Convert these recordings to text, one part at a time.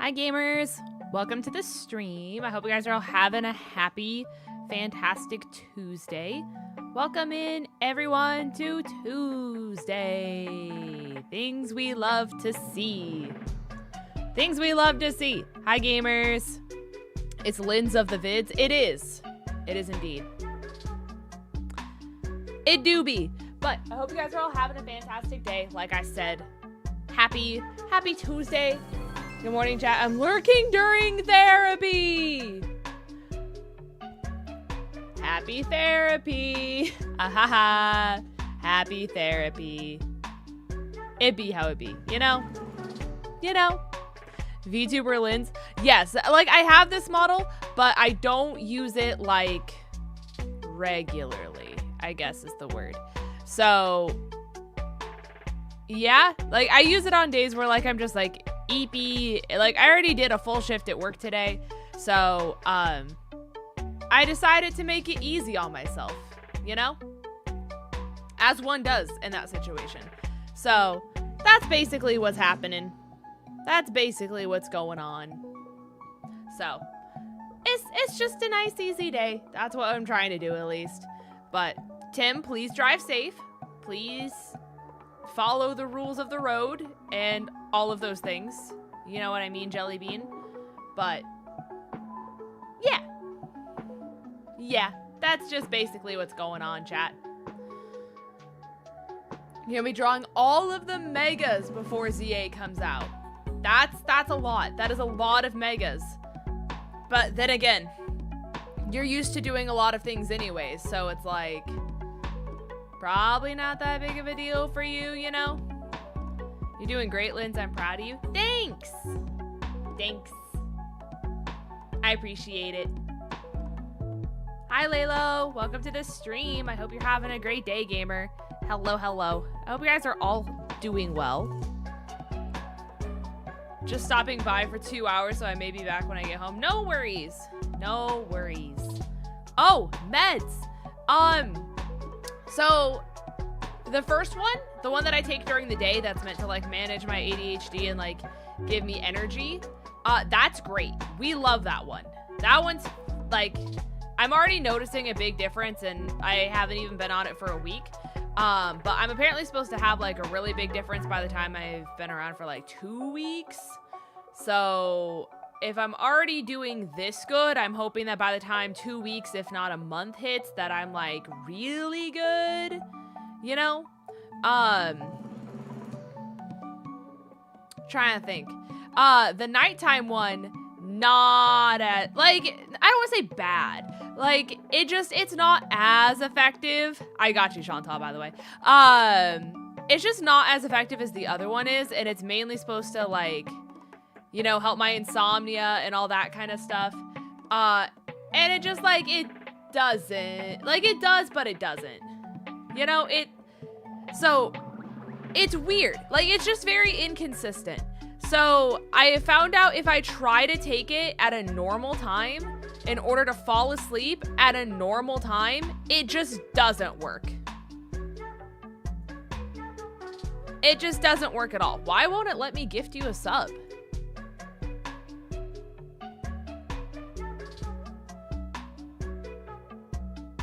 Hi gamers, welcome to the stream. I hope you guys are all having a happy, fantastic Tuesday. Welcome in everyone to Tuesday. Things we love to see. Things we love to see. Hi gamers. It's Linz of the vids. It is. It is indeed. It do be. But I hope you guys are all having a fantastic day. Like I said, happy Tuesday. Good morning, chat. I'm lurking during therapy. Happy therapy. Ahaha. Happy therapy. It be how it be, you know? You know? VTuber Linz. Yes, like I have this model, but I don't use it like regularly, I guess is the word. So yeah, like I use it on days where like I'm just like eepy. Like I already did a full shift at work today. So I decided to make it easy on myself, you know? As one does in that situation. So that's basically what's happening. That's basically what's going on. So it's just a nice easy day. That's what I'm trying to do at least. But Tim, please drive safe. Please follow the rules of the road and all of those things. You know what I mean, Jelly Bean? But yeah. Yeah, that's just basically what's going on, chat. You're gonna be drawing all of the megas before ZA comes out. That's a lot. That is a lot of megas. But then again, you're used to doing a lot of things anyways, so it's like probably not that big of a deal for you, you know? You're doing great, Linz. I'm proud of you. Thanks. Thanks. I appreciate it. Hi, Laylo. Welcome to the stream. I hope you're having a great day, gamer. Hello, hello. I hope you guys are all doing well. Just stopping by for 2 hours, so I may be back when I get home. No worries. No worries. Oh, meds. So the first one, the one that I take during the day that's meant to like manage my ADHD and like give me energy, that's great. We love that one. That one's like, I'm already noticing a big difference and I haven't even been on it for a week. But I'm apparently supposed to have like a really big difference by the time I've been around for like 2 weeks. So if I'm already doing this good, I'm hoping that by the time 2 weeks, if not a month hits, that I'm like really good, you know? Trying to think. The nighttime one, not at, like, I don't want to say bad. Like, it's not as effective. I got you, Chantal, by the way. It's just not as effective as the other one is, and it's mainly supposed to, like, you know, help my insomnia and all that kind of stuff. And it just, like, it doesn't. Like, it does, but it doesn't. You know, so, it's weird. Like, it's just very inconsistent. So, I found out if I try to take it at a normal time, in order to fall asleep at a normal time, it just doesn't work. It just doesn't work at all. Why won't it let me gift you a sub?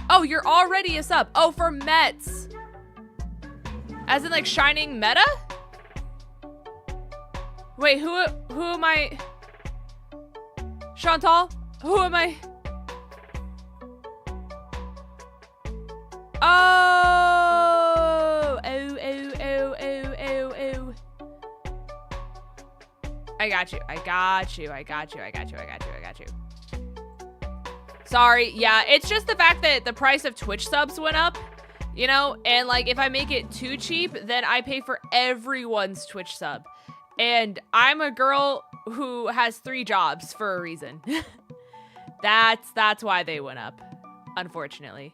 Oh, you're already a sub. Oh, for Mets. As in like Shining Meta? Wait, who am I? Chantal? Who am I? Oh. I got you. Sorry, yeah, it's just the fact that the price of Twitch subs went up, you know, and like if I make it too cheap, then I pay for everyone's Twitch sub. And I'm a girl who has 3 jobs for a reason. That's why they went up, unfortunately.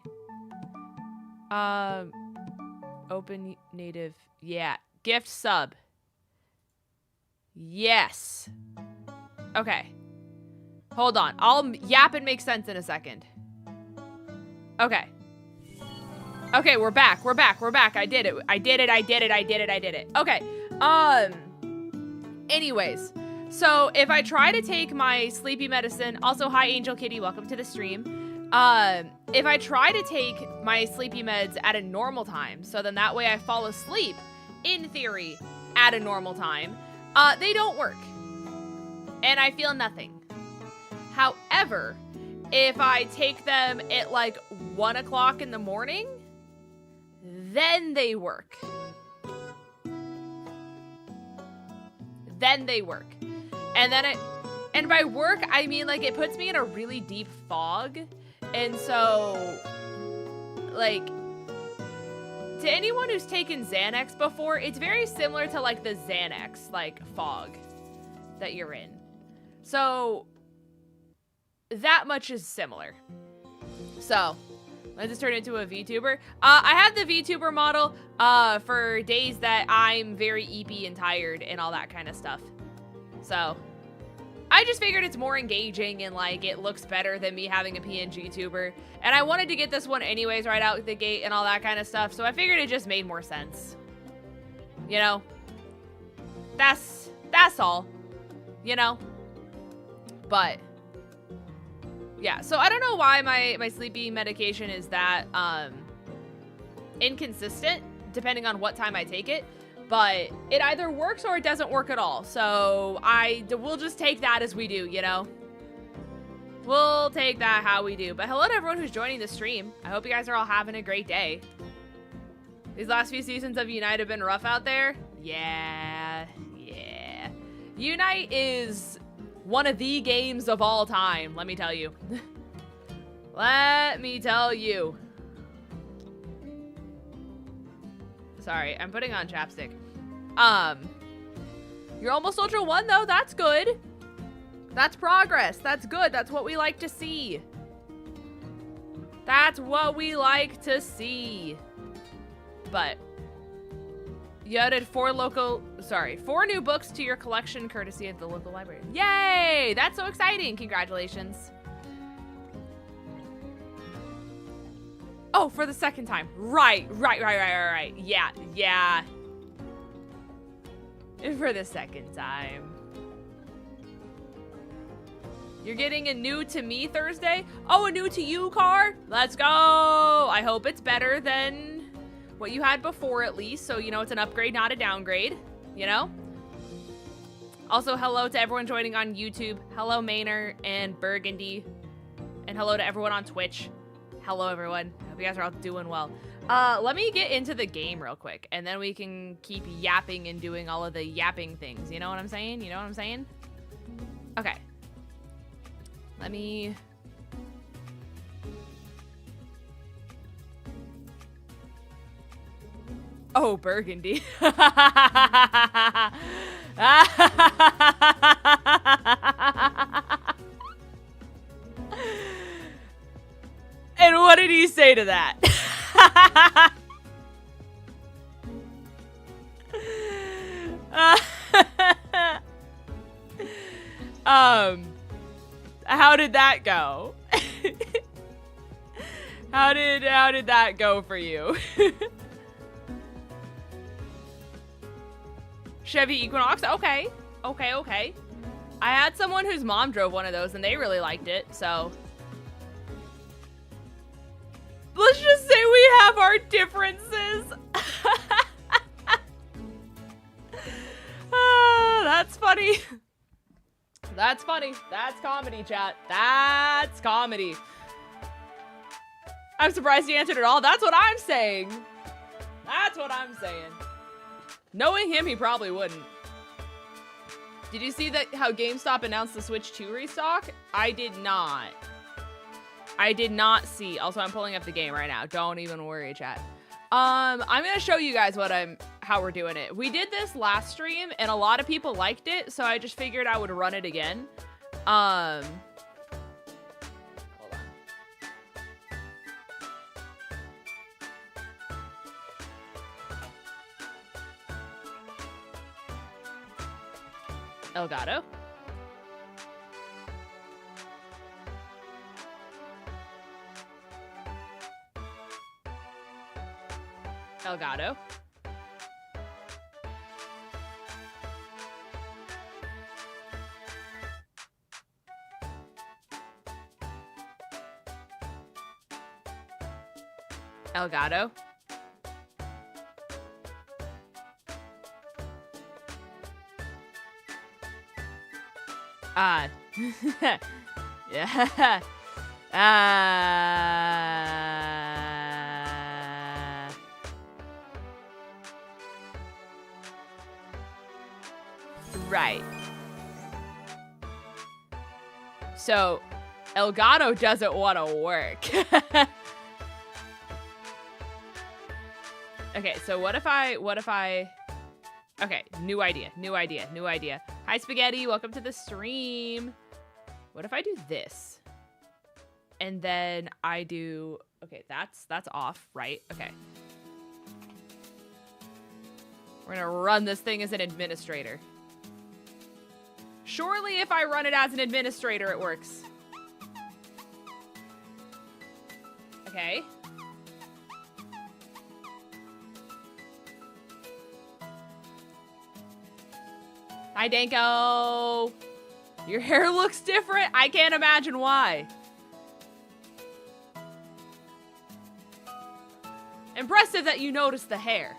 Open native, yeah, gift sub. Yes. Okay. Hold on, I'll yap and make sense in a second. Okay. Okay, we're back. I did it. Okay. Anyways, So if I try to take my sleepy medicine, also hi Angel Kitty, welcome to the stream. If I try to take my sleepy meds at a normal time, so then that way I fall asleep, in theory, at a normal time, they don't work. And I feel nothing. However, if I take them at like 1 o'clock in the morning, then they work. Then they work. And by work, I mean like it puts me in a really deep fog. And so, like, to anyone who's taken Xanax before, it's very similar to like the Xanax, like, fog that you're in. So, that much is similar. So, let's just turn into a VTuber. I have the VTuber model for days that I'm very eepy and tired and all that kind of stuff. So, I just figured it's more engaging and like it looks better than me having a PNG tuber. And I wanted to get this one anyways right out the gate and all that kind of stuff. So I figured it just made more sense. You know? That's all. You know? But yeah, so I don't know why my sleepy medication is that inconsistent depending on what time I take it. But it either works or it doesn't work at all. So we'll just take that as we do, you know? We'll take that how we do. But hello to everyone who's joining the stream. I hope you guys are all having a great day. These last few seasons of Unite have been rough out there. Yeah. Unite is one of the games of all time, let me tell you. Let me tell you. Sorry, I'm putting on chapstick. You're almost Ultra 1 though, that's good. That's progress, that's good, that's what we like to see. That's what we like to see. But, you added 4 new books to your collection courtesy of the local library. Yay, that's so exciting, congratulations. Oh, for the second time. Right. Yeah. For the second time. You're getting a new to me Thursday? Oh, a new to you car? Let's go. I hope it's better than what you had before at least. So, you know, it's an upgrade, not a downgrade, you know? Also, hello to everyone joining on YouTube. Hello, Maynard and Burgundy. And hello to everyone on Twitch. Hello, everyone. Hope you guys are all doing well. Let me get into the game real quick, and then we can keep yapping and doing all of the yapping things. You know what I'm saying? You know what I'm saying? Okay. Let me... Oh, Burgundy. And what did he say to that? How did that go? How did that go for you? Chevy Equinox? Okay. I had someone whose mom drove one of those and they really liked it, so... Let's just say we have our differences. That's funny. That's funny. That's comedy, chat. That's comedy. I'm surprised he answered at all. That's what I'm saying. That's what I'm saying. Knowing him, he probably wouldn't. Did you see that how GameStop announced the Switch 2 restock? I did not. I did not see. Also, I'm pulling up the game right now. Don't even worry, chat. I'm gonna show you guys how we're doing it. We did this last stream, and a lot of people liked it, so I just figured I would run it again. Hold on. Elgato. Elgato. Elgato. Yeah. Right. So, Elgato doesn't want to work. Okay, so what if I... Okay, new idea. Hi, Spaghetti, welcome to the stream. What if I do this? And then I do... Okay, that's off, right? Okay. We're gonna run this thing as an administrator. Surely if I run it as an administrator, it works. Okay. Hi, Danko. Your hair looks different. I can't imagine why. Impressive that you noticed the hair.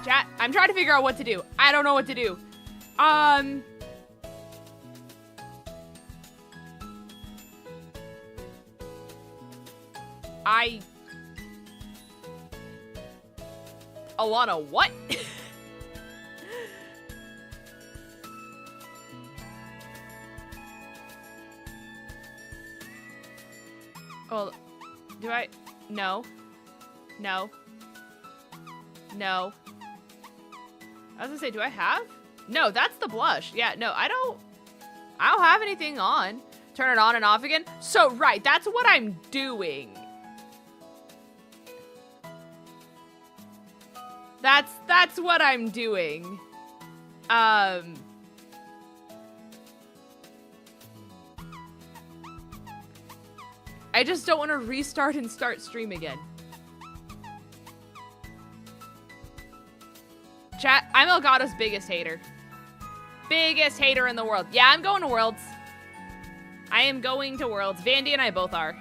Chat, I'm trying to figure out what to do. I don't know what to do. Alana, what? Well, do I? No. No. No. I was gonna say, do I have? No, that's the blush. Yeah, no, I don't have anything on. Turn it on and off again. So, right, that's what I'm doing. That's what I'm doing. I just don't want to restart and start stream again. Chat, I'm Elgato's biggest hater. Biggest hater in the world. Yeah, I'm going to Worlds. I am going to Worlds. Vandy and I both are.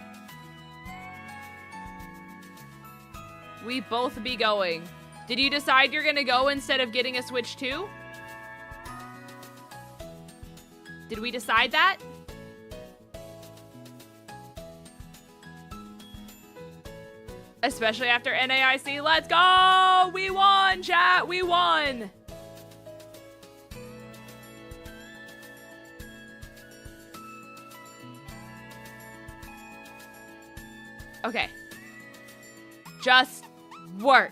We both be going. Did you decide you're gonna go instead of getting a Switch 2? Did we decide that? Especially after NAIC. Let's go! We won, chat! We won! Okay. Just work.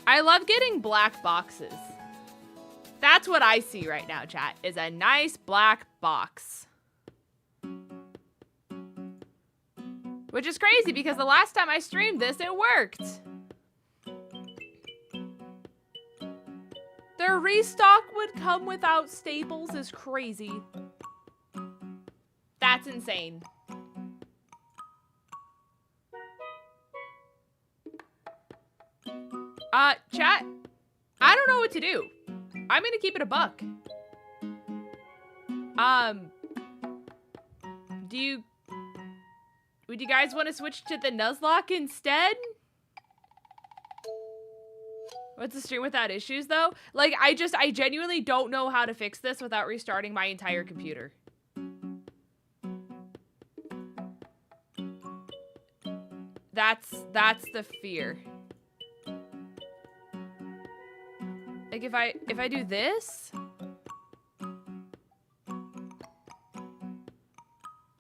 I love getting black boxes. That's what I see right now, chat, is a nice black box. Which is crazy because the last time I streamed this, it worked. Their restock would come without staples is crazy. That's insane. Chat, I don't know what to do. I'm gonna keep it a buck. Would you guys want to switch to the Nuzlocke instead? What's a stream without issues though? Like, I genuinely don't know how to fix this without restarting my entire computer. That's the fear. Like if I do this?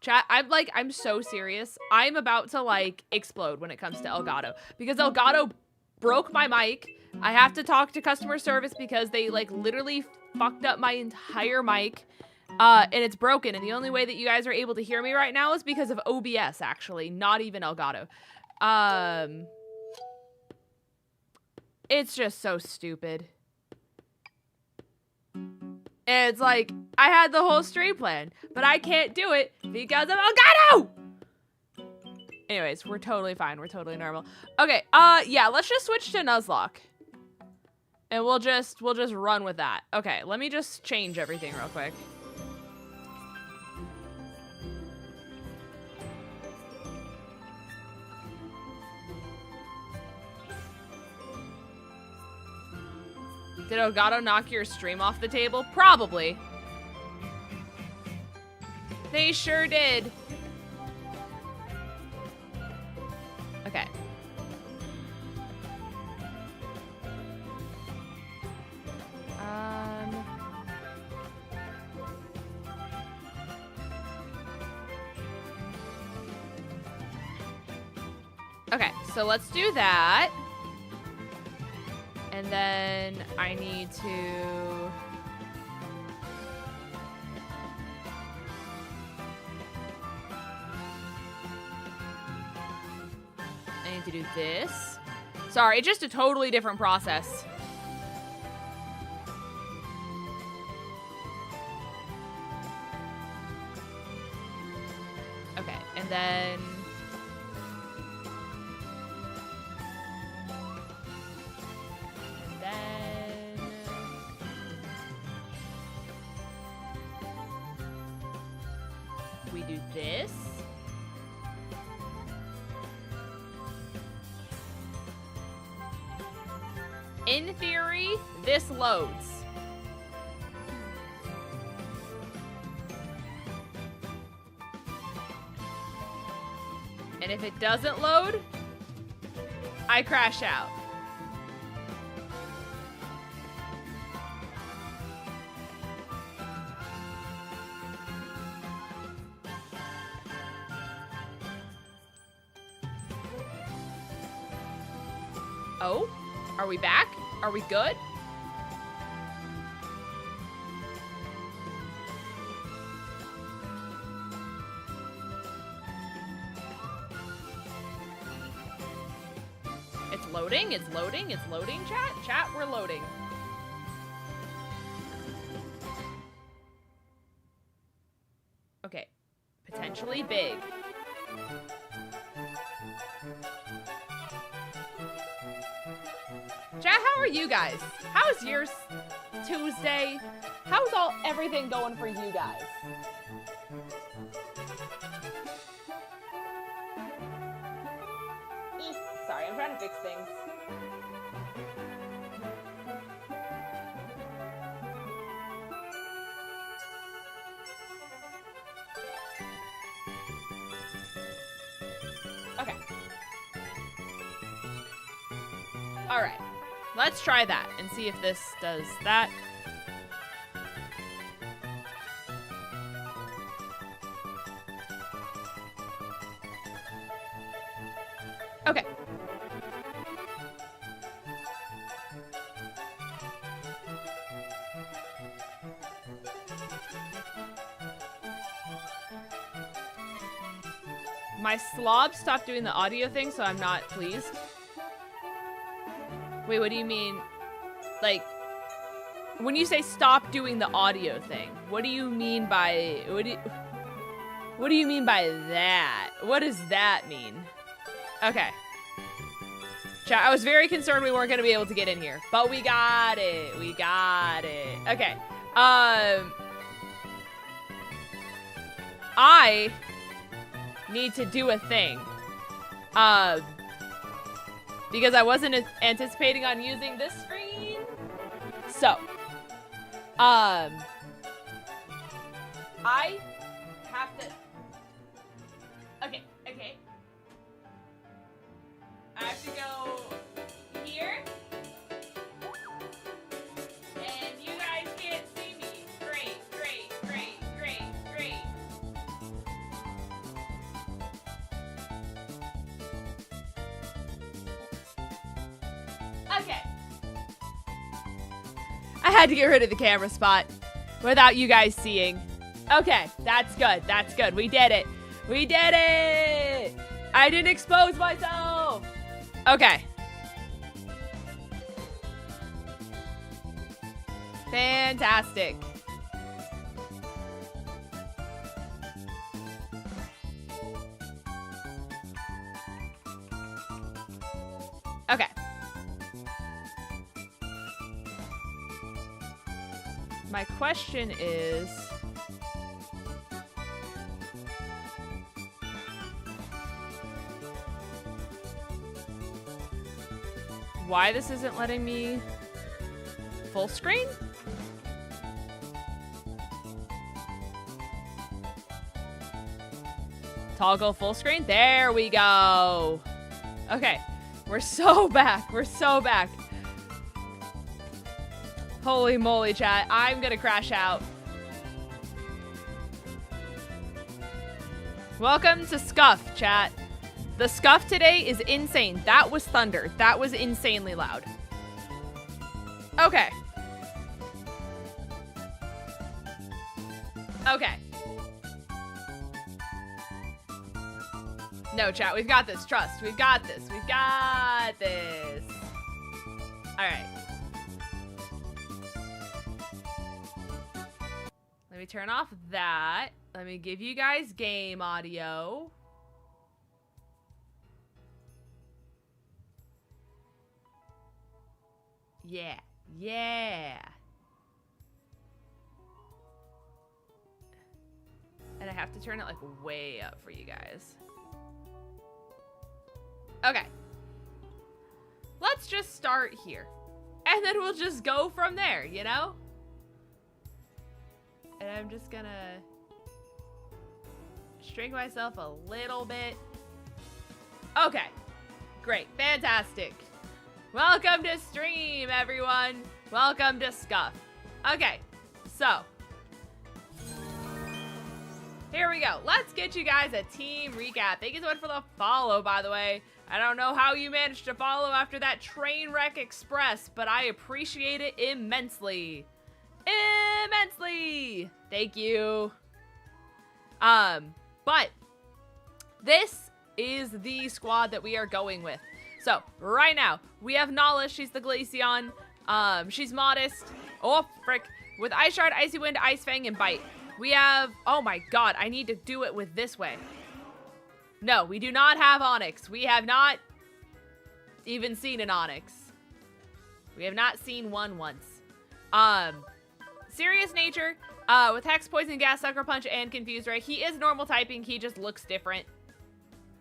Chat, I'm so serious. I'm about to like explode when it comes to Elgato because Elgato broke my mic. I have to talk to customer service because they like literally fucked up my entire mic. And it's broken, and the only way that you guys are able to hear me right now is because of OBS, actually, not even Elgato. It's just so stupid. And it's like, I had the whole stream plan, but I can't do it because of Elgato! Anyways, we're totally fine. We're totally normal. Okay, yeah, let's just switch to Nuzlocke. And we'll just run with that. Okay, let me just change everything real quick. Did Elgato knock your stream off the table? Probably. They sure did. Okay. Okay, so let's do that. And then I need to... I need to do this. Sorry, just a totally different process. Okay, and then... we do this. In theory, this loads. And if it doesn't load, I crash out. Oh, are we back? Are we good? It's loading, it's loading, it's loading, chat. Chat, we're loading. Okay, potentially big. Chat, how are you guys? How's your Tuesday? How's everything going for you guys? Sorry, I'm trying to fix things. Okay. All right. Let's try that and see if this does that. Okay. My slob stopped doing the audio thing, so I'm not pleased. Wait, what do you mean? Like, when you say stop doing the audio thing, what do you mean by, what do you mean by that? What does that mean? Okay. Chat, I was very concerned we weren't going to be able to get in here, but we got it. We got it. Okay. I need to do a thing. Because I wasn't anticipating on using this screen. So, I have to... Okay. I have to go here. And you guys can't see me. Great. Okay. I had to get rid of the camera spot without you guys seeing. Okay, that's good. That's good. We did it. We did it. I didn't expose myself. Okay. Fantastic. Okay. My question is, why this isn't letting me full screen? Toggle full screen. There we go. Okay. We're so back. We're so back. Holy moly, chat. I'm gonna crash out. Welcome to Scuff, chat. The Scuff today is insane. That was thunder. That was insanely loud. Okay. Okay. No, chat, we've got this. Trust. We've got this. We've got this. All right. Let me turn off that. Let me give you guys game audio. Yeah. Yeah. And I have to turn it like way up for you guys. Okay. Let's just start here. And then we'll just go from there, you know? And I'm just gonna shrink myself a little bit. Okay. Great. Fantastic. Welcome to stream, everyone. Welcome to Scuff. Okay. So. Here we go. Let's get you guys a team recap. Thank you so much for the follow, by the way. I don't know how you managed to follow after that train wreck express, but I appreciate it immensely. Immensely. Thank you. But this is the squad that we are going with. So right now we have Nala. She's the Glaceon. She's modest. Oh, frick. With Ice Shard, Icy Wind, Ice Fang, and Bite. We have, oh my god, I need to do it with this way. No, we do not have Onyx. We have not even seen an Onyx. We have not seen one once. Serious Nature, with Hex, Poison, Gas, Sucker Punch, and Confused Ray. He is normal typing, he just looks different.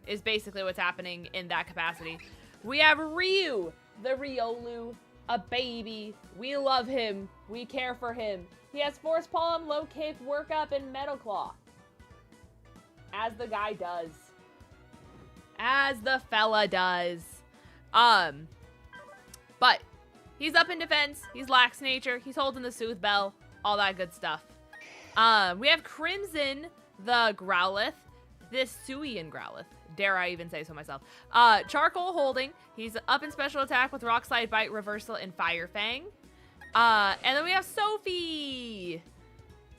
Is basically what's happening in that capacity. We have Ryu, the Riolu, a baby. We love him. We care for him. He has Force Palm, Low Kick, Work Up, and Metal Claw. As the guy does. As the fella does. But he's up in defense. He's Lax Nature. He's holding the Soothe Bell. All that good stuff. We have Crimson, the Growlithe. This Suian Growlithe. Dare I even say so myself. Charcoal holding. He's up in special attack with Rock Slide, Bite, Reversal, and Fire Fang. And then we have Sophie.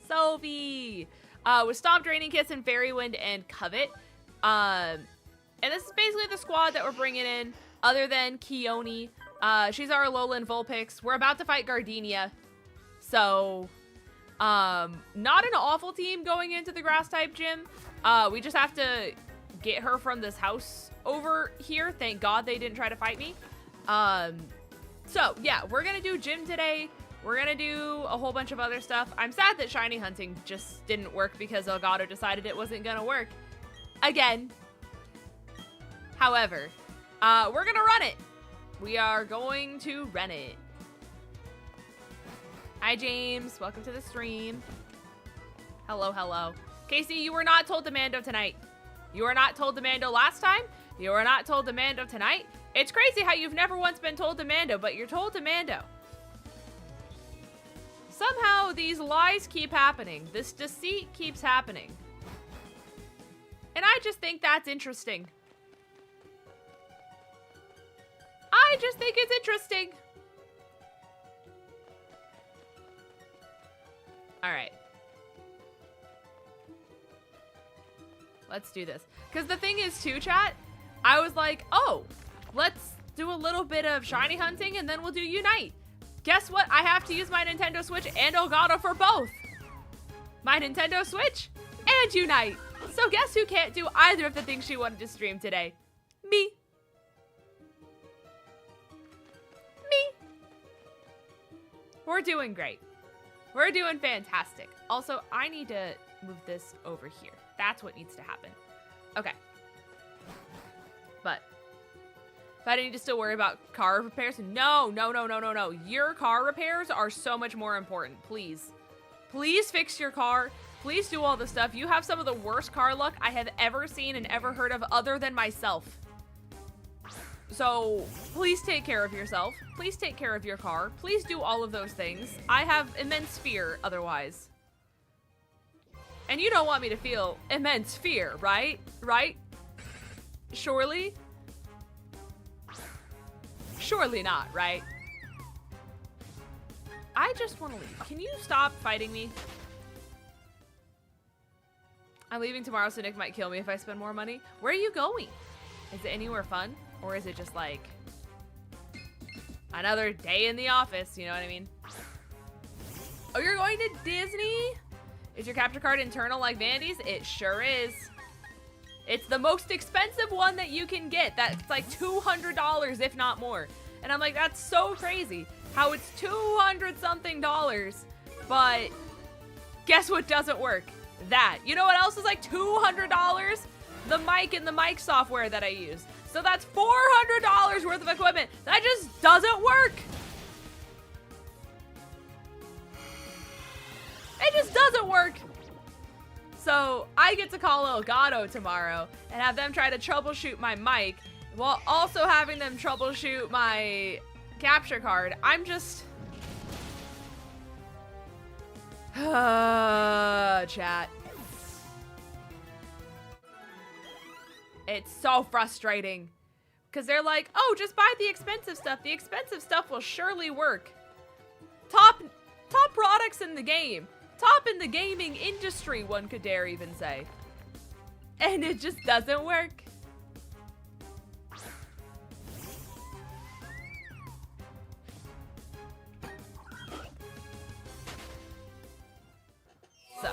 Sophie. With Stomp, Draining Kiss, and Fairy Wind, and Covet. And this is basically the squad that we're bringing in, other than Keone. She's our Alolan Vulpix. We're about to fight Gardenia. So, not an awful team going into the Grass-type gym. We just have to get her from this house over here. Thank God they didn't try to fight me. So, yeah, we're going to do gym today. We're going to do a whole bunch of other stuff. I'm sad that shiny hunting just didn't work because Elgato decided it wasn't going to work. Again. However, we're going to run it. We are going to run it. Hi, James. Welcome to the stream. Hello, hello. Casey, you were not told Demando tonight. You were not told Demando last time. You were not told Demando tonight. It's crazy how you've never once been told Demando, but you're told Demando. Somehow these lies keep happening. This deceit keeps happening. And I just think that's interesting. I just think it's interesting. All right. Let's do this. Because the thing is too, chat, I was like, oh, let's do a little bit of shiny hunting and then we'll do Unite. Guess what? I have to use my Nintendo Switch and Elgato for both. My Nintendo Switch and Unite. So guess who can't do either of the things she wanted to stream today? Me. Me. We're doing great. We're doing fantastic. Also, I need to move this over here. That's what needs to happen. Okay. But if I need to still worry about car repairs, no. Your car repairs are so much more important. Please. Please fix your car. Please do all the stuff. You have some of the worst car luck I have ever seen and ever heard of other than myself. So please take care of yourself. Please take care of your car. Please do all of those things. I have immense fear otherwise. And you don't want me to feel immense fear, right? Right? Surely? Surely not, right? I just want to leave. Can you stop fighting me? I'm leaving tomorrow, so Nick might kill me if I spend more money. Where are you going? Is it anywhere fun? Or is it just like another day in the office? You know what I mean? Oh, you're going to Disney? Is your capture card internal like Vandy's? It sure is. It's the most expensive one that you can get. That's like $200, if not more. And I'm like, that's so crazy. How it's $200-something, but guess what doesn't work? That. You know what else is like $200? The mic and the mic software that I use. So that's $400 worth of equipment. That just doesn't work. It just doesn't work. So I get to call Elgato tomorrow and have them try to troubleshoot my mic while also having them troubleshoot my capture card. I'm just... chat. It's so frustrating. Because they're like, oh, just buy the expensive stuff. The expensive stuff will surely work. Top products in the game. Top in the gaming industry, one could dare even say. And it just doesn't work. So.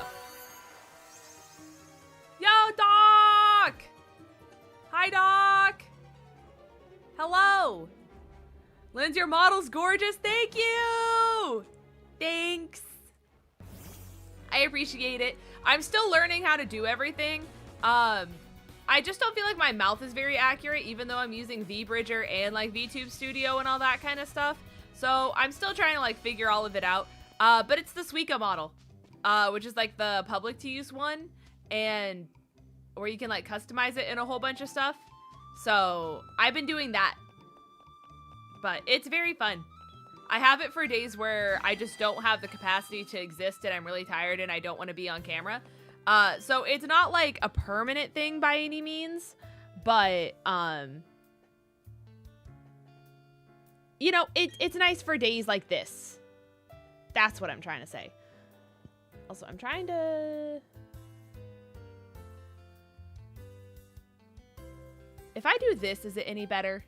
Yo, Doc! Hi, Doc! Hello! Lindsay, your model's gorgeous. Thank you! Thanks. I appreciate it. I'm still learning how to do everything. I just don't feel like my mouth is very accurate, even though I'm using VBridger and like VTube Studio and all that kind of stuff. So I'm still trying to like figure all of it out. But it's the 𝗏𝗏𝗄𝗏 model, which is like the public to use one, and where you can like customize it in a whole bunch of stuff. So I've been doing that, but it's very fun. I have it for days where I just don't have the capacity to exist and I'm really tired and I don't want to be on camera. So it's not like a permanent thing by any means, but, you know, it's nice for days like this. That's what I'm trying to say. Also, I'm trying to... If I do this, is it any better?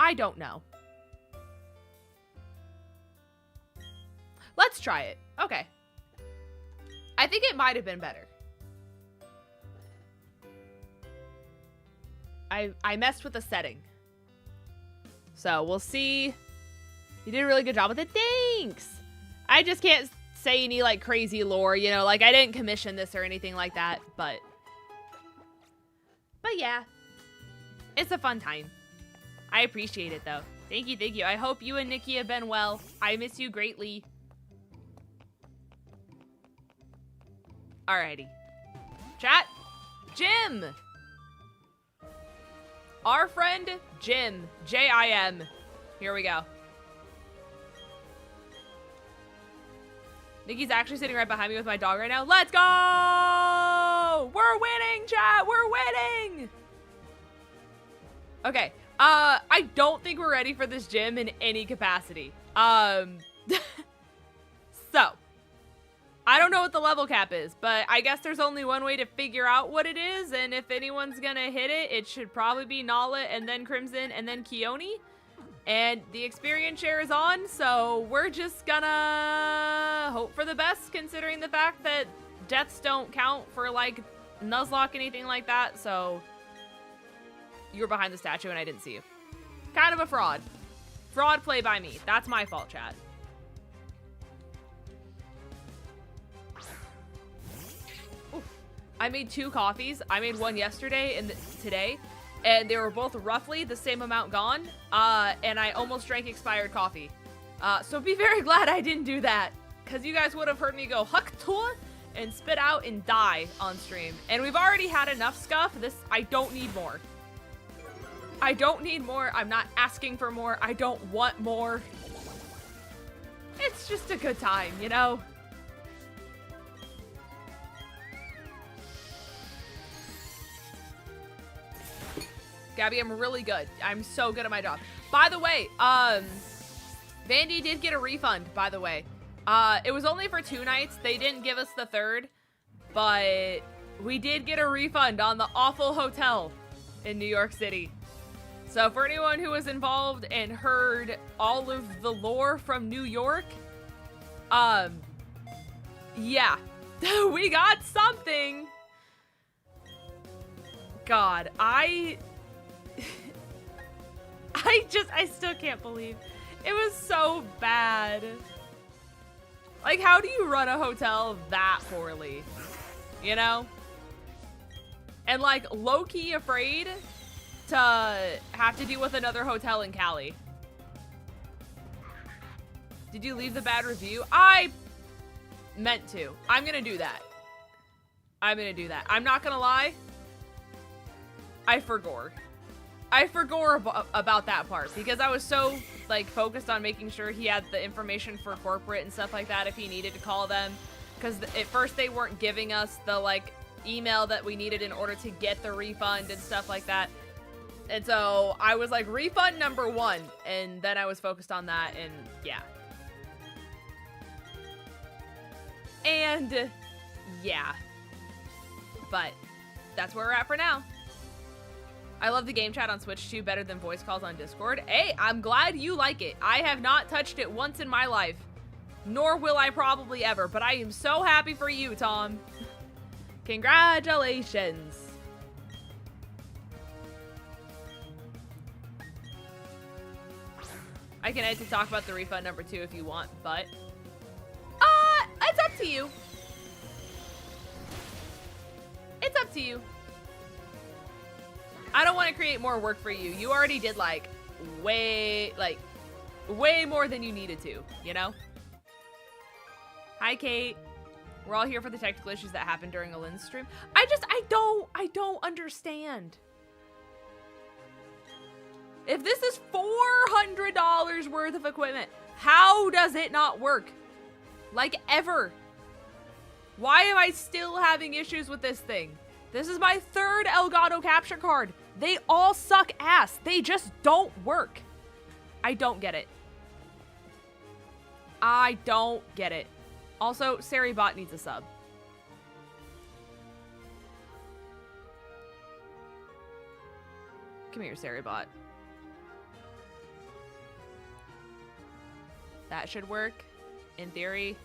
I don't know. Let's try it. Okay. I think it might have been better. I messed with the setting. So we'll see. You did a really good job with it. Thanks. I just can't say any like crazy lore, you know, like I didn't commission this or anything like that, but yeah, it's a fun time. I appreciate it though. Thank you, thank you. I hope you and Nikki have been well. I miss you greatly. Alrighty. Chat. Jim. Our friend Jim. J-I-M. Here we go. Nikki's actually sitting right behind me with my dog right now. Let's go! We're winning, chat! We're winning! Okay. I don't think we're ready for this gym in any capacity. So. I don't know what the level cap is, but I guess there's only one way to figure out what it is, and if anyone's gonna hit it, it should probably be Nala, and then Crimson, and then Qione. And the experience share is on, so we're just gonna hope for the best, considering the fact that deaths don't count for, like, Nuzlocke, anything like that, so you were behind the statue and I didn't see you. Kind of a fraud. Fraud play by me. That's my fault, chat. Ooh. I made 2 coffees. I made one yesterday and today, and they were both roughly the same amount gone, and I almost drank expired coffee. So be very glad I didn't do that, because you guys would have heard me go 𝗑𝗘𝚅 and spit out and die on stream. And we've already had enough scuff. I don't need more. I don't need more. I'm not asking for more. I don't want more. It's just a good time, you know? Gabby, I'm really good. I'm so good at my job. By the way, Vandy did get a refund, by the way. It was only for 2 nights. They didn't give us the 3rd, but we did get a refund on the awful hotel in New York City. So for anyone who was involved and heard all of the lore from New York, yeah, we got something. God, I still can't believe it was so bad. Like, how do you run a hotel that poorly? You know? And, like, low-key afraid to have to deal with another hotel in Cali. Did you leave the bad review? I meant to. I'm gonna do that. I'm gonna do that. I'm not gonna lie. I forgot. I forgot about that part because I was so, like, focused on making sure he had the information for corporate and stuff like that if he needed to call them. Because at first they weren't giving us the, like, email that we needed in order to get the refund and stuff like that. And so I was like, refund number 1. And then I was focused on that, and yeah. And yeah. But that's where we're at for now. I love the game chat on Switch too, better than voice calls on Discord. Hey, I'm glad you like it. I have not touched it once in my life, nor will I probably ever, but I am so happy for you, Tom. Congratulations. I can edit to talk about the refund number 2 if you want, but it's up to you. It's up to you. I don't want to create more work for you. You already did, like, way more than you needed to, you know? Hi, Kate. We're all here for the technical issues that happened during a Lynn's stream. I don't understand. If this is $400 worth of equipment, how does it not work? Like, ever. Why am I still having issues with this thing? This is my 3rd Elgato capture card. They all suck ass. They just don't work. I don't get it. I don't get it. Also, Saribot needs a sub. Come here, Saribot. That should work, in theory.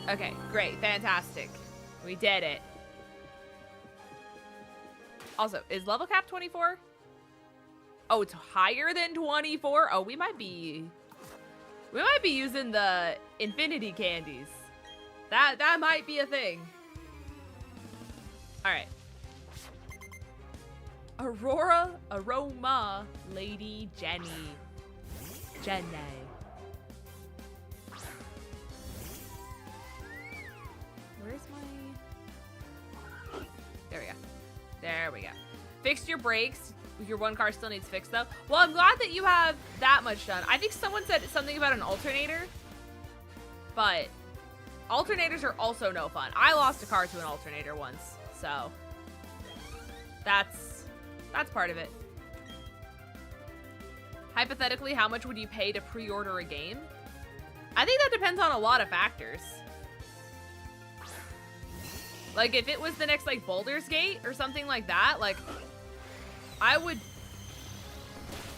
Okay, great, fantastic. We did it. Also, is level cap 24? Oh, it's higher than 24? Oh, we might be using the infinity candies. That might be a thing. All right. Aroma, Lady Jenny. Where's my... There we go. There we go. Fixed your brakes. Your one car still needs fixed, though. Well, I'm glad that you have that much done. I think someone said something about an alternator, but alternators are also no fun. I lost a car to an alternator once, so that's part of it. Hypothetically, how much would you pay to pre-order a game? I think that depends on a lot of factors. Like, if it was the next, like, Baldur's Gate or something like that, like, I would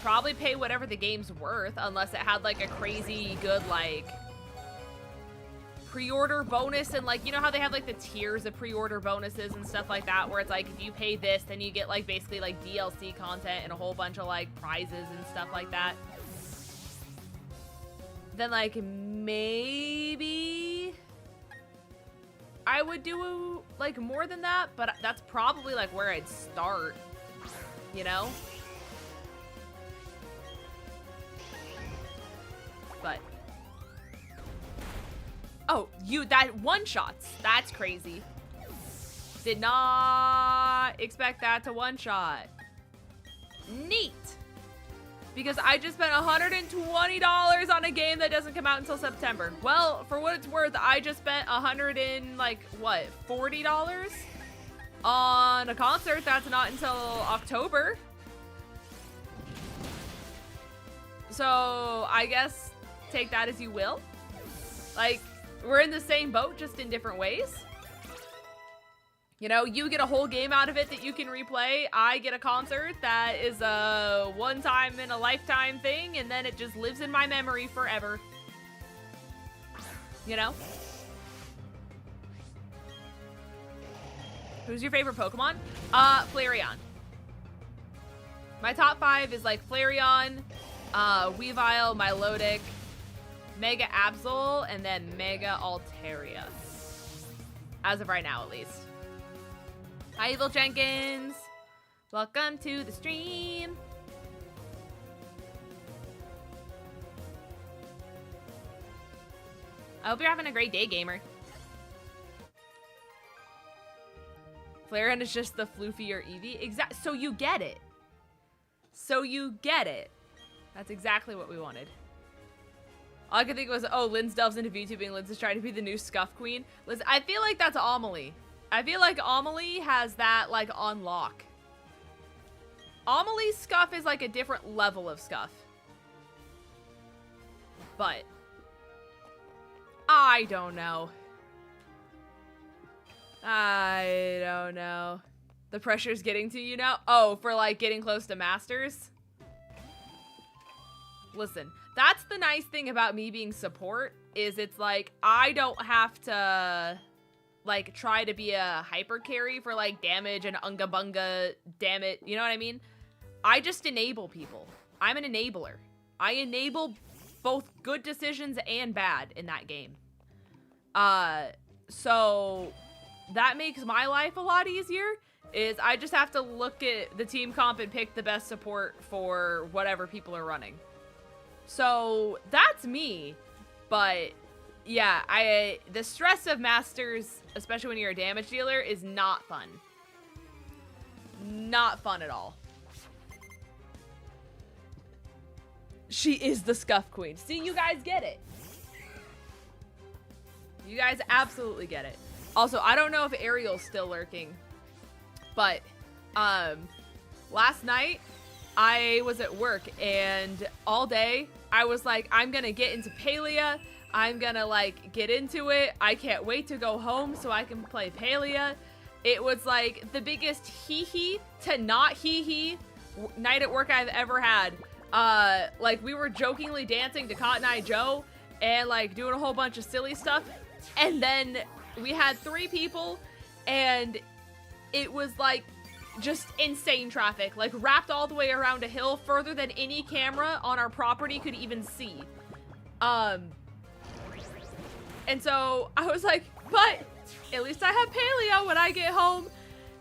probably pay whatever the game's worth, unless it had, like, a crazy good, like, pre-order bonus. And, like, you know how they have, like, the tiers of pre-order bonuses and stuff like that, where it's like, if you pay this, then you get, like, basically, like, DLC content and a whole bunch of, like, prizes and stuff like that. Then, like, maybe I would do, like, more than that, but that's probably, like, where I'd start, you know? But, oh, that one-shots. That's crazy. Did not expect that to one-shot. Neat. Because I just spent $120 on a game that doesn't come out until September. Well, for what it's worth, I just spent $40 on a concert that's not until October. So I guess take that as you will. Like, we're in the same boat, just in different ways. You know, you get a whole game out of it that you can replay. I get a concert that is a one-time in a lifetime thing, and then it just lives in my memory forever. You know? Who's your favorite Pokemon? Flareon. My top 5 is like Flareon, Weavile, Milotic, Mega Absol, and then Mega Altaria. As of right now, at least. Hi, Evil Jenkins. Welcome to the stream. I hope you're having a great day, gamer. Flareon is just the floofier Eevee. Exactly. So you get it. So you get it. That's exactly what we wanted. All I could think was, oh, Linz delves into VTubing. Linz is trying to be the new Scuff Queen. Liz, I feel like that's Amelie. I feel like Amelie has that, like, on lock. Amelie's Scuff is, like, a different level of Scuff. But I don't know. I don't know. The pressure's getting to you now? Oh, for, like, getting close to Masters? Listen, that's the nice thing about me being support, is it's like, I don't have to, like, try to be a hyper carry for, like, damage and unga bunga, damn it, you know what I mean? I just enable people. I'm an enabler. I enable both good decisions and bad in that game. So that makes my life a lot easier, is I just have to look at the team comp and pick the best support for whatever people are running. So that's me, but yeah, the stress of Masters, especially when you're a damage dealer, is not fun. Not fun at all. She is the Scuff Queen. See, you guys get it. You guys absolutely get it. Also, I don't know if Ariel's still lurking, but last night I was at work and all day I was like, I'm gonna get into Palia. I'm gonna, like, get into it. I can't wait to go home so I can play Palia. It was like the biggest hee-hee to not hee-hee night at work I've ever had. Like, we were jokingly dancing to Cotton Eye Joe and, like, doing a whole bunch of silly stuff. And then we had 3 people and it was, like, just insane traffic. Like, wrapped all the way around a hill further than any camera on our property could even see. And so I was like, but at least I have Paleo when I get home.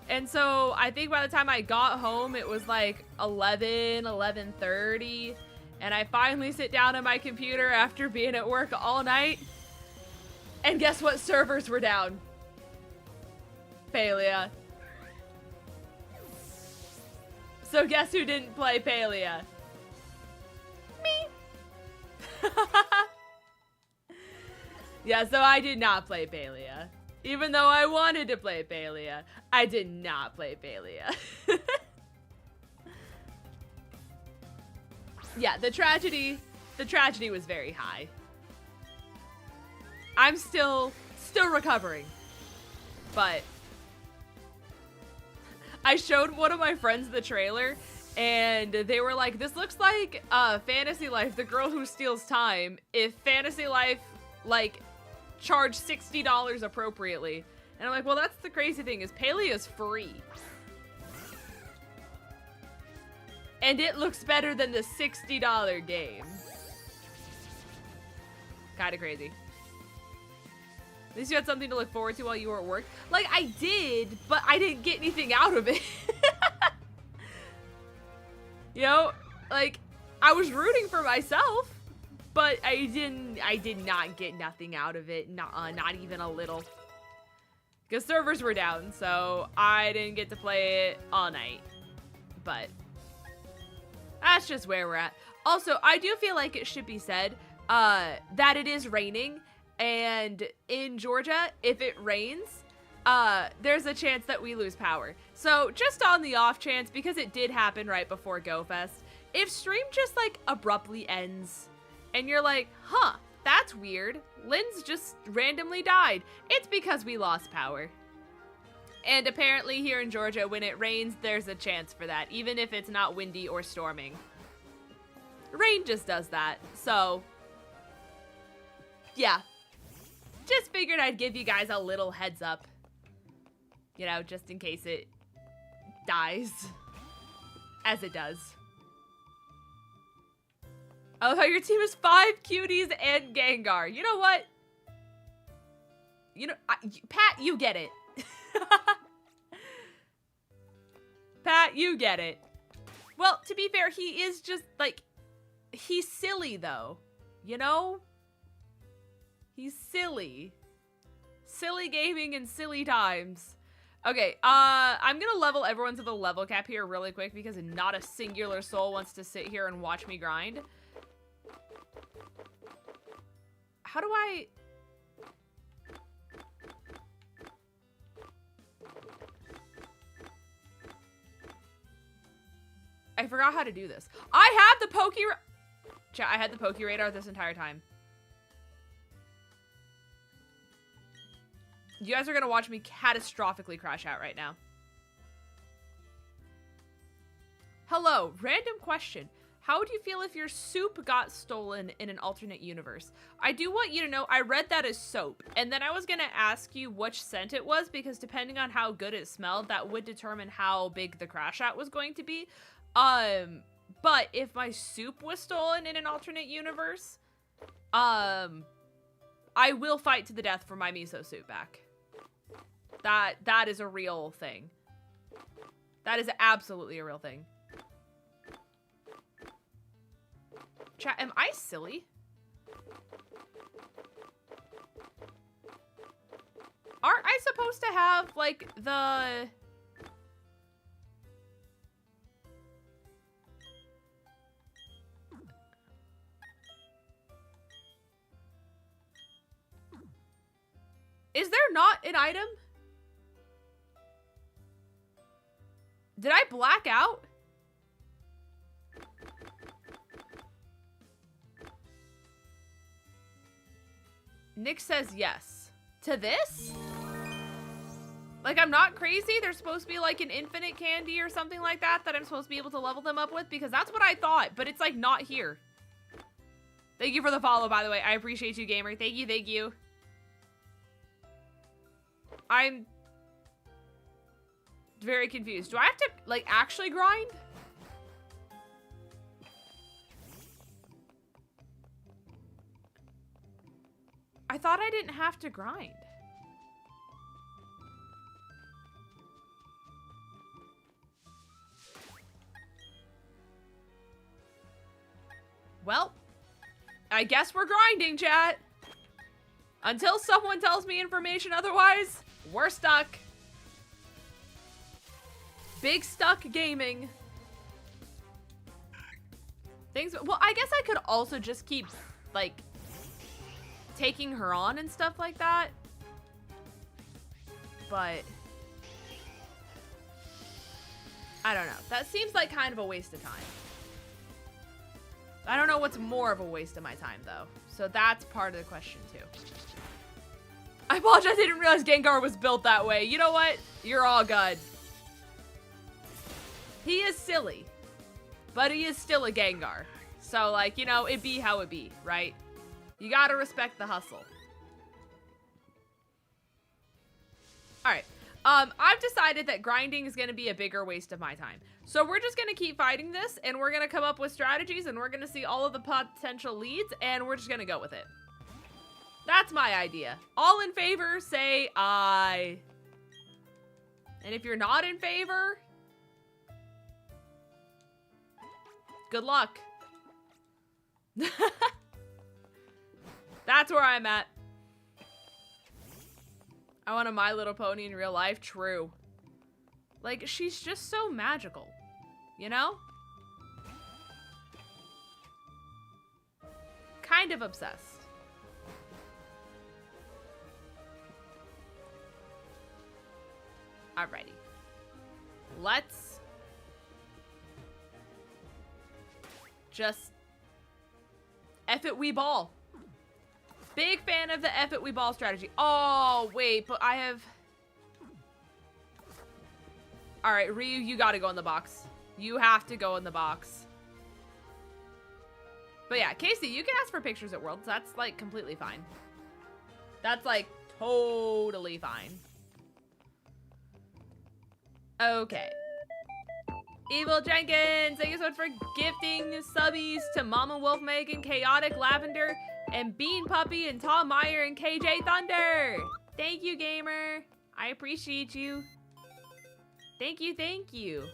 And so I think by the time I got home, it was like 11:30. And I finally sit down at my computer after being at work all night. And guess what servers were down? Palia. So guess who didn't play Palia? Me. Yeah, so I did not play Palia. Even though I wanted to play Palia, I did not play Palia. Yeah, the tragedy was very high. I'm still recovering. But I showed one of my friends the trailer, and they were like, this looks like Fantasy Life, the girl who steals time, if Fantasy Life, like, charged $60 appropriately. And I'm like, well, that's the crazy thing, is Palia is free. And it looks better than the $60 game. Kinda crazy. At least you had something to look forward to while you were at work. Like, I did, but I didn't get anything out of it. You know, like, I was rooting for myself, but I did not get nothing out of it. Not even a little. Because servers were down, so I didn't get to play it all night. But that's just where we're at. Also, I do feel like it should be said that it is raining. And in Georgia, if it rains, there's a chance that we lose power. So just on the off chance, because it did happen right before GoFest, if stream just like abruptly ends and you're like, huh, that's weird, Lynn's just randomly died, it's because we lost power. And apparently here in Georgia, when it rains, there's a chance for that, even if it's not windy or storming. Rain just does that. So yeah, just figured I'd give you guys a little heads up. You know, just in case it dies. As it does. Oh, how your team is 5 cuties and Gengar. You know what? You know, Pat, you get it. Pat, you get it. Well, to be fair, he is just, like, he's silly, though. You know? He's silly. Silly gaming and silly times. Okay, I'm gonna level everyone to the level cap here really quick because not a singular soul wants to sit here and watch me grind. How do I... I forgot how to do this. I have the Chat, I had the Poke Radar this entire time. You guys are gonna watch me catastrophically crash out right now. Hello, random question. How would you feel if your soup got stolen in an alternate universe? I do want you to know, I read that as soap, and then I was gonna ask you which scent it was, because depending on how good it smelled, that would determine how big the crash out was going to be. But if my soup was stolen in an alternate universe, I will fight to the death for my miso soup back. That is a real thing. That is absolutely a real thing. Chat, am I silly? Aren't I supposed to have, like, the... Is there not an item? Did I black out? Nick says yes. To this? Like, I'm not crazy? There's supposed to be like an infinite candy or something like that that I'm supposed to be able to level them up with? Because that's what I thought, but it's like not here. Thank you for the follow, by the way. I appreciate you, gamer. Thank you, thank you. I'm very confused. Do I have to, like, actually grind? I thought I didn't have to grind. Well, I guess we're grinding, chat. Until someone tells me information otherwise, we're stuck. Big stuck gaming. Things, well, I guess I could also just keep, like, taking her on and stuff like that. But I don't know. That seems like kind of a waste of time. I don't know what's more of a waste of my time, though. So that's part of the question, too. I apologize, I didn't realize Gengar was built that way. You know what? You're all good. He is silly, but he is still a Gengar. So, like, you know, it be how it be, right? You gotta respect the hustle. Alright. I've decided that grinding is gonna be a bigger waste of my time. So we're just gonna keep fighting this, and we're gonna come up with strategies, and we're gonna see all of the potential leads, and we're just gonna go with it. That's my idea. All in favor, say aye. And if you're not in favor, good luck. That's where I'm at. I want a My Little Pony in real life. True. Like, she's just so magical. You know? Kind of obsessed. Alrighty. Let's just F it, we ball. Big fan of the F it, we ball strategy. Oh, wait, but I have... Alright, Ryu, you gotta go in the box. You have to go in the box. But yeah, Casey, you can ask for pictures at Worlds. That's, like, completely fine. That's, like, totally fine. Okay. Evil Jenkins, thank you so much for gifting subbies to Mama Wolf Megan, Chaotic Lavender, and Bean Puppy, and Tom Meyer, and KJ Thunder. Thank you, gamer. I appreciate you. Thank you, thank you.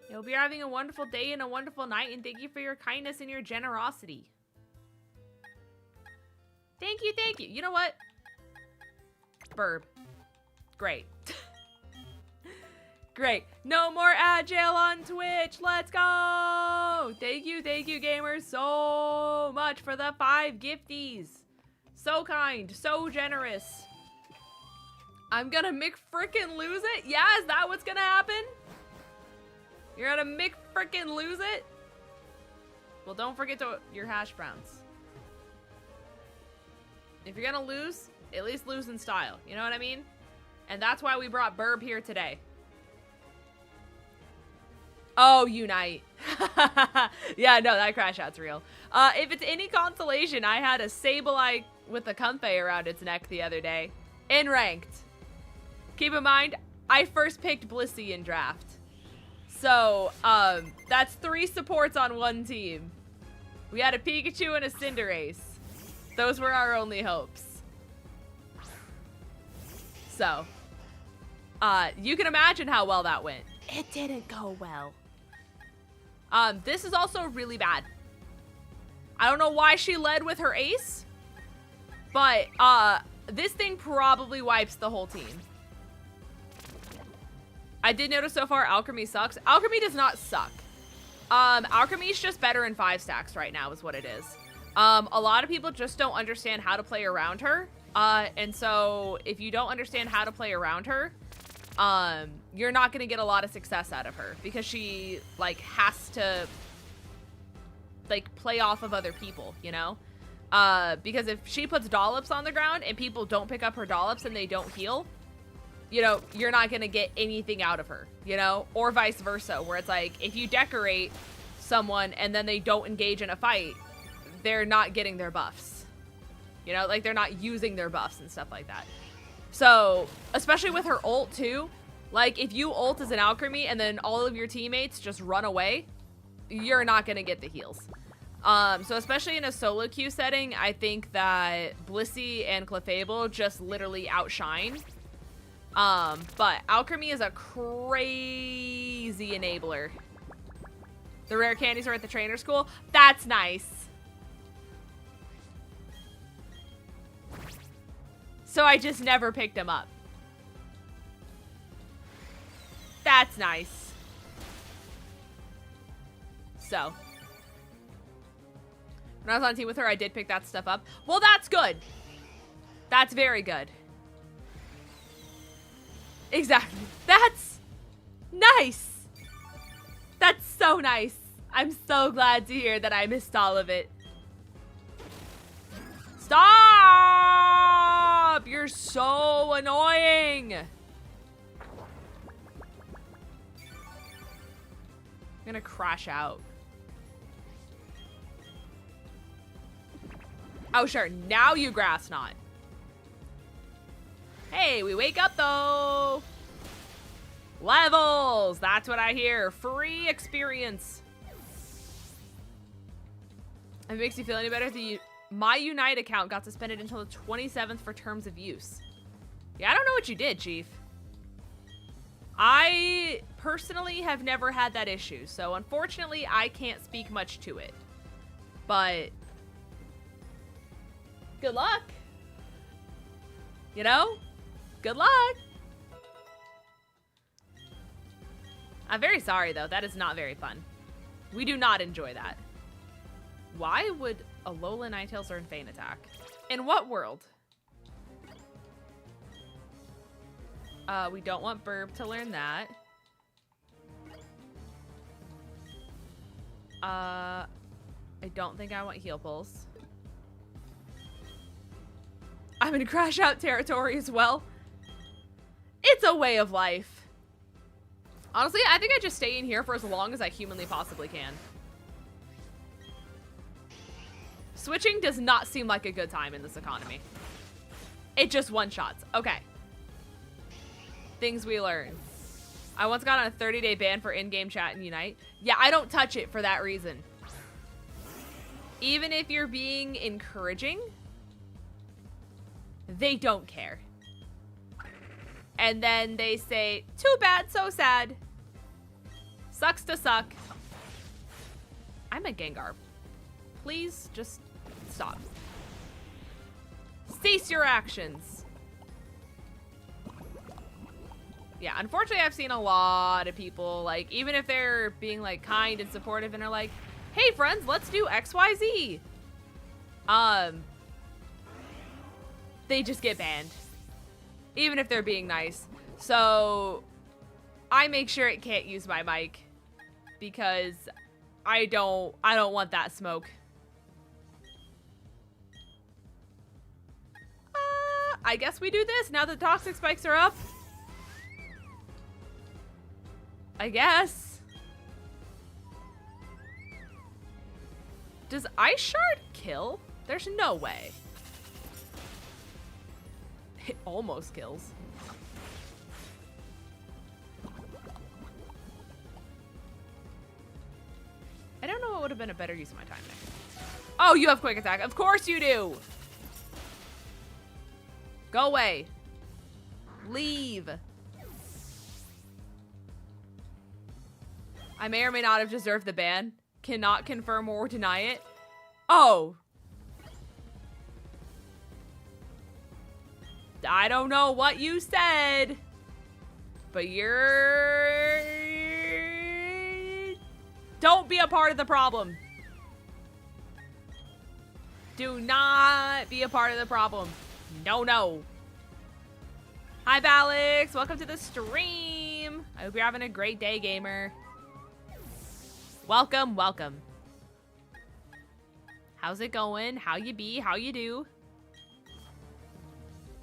I hope you're having a wonderful day and a wonderful night, and thank you for your kindness and your generosity. Thank you, thank you. You know what? Burb. Great. Great. No more ad jail on Twitch. Let's go. Thank you, gamers, so much for the 5 gifties. So kind, so generous. I'm gonna McFrickin' lose it? Yeah, is that what's gonna happen? You're gonna McFrickin' lose it? Well, don't forget your hash browns. If you're gonna lose, at least lose in style. You know what I mean? And that's why we brought Burb here today. Oh, Unite. Yeah, no, that crash out's real. If it's any consolation, I had a Sableye with a comfy around its neck the other day. In ranked. Keep in mind, I first picked Blissey in draft. So, that's 3 supports on one team. We had a Pikachu and a Cinderace. Those were our only hopes. So, you can imagine how well that went. It didn't go well. This is also really bad. I don't know why she led with her ace, but this thing probably wipes the whole team. I did notice so far Alchemy sucks. Alchemy does not suck. Alchemy's just better in 5 stacks right now is what it is. A lot of people just don't understand how to play around her. And so if you don't understand how to play around her, you're not gonna get a lot of success out of her because she like has to like play off of other people, you know? Because if she puts dollops on the ground and people don't pick up her dollops and they don't heal, you know, you're not gonna get anything out of her, you know? Or vice versa, where it's like, if you decorate someone and then they don't engage in a fight, they're not getting their buffs. You know, like they're not using their buffs and stuff like that. So, especially with her ult too, like if you ult as an Alchemy and then all of your teammates just run away, you're not gonna get the heals. So especially in a solo queue setting, I think that Blissey and Clefable just literally outshine. But Alchemy is a crazy enabler. The rare candies are at the trainer school. That's nice. So I just never picked them up. That's nice. So. When I was on team with her, I did pick that stuff up. Well, that's good. That's very good. Exactly. That's nice. That's so nice. I'm so glad to hear that I missed all of it. Stop! You're so annoying. I'm gonna crash out. Oh, sure. Now you grass knot. Hey, we wake up though. Levels. That's what I hear. Free experience. If it makes you feel any better, my Unite account got suspended until the 27th for terms of use. Yeah, I don't know what you did, Chief. I personally have never had that issue, so unfortunately I can't speak much to it. But good luck. You know? Good luck. I'm very sorry though, that is not very fun. We do not enjoy that. Why would Alola Ninetales learn Feint Attack? In what world? We don't want Burb to learn that. I don't think I want Heal Pulse. I'm in crash out territory as well. It's a way of life. Honestly, I think I just stay in here for as long as I humanly possibly can. Switching does not seem like a good time in this economy. It just one-shots. Okay. Things we learn. I once got on a 30-day ban for in-game chat in Unite. Yeah, I don't touch it for that reason. Even if you're being encouraging, they don't care. And then they say, too bad, so sad. Sucks to suck. I'm a Gengar. Please just stop. Cease your actions. Yeah, unfortunately, I've seen a lot of people, like, even if they're being, like, kind and supportive and are like, hey, friends, let's do XYZ. They just get banned. Even if they're being nice. So, I make sure it can't use my mic. Because I don't want that smoke. I guess we do this now that toxic spikes are up. I guess. Does Ice Shard kill? There's no way. It almost kills. I don't know what would have been a better use of my time there. Oh, you have quick attack. Of course you do. Go away. Leave. I may or may not have deserved the ban. Cannot confirm or deny it. Oh. I don't know what you said. But you're... Don't be a part of the problem. Do not be a part of the problem. No, no. Hi, Alex. Welcome to the stream. I hope you're having a great day, gamer. Welcome, welcome. How's it going? How you be? How you do?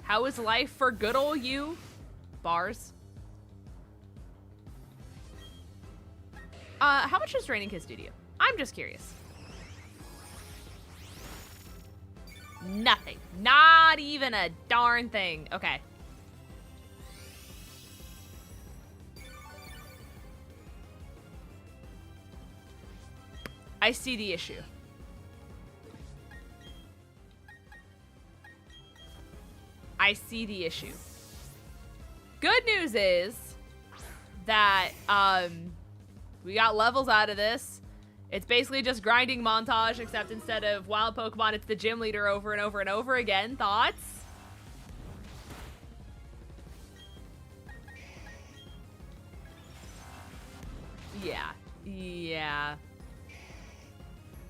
How is life for good old you? Bars. How much does Raining Kiss do to you? I'm just curious. Nothing. Not even a darn thing. Okay. I see the issue. I see the issue. Good news is that we got levels out of this. It's basically just grinding montage, except instead of wild Pokemon, it's the gym leader over and over and over again. Thoughts? Yeah. Yeah.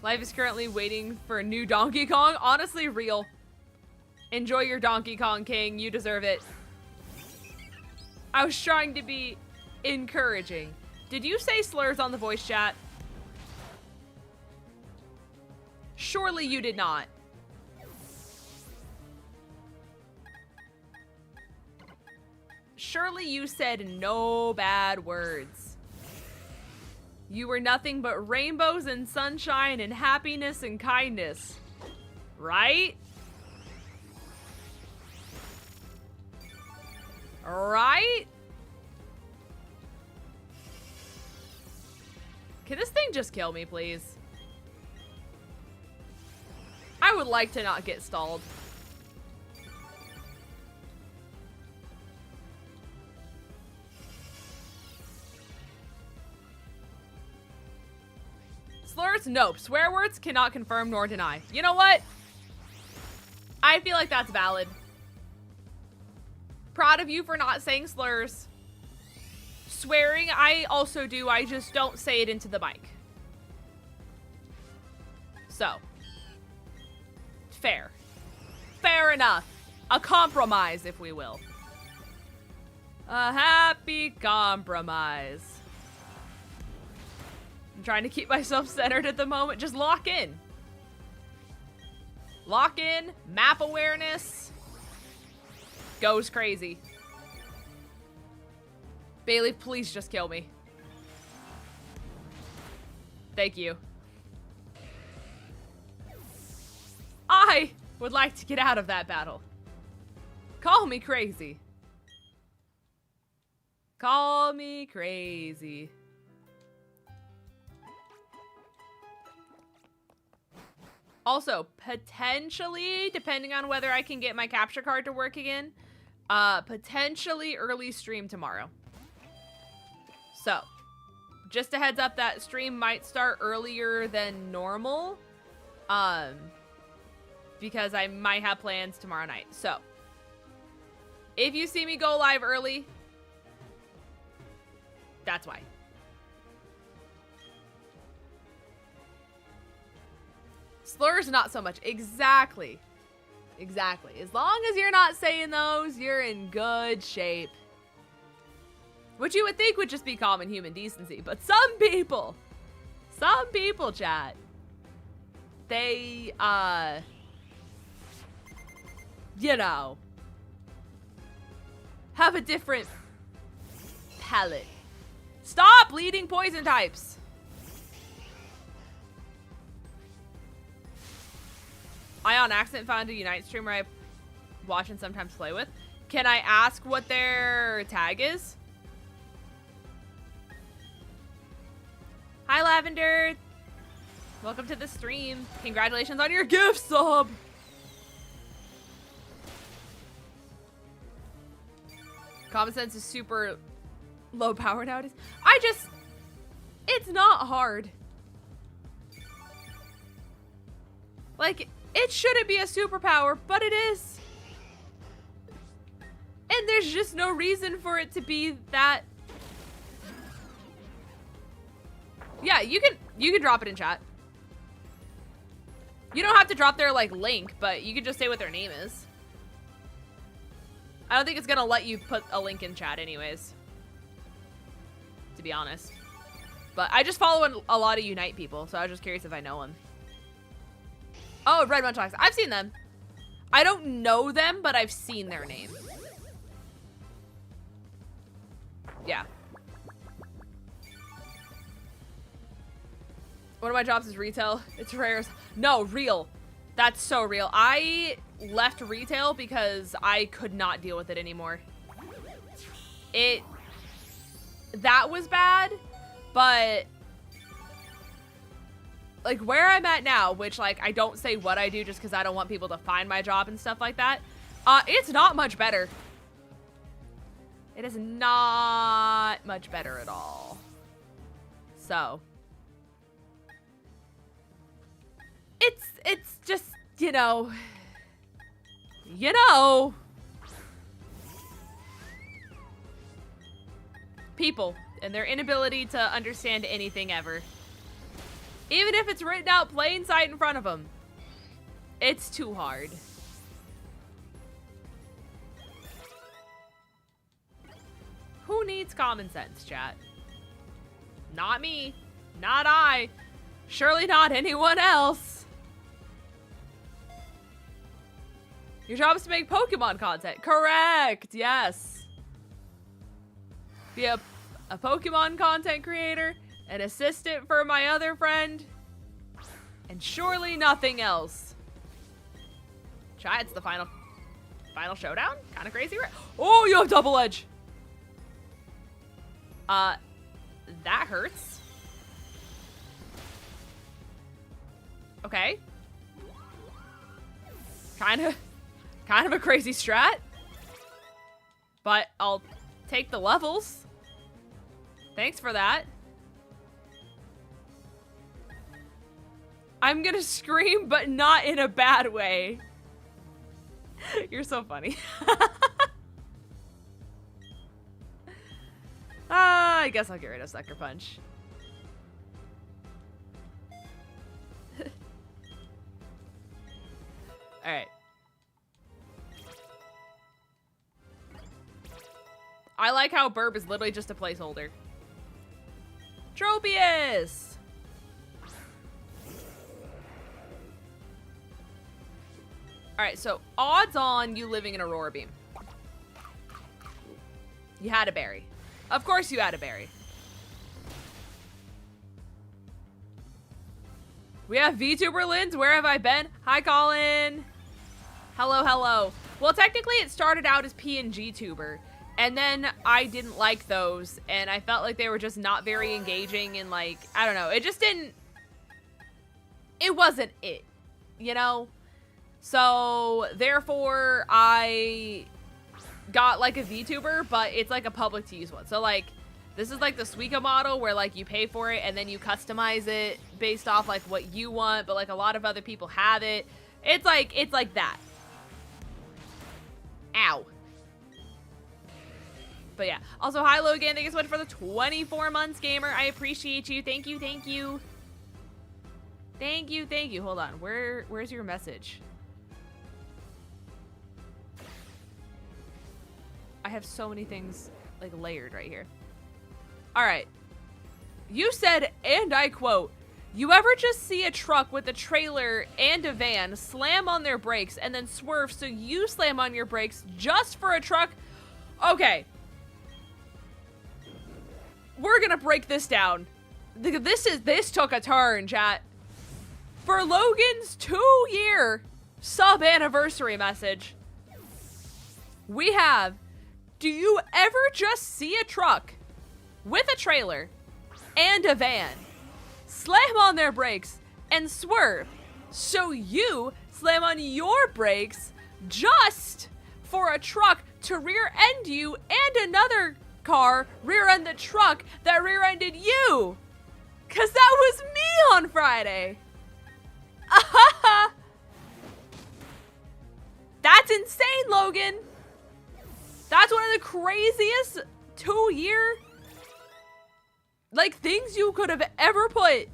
Life is currently waiting for a new Donkey Kong. Honestly, real. Enjoy your Donkey Kong King. You deserve it. I was trying to be encouraging. Did you say slurs on the voice chat? Surely you did not. Surely you said no bad words. You were nothing but rainbows and sunshine and happiness and kindness. Right? Right? Can this thing just kill me, please? I would like to not get stalled. Slurs? Nope. Swear words cannot confirm nor deny. You know what? I feel like that's valid. Proud of you for not saying slurs. Swearing, I also do. I just don't say it into the mic. So. Fair. Fair enough. A compromise, if we will. A happy compromise. I'm trying to keep myself centered at the moment. Just lock in. Lock in. Map awareness. Goes crazy. Bailey, please just kill me. Thank you. I would like to get out of that battle. Call me crazy. Call me crazy. Also, potentially, depending on whether I can get my capture card to work again, potentially early stream tomorrow. So, just a heads up that stream might start earlier than normal. Because I might have plans tomorrow night. So, if you see me go live early, that's why. Slurs, not so much. Exactly. Exactly. As long as you're not saying those, you're in good shape. Which you would think would just be common human decency. But some people, chat, they, you know, have a different palate. Stop leading poison types. I on accident found a Unite streamer I watch and sometimes play with. Can I ask what their tag is? Hi, Lavender. Welcome to the stream. Congratulations on your gift sub. Common sense is super low power nowadays. It's not hard. Like, it shouldn't be a superpower, but it is. And there's just no reason for it to be that. Yeah, you can drop it in chat. You don't have to drop their like link, but you can just say what their name is. I don't think it's gonna let you put a link in chat anyways, to be honest. But I just follow a lot of Unite people, so I was just curious if I know them. Oh, Red Munchlax. I've seen them. I don't know them, but I've seen their name. Yeah. One of my jobs is retail. It's rare. No, real. That's so real. I left retail because I could not deal with it anymore. That was bad, but like where I'm at now, which like I don't say what I do just because I don't want people to find my job and stuff like that. It's not much better. It is not much better at all. So it's just, you know, people and their inability to understand anything ever. Even if it's written out plain sight in front of them, it's too hard. Who needs common sense, chat? Not me. Not I. Surely not anyone else. Your job is to make Pokemon content. Correct. Yes. Be a Pokemon content creator an assistant for my other friend, and surely nothing else. Chat, it's the final showdown? Kind of crazy, right? Oh, you have double edge. That hurts. Okay. Kind of a crazy strat. But I'll take the levels. Thanks for that. I'm gonna scream, but not in a bad way. You're so funny. I guess I'll get rid of Sucker Punch. Alright. I like how Burb is literally just a placeholder. Tropius! Alright, so odds on you living in Aurora Beam. You had a berry. Of course you had a berry. We have VTuber Lins. Where have I been? Hi, Colin. Hello, hello. Well, technically it started out as PNG Tuber. And then I didn't like those. And I felt like they were just not very engaging. And like, I don't know. It just didn't. It wasn't it. You know? So, therefore, I got like a VTuber, but it's like a public to use one. So like, this is like the Suica model where like you pay for it and then you customize it based off like what you want, but like a lot of other people have it. It's like that. Ow. But yeah. Also, hi Logan, thank you so much for the 24 months, gamer. I appreciate you. Thank you, thank you. Thank you, thank you. Hold on. Where's your message? I have so many things like layered right here. All right. You said, and I quote, "You ever just see a truck with a trailer and a van slam on their brakes and then swerve so you slam on your brakes just for a truck?" Okay. We're gonna break this down. This took a turn, chat. For Logan's 2-year sub anniversary message, we have, do you ever just see a truck with a trailer and a van slam on their brakes and swerve so you slam on your brakes just for a truck to rear end you and another car rear end the truck that rear ended you? Cause that was me on Friday. That's insane, Logan. That's one of the craziest 2-year like things you could have ever put.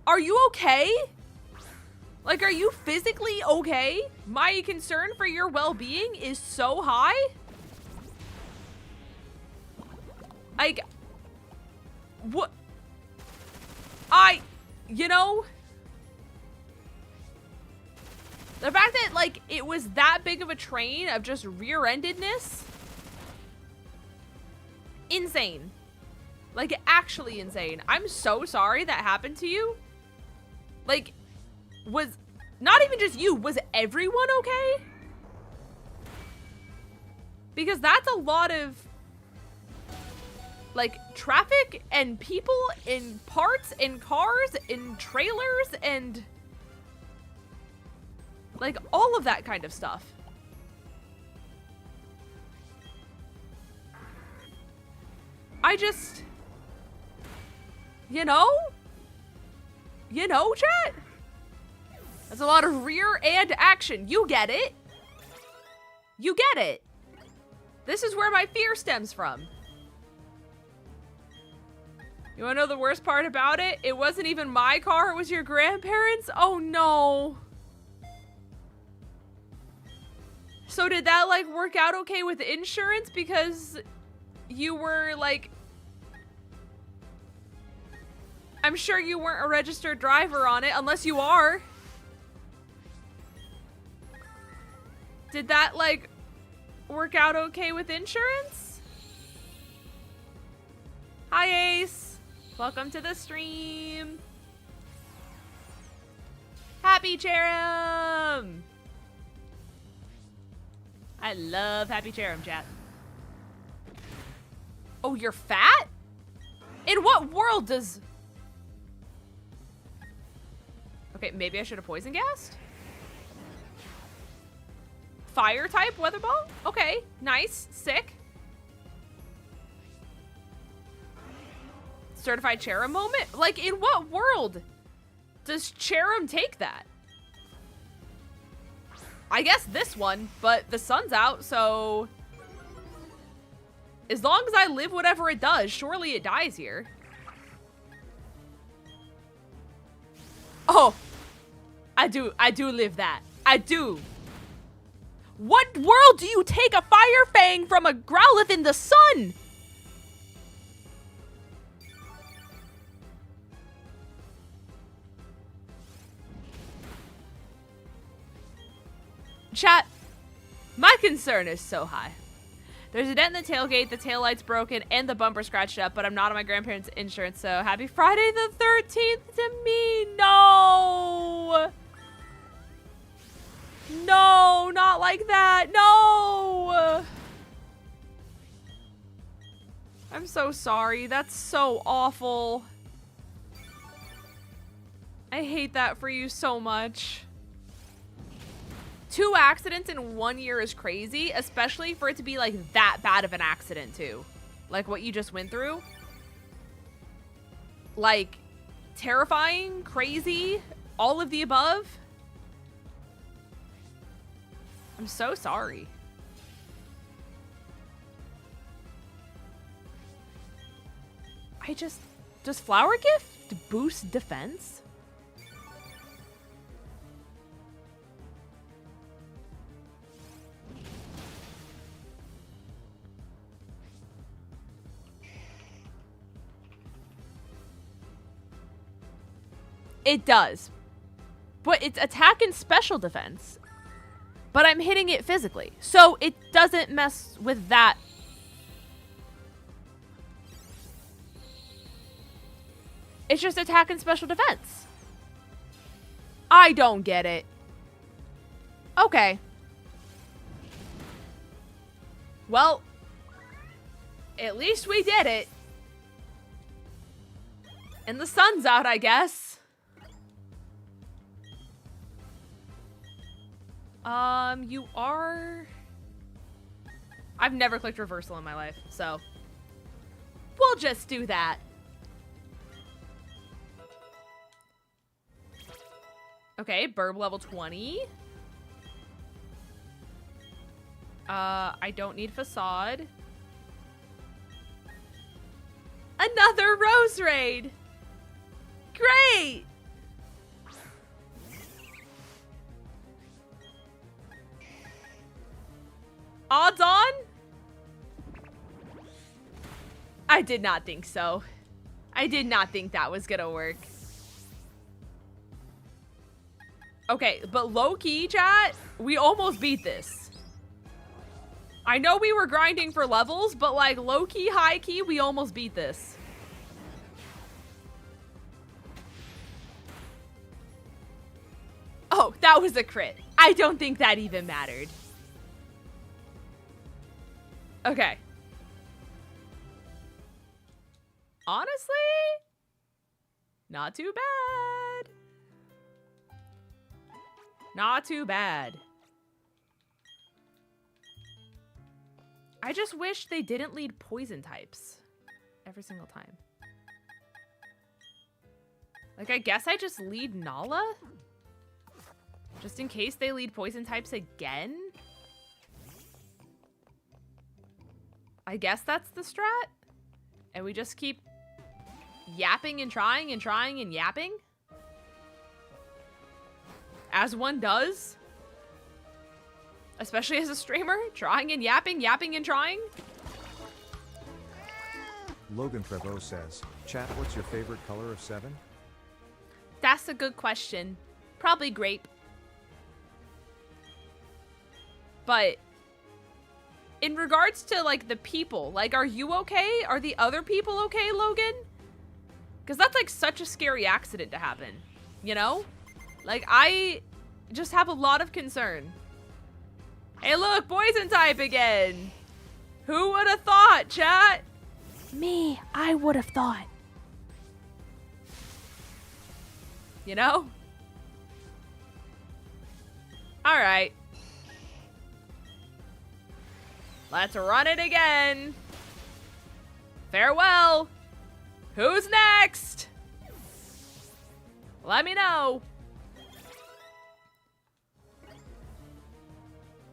Are you okay? Like, are you physically okay? My concern for your well-being is so high. Like, what? You know, the fact that like it was that big of a train of just rear-endedness, insane. Like, actually insane. I'm so sorry that happened to you. Like, was not even just you, was everyone okay? Because that's a lot of like traffic and people in parts in cars in trailers and like all of that kind of stuff. I just, you know, chat? That's a lot of rear and action. You get it. You get it. This is where my fear stems from. You wanna know the worst part about it? It wasn't even my car, it was your grandparents'? Oh no. So did that like work out okay with insurance because you were like, I'm sure you weren't a registered driver on it, unless you are. Did that like work out okay with insurance? Hi, Ace. Welcome to the stream. Happy Cherem. I love Happy Cherem, chat. Oh, you're fat? In what world does... Okay, maybe I should have poison gassed? Fire type weather ball? Okay, nice, sick. Certified Cherem moment? Like, in what world does Cherem take that? I guess this one, but the sun's out, so... As long as I live whatever it does, surely it dies here. Oh! I do live that. I do. What world do you take a Fire Fang from a Growlithe in the sun? Chat, my concern is so high. There's a dent in the tailgate, the taillight's broken, and the bumper scratched up, but I'm not on my grandparents' insurance, so happy Friday the 13th to me. No! No, not like that. No! I'm so sorry. That's so awful. I hate that for you so much. 2 accidents in 1 year is crazy, especially for it to be like that bad of an accident too. Like what you just went through. Like terrifying, crazy, all of the above. I'm so sorry. Does Flower Gift boost defense? It does. But it's attack and special defense. But I'm hitting it physically. So it doesn't mess with that. It's just attack and special defense. I don't get it. Okay. Well, at least we did it. And the sun's out, I guess. You are... I've never clicked reversal in my life, so... We'll just do that. Okay, Burb level 20. I don't need Facade. Another Rose Raid! Great! Odds on? I did not think so. I did not think that was gonna work. Okay, but low-key, chat, we almost beat this. I know we were grinding for levels, but like low-key, high-key, we almost beat this. Oh, that was a crit. I don't think that even mattered. Okay. Honestly, not too bad. Not too bad. I just wish they didn't lead poison types every single time. Like, I guess I just lead Nala? Just in case they lead poison types again? I guess that's the strat? And we just keep yapping and trying and trying and yapping? As one does? Especially as a streamer? Trying and yapping, yapping and trying? Logan Trevo says, chat, what's your favorite color of 7? That's a good question. Probably grape. But in regards to, like, the people, like, are you okay? Are the other people okay, Logan? Because that's, like, such a scary accident to happen, you know? Like, I just have a lot of concern. Hey, look, poison type again. Who would have thought, chat? Me, I would have thought. You know? All right. Let's run it again. Farewell. Who's next? Let me know.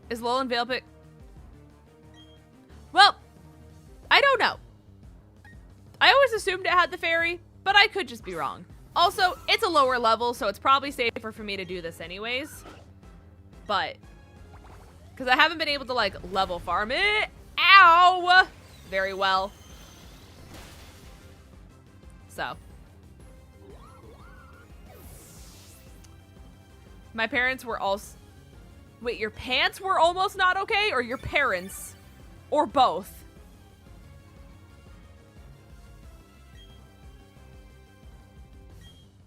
Is Alolan Veilpick? Well, I don't know. I always assumed it had the fairy, but I could just be wrong. Also, it's a lower level, so it's probably safer for me to do this anyways. But, because I haven't been able to, like, level farm it. Ow! Very well. So. My parents were also... Wait, your pants were almost not okay? Or your parents? Or both?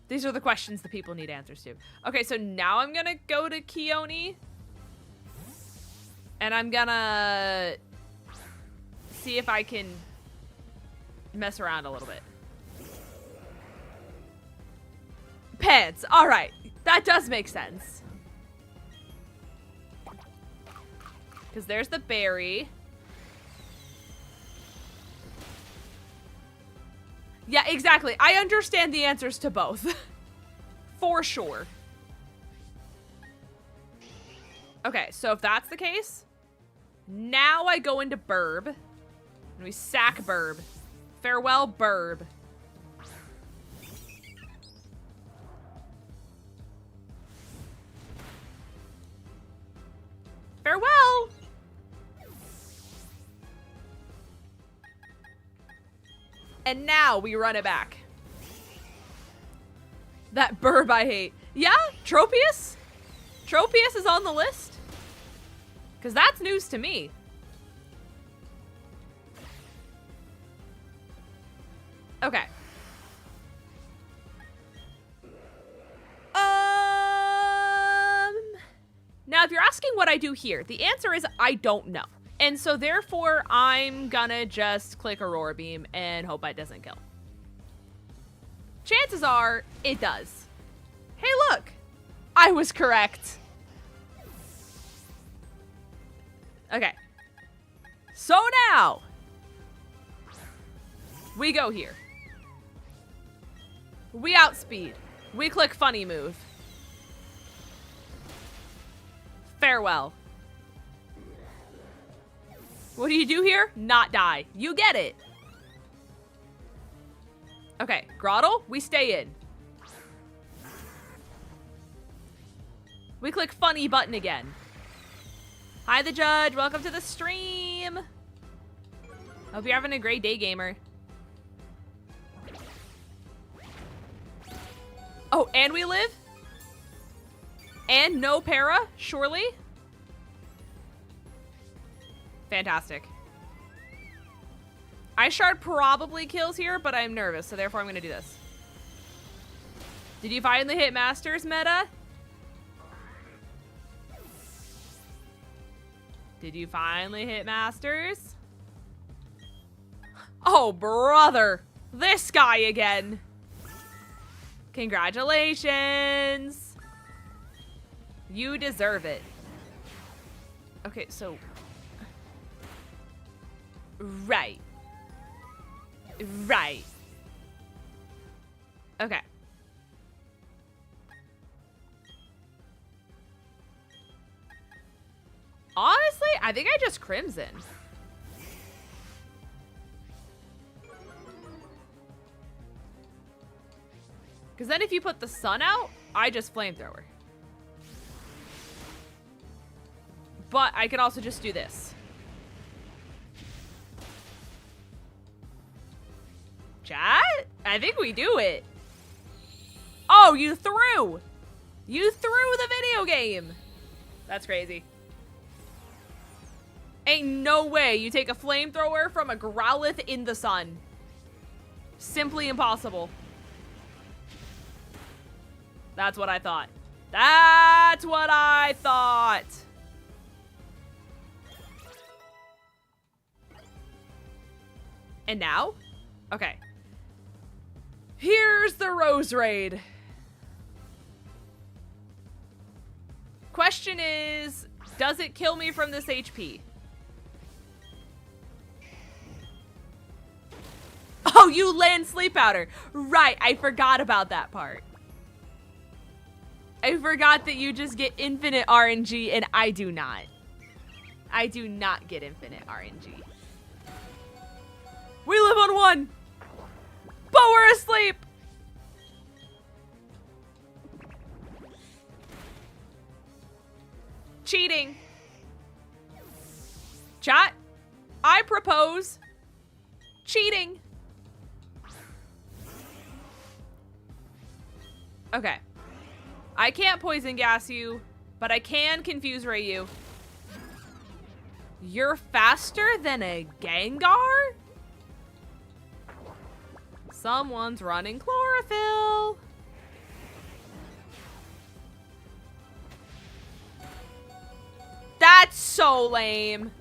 These are the questions the people need answers to. Okay, so now I'm gonna go to Keone. And I'm gonna see if I can mess around a little bit. Pants, all right. That does make sense. Because there's the berry. Yeah, exactly. I understand the answers to both. For sure. Okay, so if that's the case, now I go into Burb. And we sack Burb. Farewell, Burb. Farewell! And now we run it back. That Burb I hate. Yeah, Tropius? Tropius is on the list? Because that's news to me. Okay. Now, if you're asking what I do here, the answer is I don't know. And so therefore, I'm gonna just click Aurora Beam and hope it doesn't kill. Chances are, it does. Hey, look! I was correct. Okay. So now, we go here. We outspeed. We click funny move. Farewell. What do you do here? Not die. You get it. Okay, Groddle, we stay in. We click funny button again. Hi, the judge. Welcome to the stream. Hope you're having a great day, gamer. Oh, and we live? And no para, surely? Fantastic. Ice Shard probably kills here, but I'm nervous, so therefore I'm gonna do this. Did you finally hit Masters, Meta? Did you finally hit Masters? Oh, brother. This guy again. Congratulations. You deserve it. Okay, so... Right. Right. Okay. Honestly, I think I just Crimson. Because then if you put the sun out, I just Flamethrower. But I can also just do this. Chat? I think we do it. Oh, you threw. You threw the video game. That's crazy. Ain't no way you take a flamethrower from a Growlithe in the sun. Simply impossible. That's what I thought. That's what I thought. And now? Okay. Here's the Rose Raid. Question is, does it kill me from this HP? Oh, you land sleep powder. Right, I forgot about that part. I forgot that you just get infinite RNG and I do not. I do not get infinite RNG. We live on one, but we're asleep. Cheating. Chat, I propose cheating. Okay. I can't poison gas you, but I can confuse ray you. You're faster than a Gengar? Someone's running chlorophyll. That's so lame.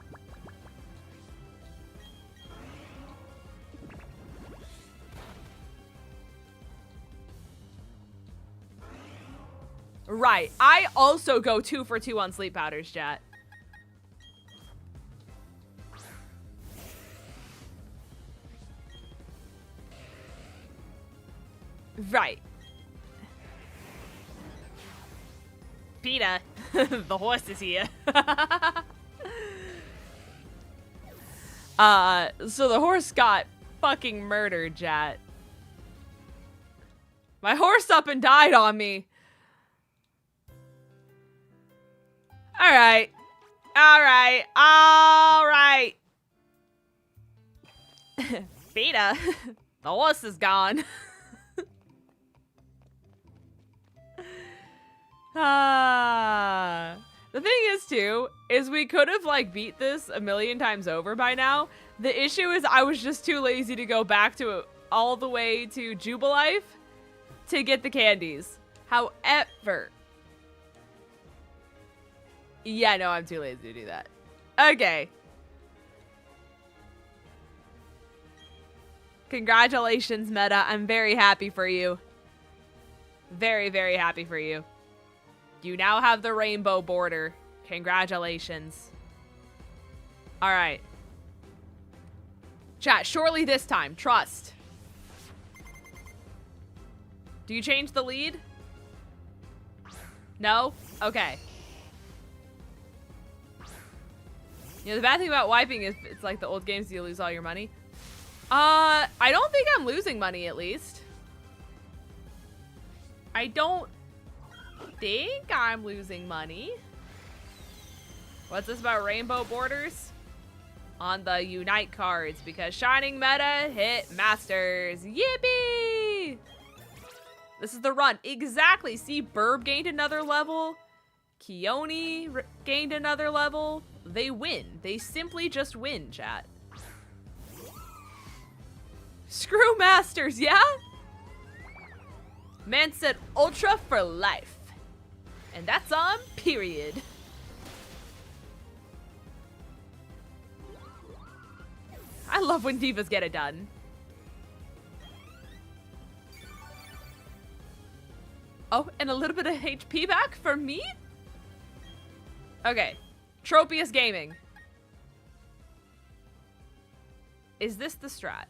Right. I also go 2 for 2 on sleep powders, chat. Right. PETA, the horse is here. So the horse got fucking murdered, chat. My horse up and died on me. All right. All right. All right. PETA, the horse is gone. The thing is too, is we could have like beat this a million times over by now. The issue is I was just too lazy to go back to all the way to Jubilife to get the candies. However, yeah, no, I'm too lazy to do that. Okay. Congratulations, Meta. I'm very happy for you. Very, very happy for you. You now have the rainbow border. Congratulations. All right. Chat, surely this time. Trust. Do you change the lead? No? Okay. You know, the bad thing about wiping is it's like the old games, you lose all your money. I don't think I'm losing money, at least. I don't think I'm losing money. What's this about rainbow borders? On the Unite cards, because Shining Meta hit Masters. Yippee! This is the run. Exactly. See, Burb gained another level. Keone gained another level. They win. They simply just win, chat. Screw Masters, yeah? Man said Ultra for life. And that's on period. I love when divas get it done. Oh, and a little bit of HP back for me? Okay. Tropius Gaming. Is this the strat?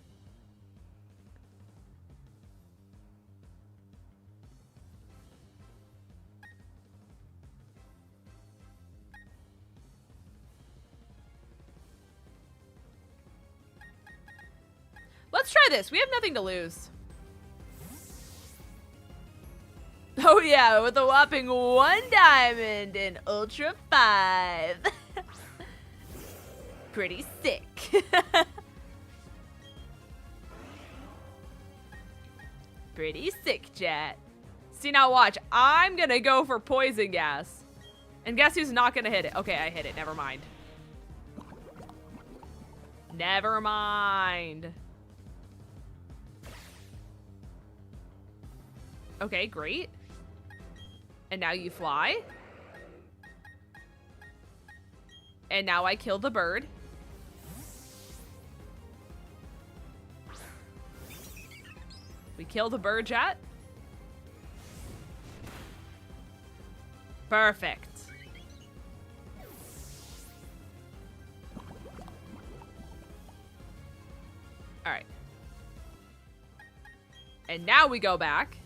Let's try this. We have nothing to lose. Oh yeah, with a whopping 1 diamond in Ultra 5. Pretty sick. Pretty sick, chat. See, now watch. I'm gonna go for poison gas. And guess who's not gonna hit it? Okay, I hit it. Never mind. Never mind. Okay, great. And now you fly. And now I kill the bird. We kill the bird jet. Perfect. All right. And now we go back.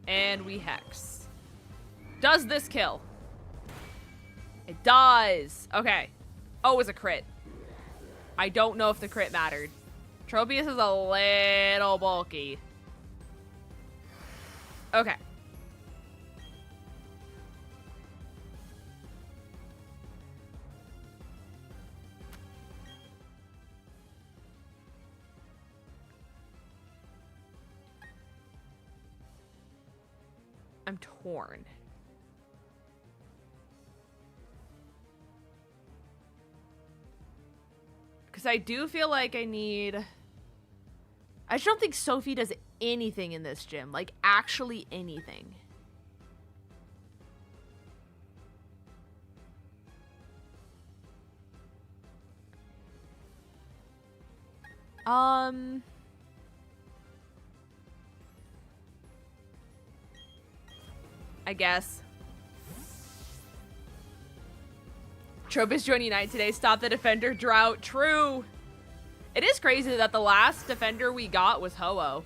And we hex. Does this kill? It does. Okay. Oh, it was a crit. I don't know if the crit mattered. Tropius is a little bulky. Okay. I'm torn. Because I do feel like I need... I just don't think Sophie does anything in this gym. Like, actually anything. I guess. Tropius joined Unite today. Stop the defender drought. True. It is crazy that the last defender we got was Ho-Oh.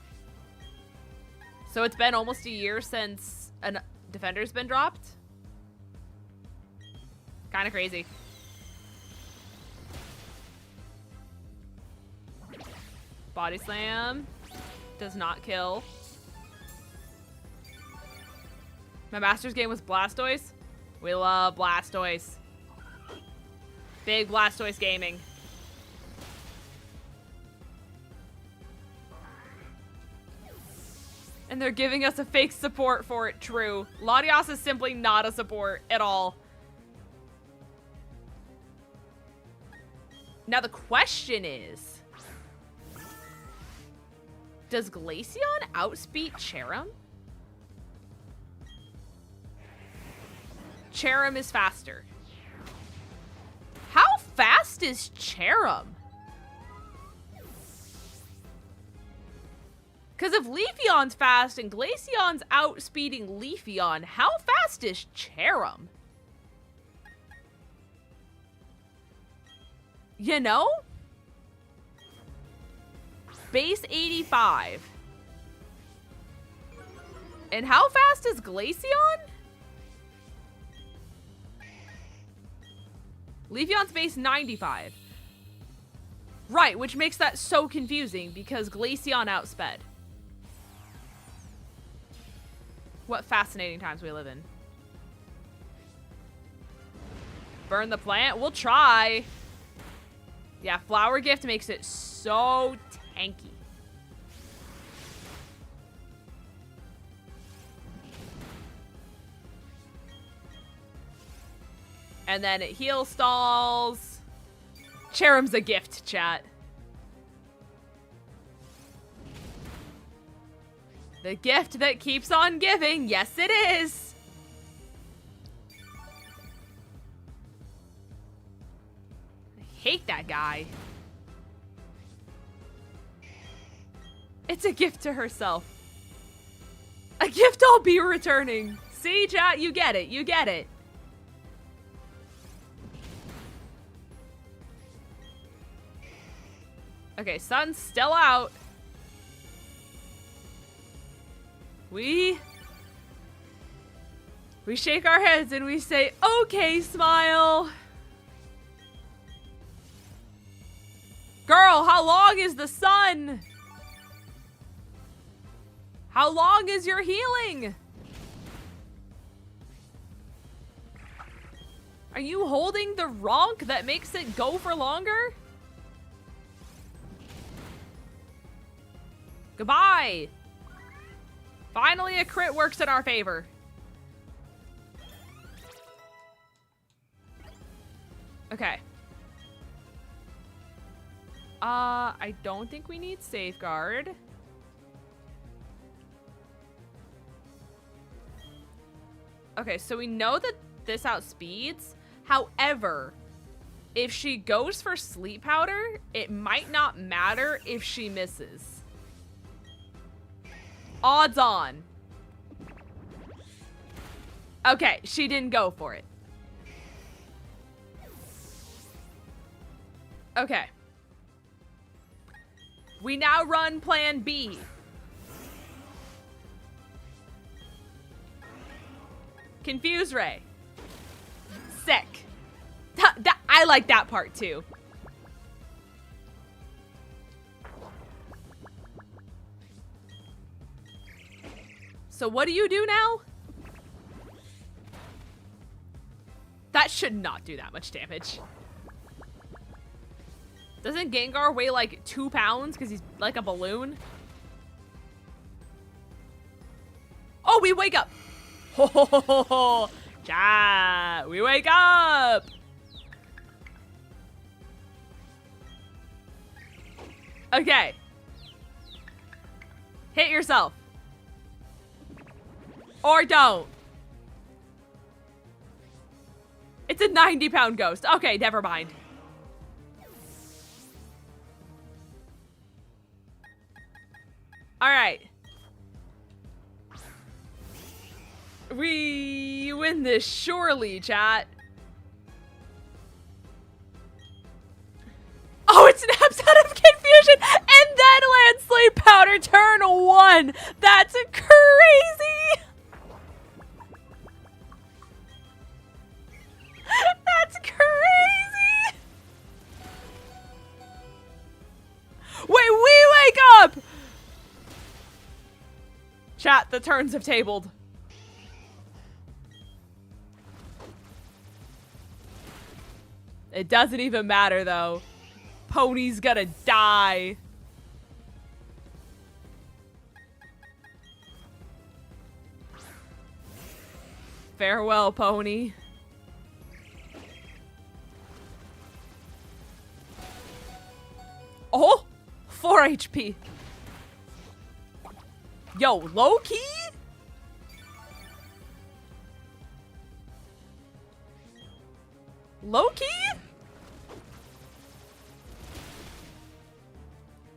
So it's been almost a year since a defender's been dropped. Kind of crazy. Body slam. Does not kill. My master's game was Blastoise. We love Blastoise. Big Blastoise gaming. And they're giving us a fake support for it. True. Latias is simply not a support at all. Now the question is, does Glaceon outspeed Cherrim? Cherrim is faster. How fast is Cherrim? Because if Leafeon's fast and Glaceon's outspeeding Leafeon, how fast is Cherrim? You know? Base 85. And how fast is Glaceon? Leafeon's base 95. Right, which makes that so confusing because Glaceon outsped. What fascinating times we live in. Burn the plant? We'll try. Yeah, Flower Gift makes it so tanky. And then it heal stalls. Cherrim's a gift, chat. The gift that keeps on giving. Yes, it is. I hate that guy. It's a gift to herself. A gift I'll be returning. See, chat? You get it. You get it. Okay, sun's still out. We shake our heads and we say, okay, smile. Girl, how long is the sun? How long is your healing? Are you holding the ronk that makes it go for longer? Goodbye. Finally, a crit works in our favor. Okay. I don't think we need safeguard. Okay, so we know that this outspeeds. However, if she goes for sleep powder, it might not matter if she misses. Odds on. Okay, she didn't go for it. Okay. We now run plan B. Confuse Ray. Sick. I like that part too. So what do you do now? That should not do that much damage. Doesn't Gengar weigh like 2 pounds because he's like a balloon? Oh, we wake up. Ho ho ho ho ho. Chat, we wake up. Okay. Hit yourself. Or don't. It's a 90-pound ghost. Okay, never mind. All right. We win this surely, chat. Oh, it snaps out of confusion and then lands sleep powder turn 1. That's crazy. That's crazy. Wait, we wake up. Chat, the turns have tabled. It doesn't even matter though. Pony's gonna die. Farewell, Pony. Oh, 4 HP. Yo, low key? Low key?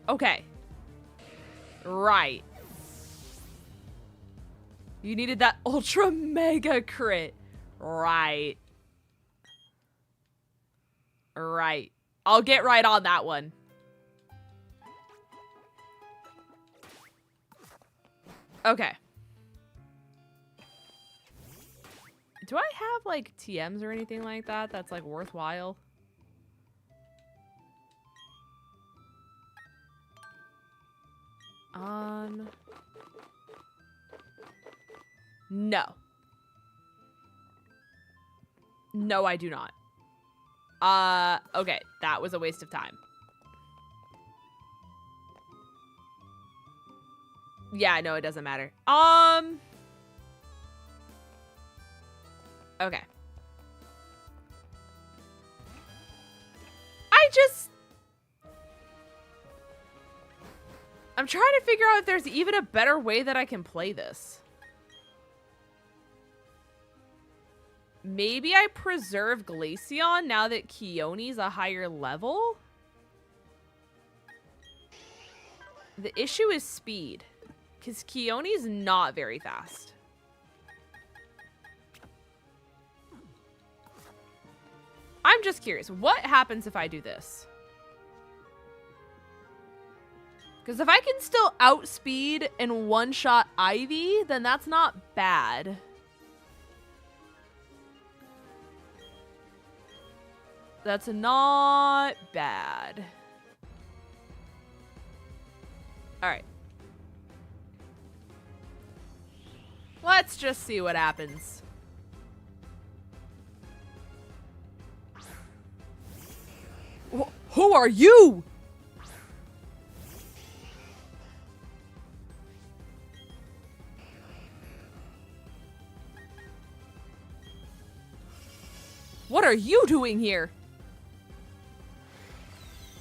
Okay. Right. You needed that ultra mega crit. Right. Right. I'll get right on that one. Okay. Do I have like TMs or anything like that that's like worthwhile? No. No, I do not. Okay, that was a waste of time. Yeah, no, it doesn't matter. Okay. I'm trying to figure out if there's even a better way that I can play this. Maybe I preserve Glaceon now that Keone's a higher level? The issue is speed, because Keone's not very fast. I'm just curious, what happens if I do this? Because if I can still outspeed and one-shot Ivy, then that's not bad. That's not bad. Alright. Let's just see what happens. Who are you? What are you doing here?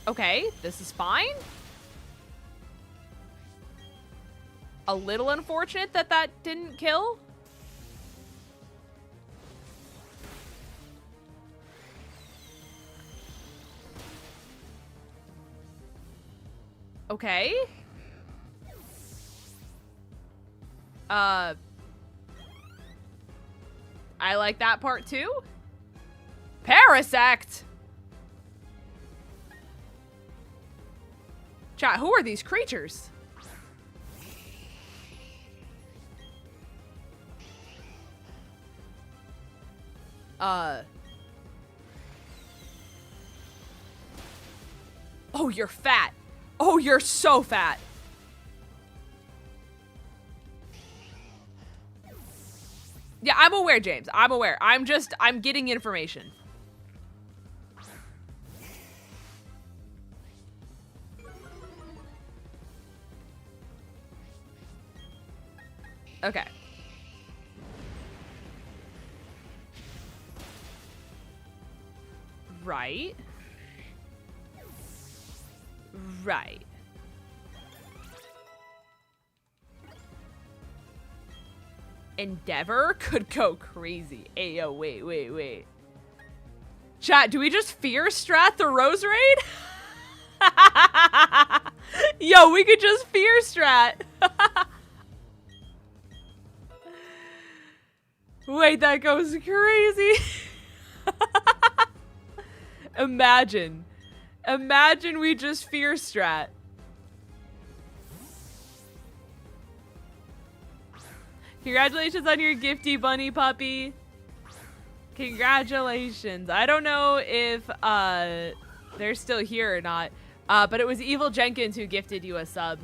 Okay, this is fine. A little unfortunate that that didn't kill. Okay. I like that part too. Parasect. Chat, who are these creatures? Oh, you're fat. Oh, you're so fat. Yeah, I'm aware, James. I'm aware. I'm getting information. Okay. Right. Right. Endeavor could go crazy. Ayo, wait. Chat, do we just fear strat the Rose Raid? Yo, we could just fear strat. Wait, that goes crazy. Imagine we just fear strat. Congratulations on your gifty bunny puppy. Congratulations. I don't know if they're still here or not, but it was 𝗔𝗡𝚘𝚗 who gifted you a sub.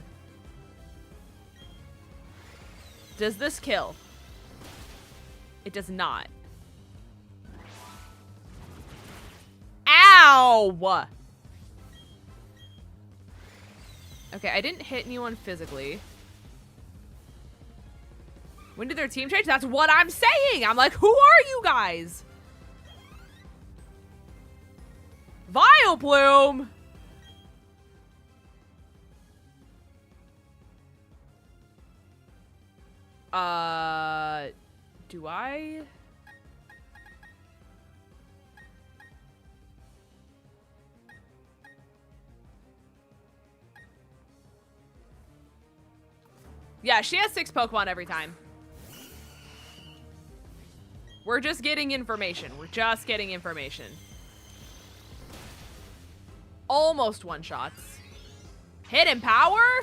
Does this kill? It does not. Ow! Okay, I didn't hit anyone physically. When did their team change? That's what I'm saying! I'm like, who are you guys? Vileplume! Do I? Yeah, she has 6 Pokemon every time. We're just getting information. Almost one-shots. Hidden power?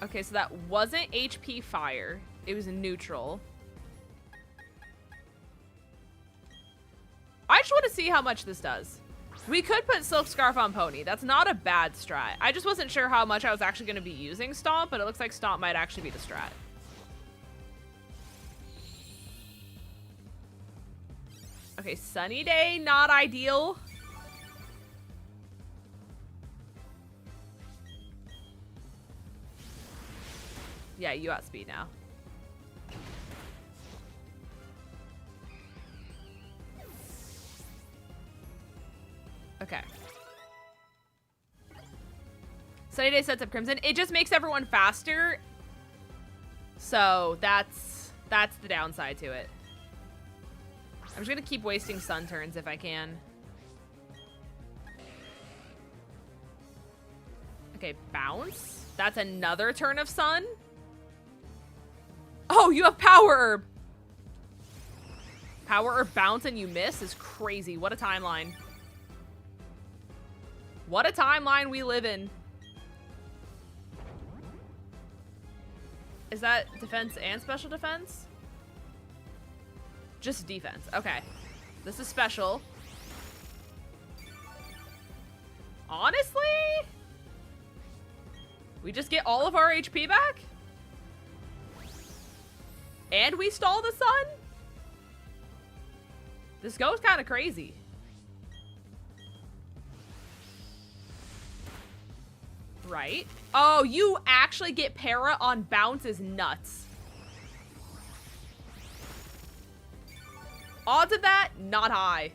Okay, so that wasn't HP fire. It was neutral. I just want to see how much this does. We could put Silk Scarf on Pony. That's not a bad strat. I just wasn't sure how much I was actually going to be using Stomp, but it looks like Stomp might actually be the strat. Okay, Sunny Day, not ideal. Yeah, you outspeed now. Okay. Sunny Day sets up Crimson. It just makes everyone faster. So that's the downside to it. I'm just gonna keep wasting sun turns if I can. Okay, bounce. That's another turn of sun. Oh, you have Power Herb. Power Herb bounce and you miss is crazy. What a timeline. What a timeline we live in. Is that defense and special defense? Just defense. Okay. This is special. Honestly? We just get all of our HP back? And we stall the sun? This goes kind of crazy. Right. Oh, you actually get para on bounce is nuts. Odds of that, not high.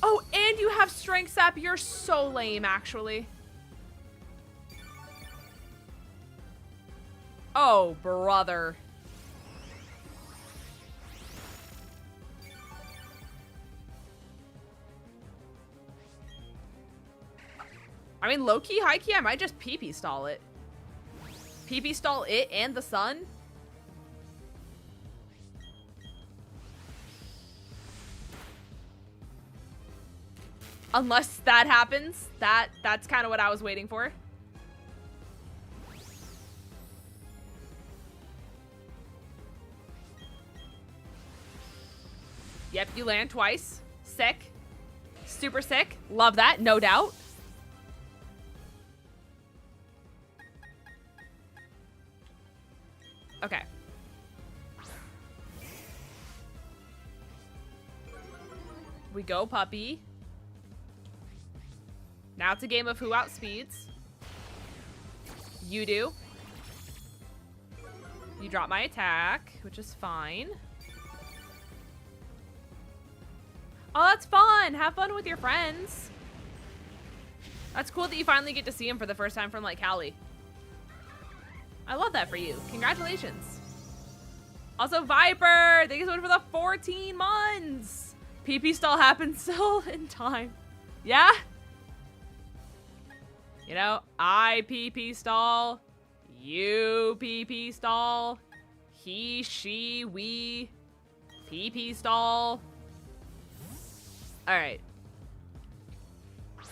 Oh, and you have strength sap. You're so lame, actually. Oh, brother. I mean, low-key, high-key, I might just PP stall it. PP stall it and the sun? Unless that happens. That's kind of what I was waiting for. Yep, you land twice. Sick. Super sick. Love that, no doubt. Okay. We go, puppy. Now it's a game of who outspeeds. You do. You drop my attack, which is fine. Oh, that's fun. Have fun with your friends. That's cool that you finally get to see him for the first time from, like, Cali. I love that for you. Congratulations. Also, Viper, thank you so much for the 14 months. PP stall happens still in time. Yeah? You know, I PP stall. You PP stall. He, she, we PP stall. All right.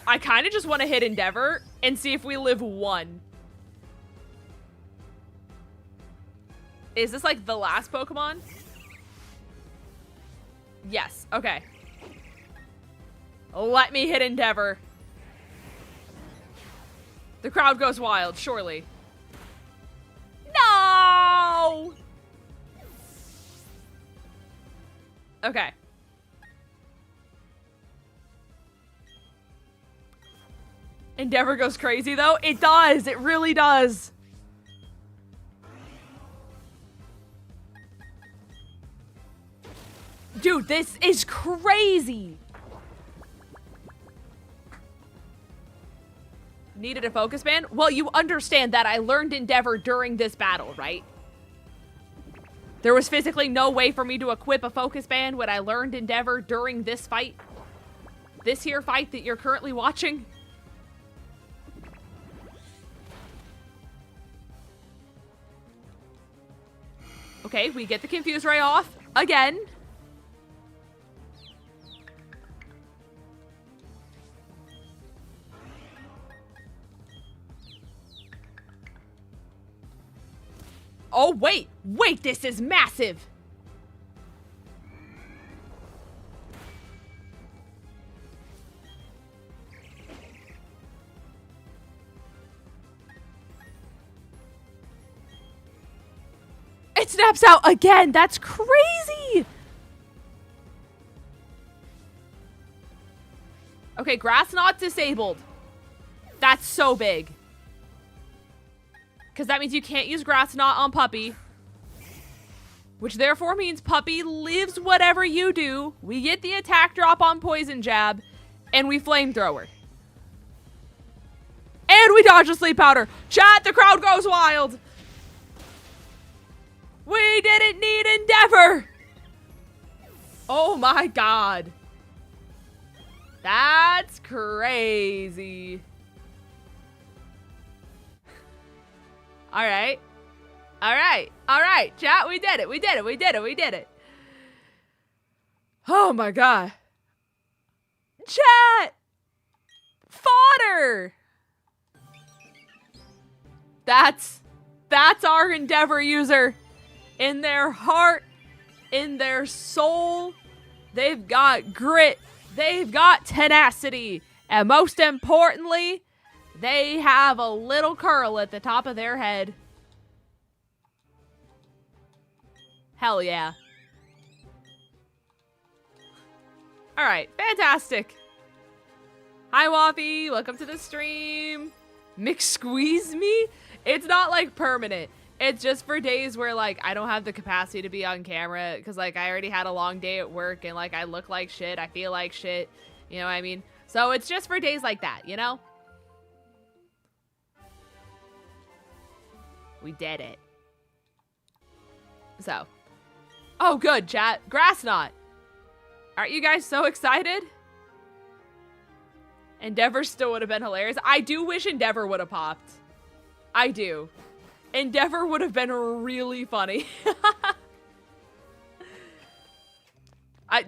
I kind of just want to hit Endeavor and see if we live one. Is this like the last Pokemon? Yes. Okay. Let me hit Endeavor. The crowd goes wild, surely. No! Okay. Endeavor goes crazy, though. It does. It really does. Dude, this is crazy. Needed a focus band? Well, you understand that I learned Endeavor during this battle, right? There was physically no way for me to equip a focus band when I learned Endeavor during this fight. This here fight that you're currently watching. Okay, we get the Confuse Ray off again. Oh, wait, this is massive. It snaps out again. That's crazy. Okay, grass not disabled. That's so big. Because that means you can't use grass knot on Puppy. Which therefore means Puppy lives whatever you do. We get the attack drop on Poison Jab. And we Flamethrower. And we dodge the Sleep Powder. Chat, the crowd goes wild. We didn't need Endeavor. Oh my god. That's crazy. All right. All right. All right. Chat, we did it. We did it. We did it. We did it. Oh my god. Chat. Fodder. That's our Endeavor user. In their heart, in their soul, they've got grit. They've got tenacity. And most importantly, they have a little curl at the top of their head. Hell yeah. All right, fantastic. Hi, Waffy. Welcome to the stream. McSqueeze me? It's not like permanent. It's just for days where, like, I don't have the capacity to be on camera because, like, I already had a long day at work and, like, I look like shit. I feel like shit. You know what I mean? So it's just for days like that, you know? We did it. So. Oh, good, chat. Grass knot. Aren't you guys so excited? Endeavor still would have been hilarious. I do wish Endeavor would have popped. I do. Endeavor would have been really funny.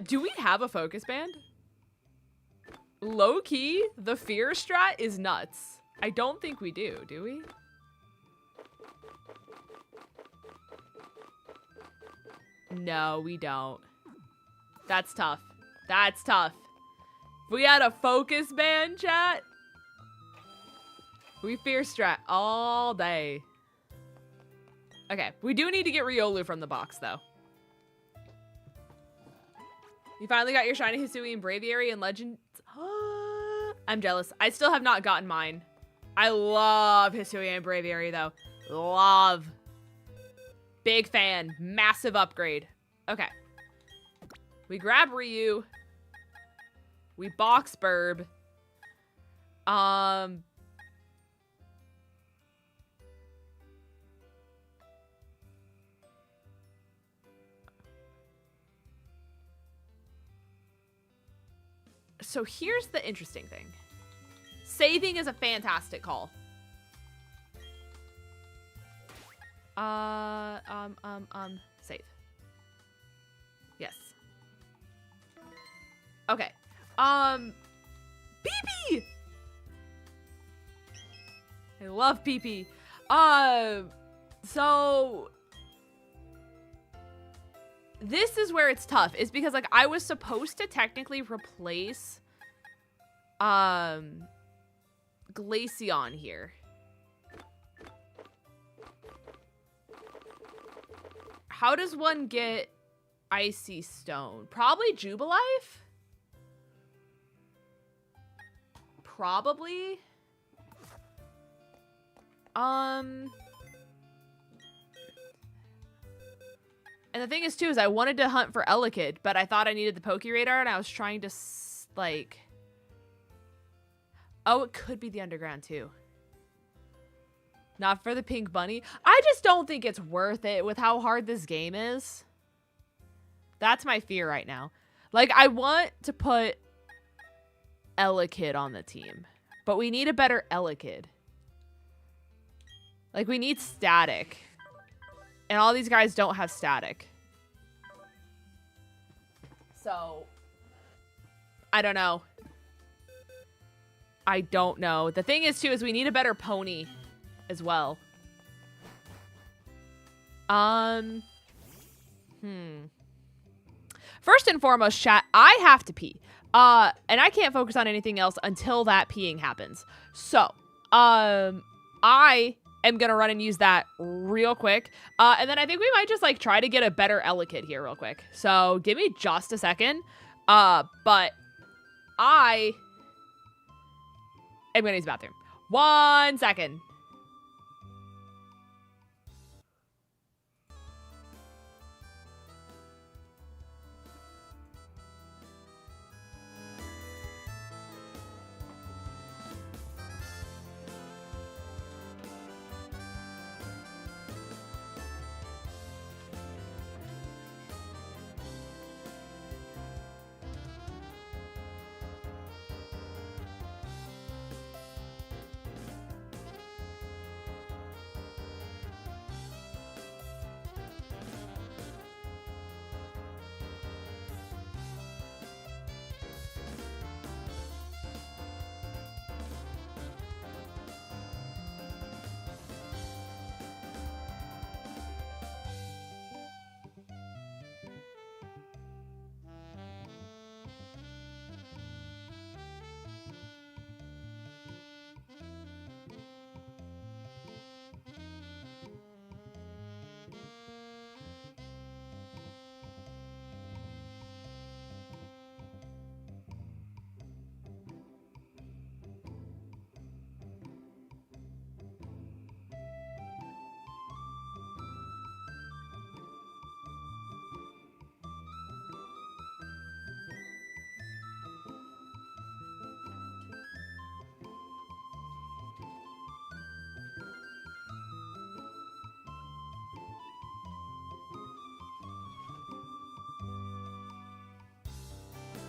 Do we have a focus band? Low key, the fear strat is nuts. I don't think we do we? No, we don't. That's tough. That's tough. If we had a focus band, chat, we fear strat all day. Okay, we do need to get Riolu from the box, though. You finally got your shiny Hisui and Braviary and Legends. I'm jealous. I still have not gotten mine. I love Hisui and Braviary, though. Love. Big fan. Massive upgrade. Okay. We grab Ryu. We box Burb. So here's the interesting thing. Saving is a fantastic call. Save. Yes. Okay. PP! I love PP. So this is where it's tough. Is because, like, I was supposed to technically replace Glaceon here. How does one get Icy Stone? Probably Jubilife? Probably. And the thing is, too, is I wanted to hunt for Elekid, but I thought I needed the Poke Radar, and I was trying to, like... Oh, it could be the underground, too. Not for the pink bunny. I just don't think it's worth it with how hard this game is. That's my fear right now. Like, I want to put Elekid on the team, but we need a better Elekid. Like, we need static. And all these guys don't have static. So, I don't know. I don't know. The thing is, too, is we need a better pony as well. First and foremost, chat, I have to pee. And I can't focus on anything else until that peeing happens. So, I am gonna run and use that real quick. And then I think we might just, like, try to get a better Elekid here real quick. So, give me just a second. But I am gonna use the bathroom. 1 second.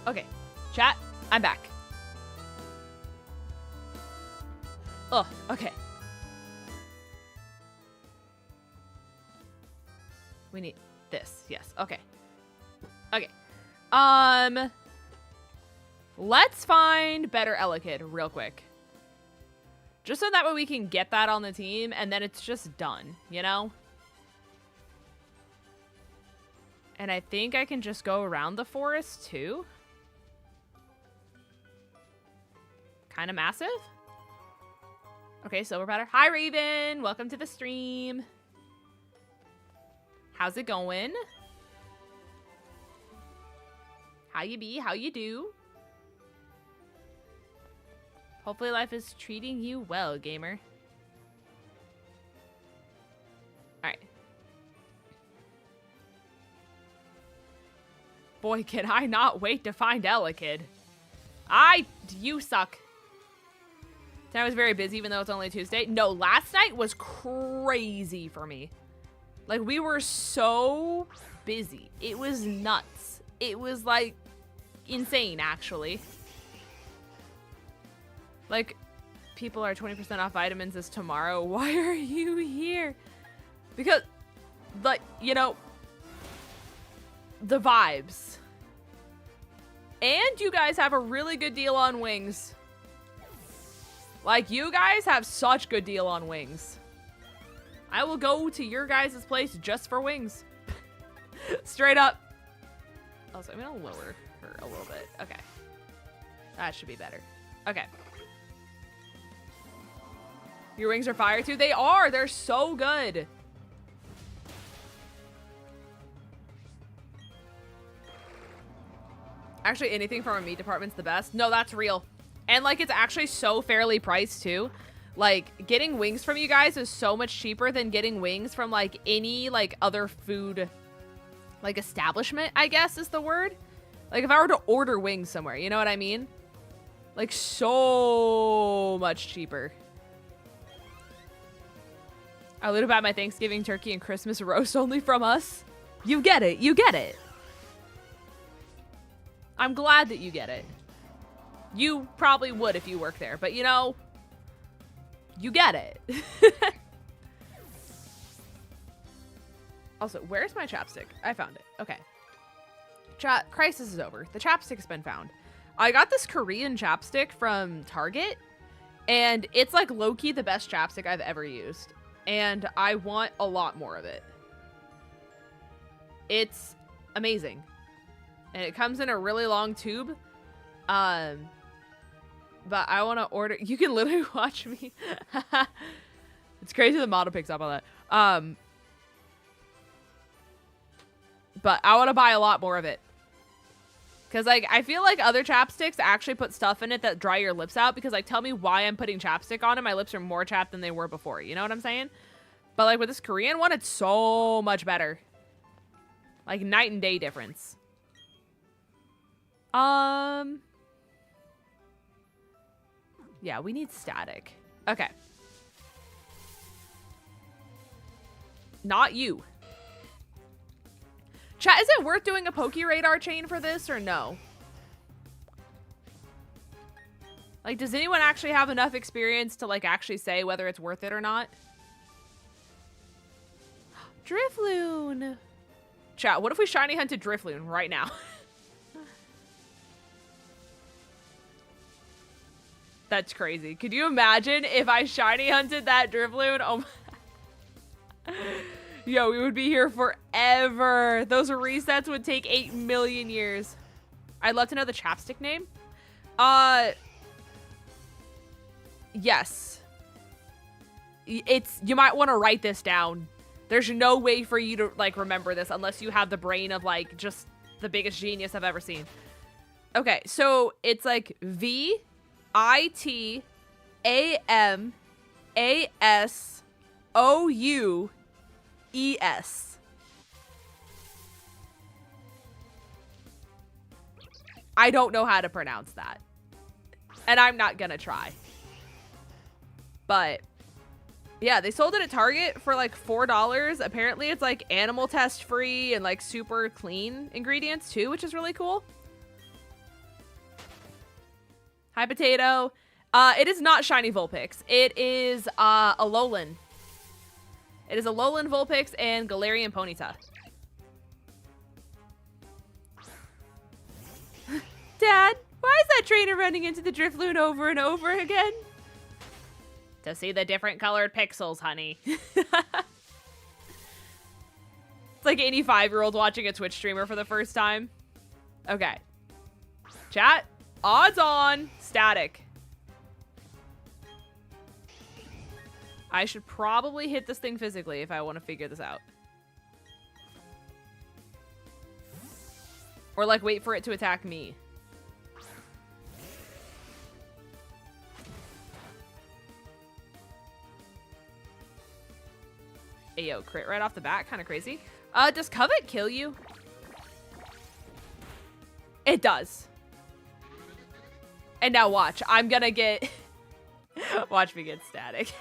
Okay, chat, I'm back. Oh, okay. We need this. Yes. Okay. Okay. Let's find better 𝗟𝗏𝗘 real quick. Just so that way we can get that on the team and then it's just done, you know? And I think I can just go around the forest too. Kind of massive. Okay, silver powder. Hi, Raven. Welcome to the stream. How's it going? How you be? How you do? Hopefully life is treating you well, gamer. Alright. Boy, can I not wait to find 𝗟𝗏𝗘. You suck. Tonight was very busy even though it's only Tuesday. No, last night was crazy for me. Like, we were so busy. It was nuts. It was, like, insane, actually. Like, people are 20% off vitamins this tomorrow. Why are you here? Because, like, you know, the vibes. And you guys have a really good deal on wings. Like, you guys have such good deal on wings. I will go to your guys' place just for wings. Straight up. Also, I'm gonna lower her a little bit. Okay. That should be better. Okay. Your wings are fire too? They are! They're so good! Actually, anything from a meat department's the best. No, that's real. And, like, it's actually so fairly priced too. Like, getting wings from you guys is so much cheaper than getting wings from, like, any, like, other food, like, establishment, I guess is the word. Like, if I were to order wings somewhere, you know what I mean? Like, so much cheaper. I learned about my Thanksgiving turkey and Christmas roast only from us. You get it. You get it. I'm glad that you get it. You probably would if you work there, but, you know... You get it. Also, where's my chapstick? I found it. Okay. Chat, crisis is over. The chapstick's been found. I got this Korean chapstick from Target, and it's like low-key the best chapstick I've ever used. And I want a lot more of it. It's amazing. And it comes in a really long tube. But I want to order... You can literally watch me. It's crazy the model picks up on that. But I want to buy a lot more of it. Because, like, I feel like other chapsticks actually put stuff in it that dry your lips out. Because, like, tell me why I'm putting chapstick on and my lips are more chapped than they were before. You know what I'm saying? But, like, with this Korean one, it's so much better. Like, night and day difference. Yeah, we need static. Okay. Not you. Chat, is it worth doing a Pokeradar chain for this or no? Like, does anyone actually have enough experience to, like, actually say whether it's worth it or not? Drifloon. Chat, what if we shiny hunted Drifloon right now? That's crazy. Could you imagine if I shiny hunted that Drifloon? Oh my. Yo, we would be here forever. Those resets would take 8 million years. I'd love to know the chapstick name. Yes. You might want to write this down. There's no way for you to, like, remember this unless you have the brain of, like, just the biggest genius I've ever seen. Okay, so it's like 𝑉𝐼TAMASOUES. I don't know how to pronounce that. And I'm not gonna try. But yeah, they sold it at Target for like $4. Apparently it's like animal test free and like super clean ingredients too, which is really cool. Hi, Potato. It is not shiny Vulpix. It is a Alolan. It is a Alolan Vulpix and Galarian Ponyta. Dad, why is that trainer running into the Drifloon over and over again? To see the different colored pixels, honey. It's like any 5-year-old watching a Twitch streamer for the first time. Okay. Chat, odds on static. I should probably hit this thing physically if I want to figure this out. Or like wait for it to attack me. Ayo, crit right off the bat, kind of crazy. Does Covet kill you? It does. And now watch, I'm gonna get... watch me get static.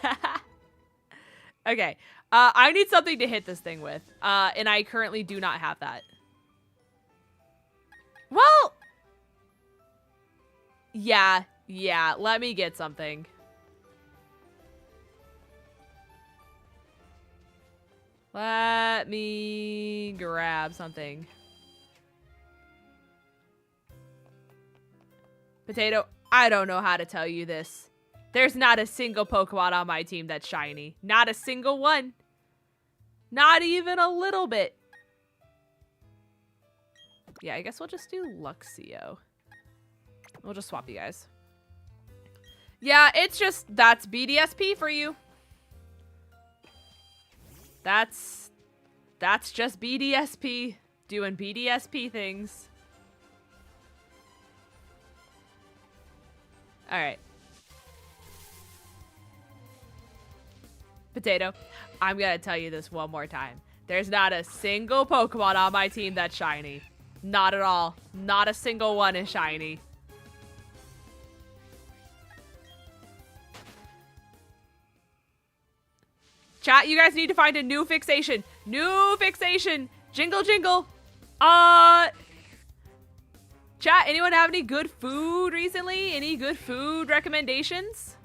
Okay, I need something to hit this thing with, and I currently do not have that. Well... Yeah, let me get something. Let me grab something. Potato, I don't know how to tell you this. There's not a single Pokemon on my team that's shiny. Not a single one. Not even a little bit. Yeah, I guess we'll just do Luxio. We'll just swap you guys. Yeah, it's just, that's BDSP for you. That's just BDSP doing BDSP things. All right. Potato, I'm gonna tell you this one more time. There's not a single Pokemon on my team that's shiny. Not at all. Not a single one is shiny. Chat, you guys need to find a new fixation. New fixation. Jingle, jingle. Chat, anyone have any good food recently? Any good food recommendations?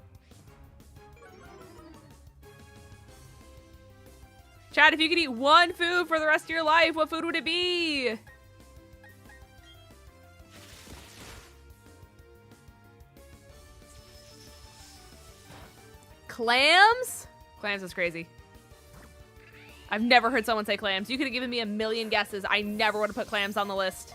Chat, if you could eat one food for the rest of your life, what food would it be? Clams? Clams is crazy. I've never heard someone say clams. You could have given me a million guesses. I never would have put clams on the list.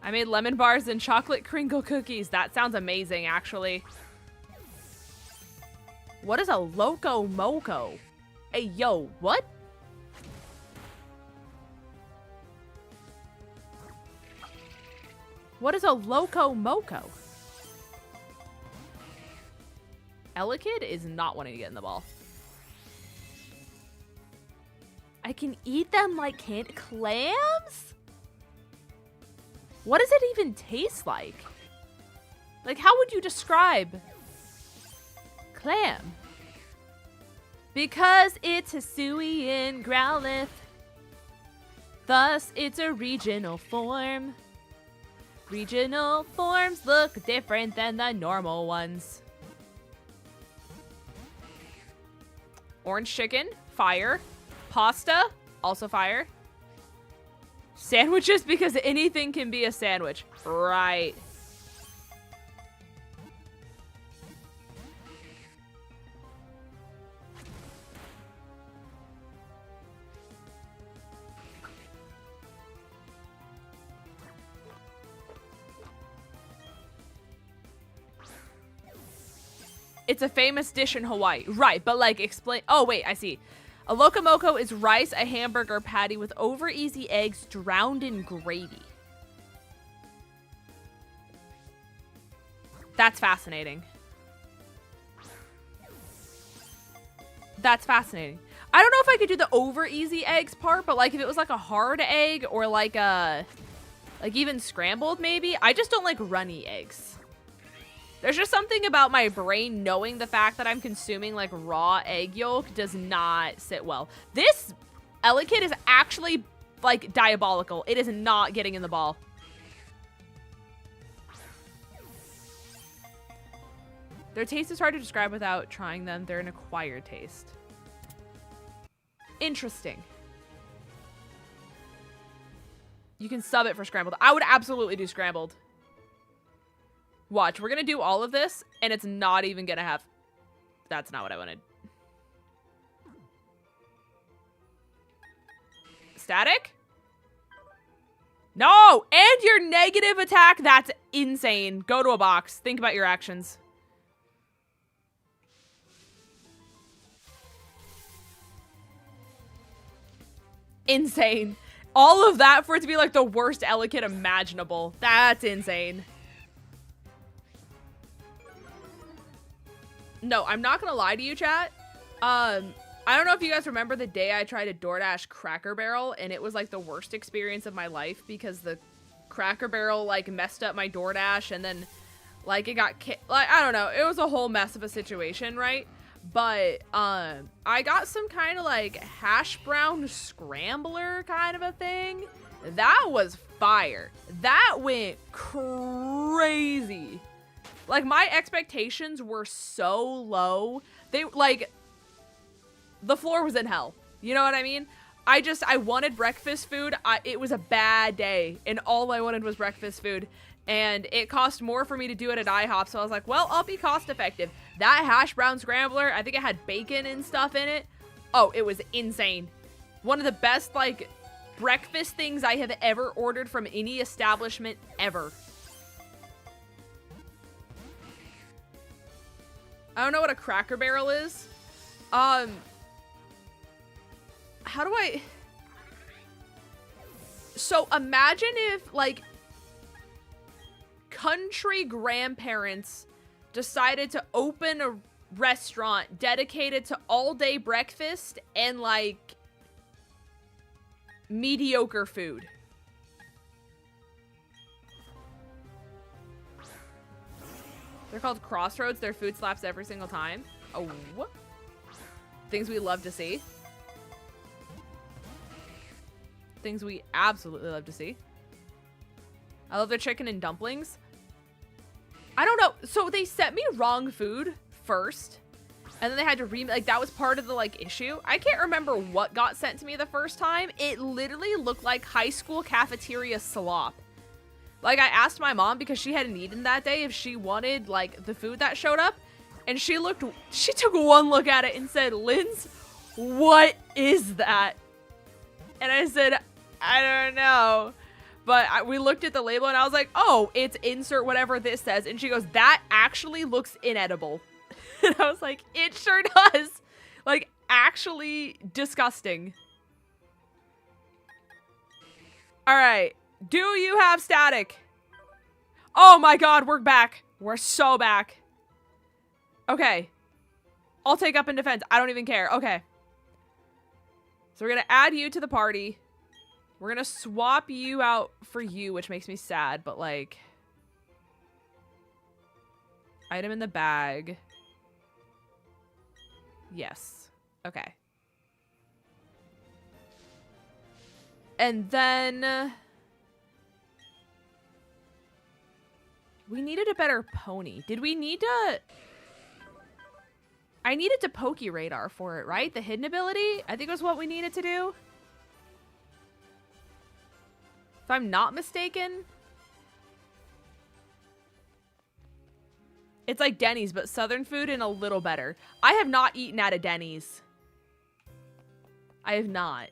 I made lemon bars and chocolate Kringle cookies. That sounds amazing, actually. What is a Loco Moco? Hey, yo, what? What is a Loco Moco? Elekid is not wanting to get in the ball. I can eat them like clams? What does it even taste like? Like, how would you describe clam? Because it's Hisuian Growlithe, thus it's a regional form. Regional forms look different than the normal ones. Orange chicken, fire. Pasta, also fire. Sandwiches, because anything can be a sandwich. Right. It's a famous dish in Hawaii. Right, but like explain. Oh, wait, I see. A locomoco is rice, a hamburger patty with over easy eggs drowned in gravy. That's fascinating. That's fascinating. I don't know if I could do the over easy eggs part, but like if it was like a hard egg or like a, like even scrambled maybe. I just don't like runny eggs. There's just something about my brain knowing the fact that I'm consuming like raw egg yolk does not sit well. This Elekid is actually like, diabolical. It is not getting in the ball. Their taste is hard to describe without trying them. They're an acquired taste. Interesting. You can sub it for scrambled. I would absolutely do scrambled. Watch, we're gonna do all of this, and it's not even gonna have... That's not what I wanted. Static? No! And your negative attack? That's insane. Go to a box. Think about your actions. Insane. All of that for it to be like the worst etiquette imaginable. That's insane. No, I'm not gonna lie to you, chat. I don't know if you guys remember the day I tried to DoorDash Cracker Barrel, and it was like the worst experience of my life because the Cracker Barrel like messed up my DoorDash, and then like it got like, I don't know, it was a whole mess of a situation, right? But I got some kind of like hash brown scrambler kind of a thing. That was fire. That went crazy. Like, my expectations were so low. They, like, the floor was in hell. You know what I mean? I wanted breakfast food. It was a bad day, and all I wanted was breakfast food. And it cost more for me to do it at IHOP, so I was like, well, I'll be cost effective. That hash brown scrambler, I think it had bacon and stuff in it. Oh, it was insane. One of the best, like, breakfast things I have ever ordered from any establishment ever. I don't know what a Cracker Barrel is. How do I... So imagine if, like, country grandparents decided to open a restaurant dedicated to all-day breakfast and, like, mediocre food. They're called Crossroads. Their food slaps every single time. Oh, what? Things we love to see. Things we absolutely love to see. I love their chicken and dumplings. I don't know. So they sent me wrong food first, and then they had to like, that was part of the, like, issue. I can't remember what got sent to me the first time. It literally looked like high school cafeteria slop. Like, I asked my mom, because she hadn't eaten that day, if she wanted, like, the food that showed up. And she took one look at it and said, "Linz, what is that?" And I said, "I don't know." But we looked at the label and I was like, "Oh, it's insert whatever this says." And she goes, "That actually looks inedible." And I was like, "It sure does." Like, actually disgusting. All right. Do you have static? Oh my god, we're back. We're so back. Okay. I'll take up in defense. I don't even care. Okay. So we're going to add you to the party. We're going to swap you out for you, which makes me sad, but like... Item in the bag. Yes. Okay. And then... we needed a better pony. Did we need to... I needed to pokey radar for it, right? The hidden ability? I think was what we needed to do. If I'm not mistaken. It's like Denny's, but southern food and a little better. I have not eaten at a Denny's. I have not.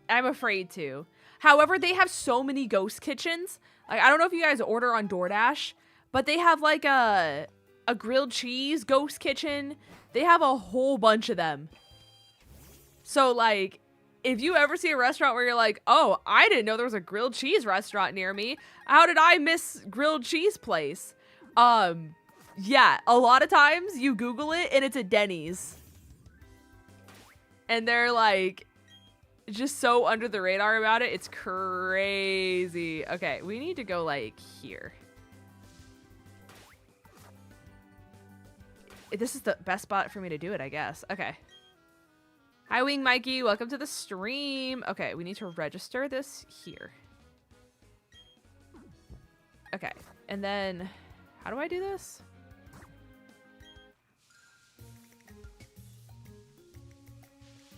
I'm afraid to. However, they have so many ghost kitchens. Like, I don't know if you guys order on DoorDash, but they have like a grilled cheese ghost kitchen. They have a whole bunch of them. So like, if you ever see a restaurant where you're like, "Oh, I didn't know there was a grilled cheese restaurant near me. How did I miss grilled cheese place?" Yeah, a lot of times you Google it and it's a Denny's. And they're like just so under the radar about it. It's crazy. Okay, we need to go like here. This is the best spot for me to do it, I guess. Okay. Hi, Wing Mikey. Welcome to the stream. Okay, we need to register this here. Okay, and then how do I do this?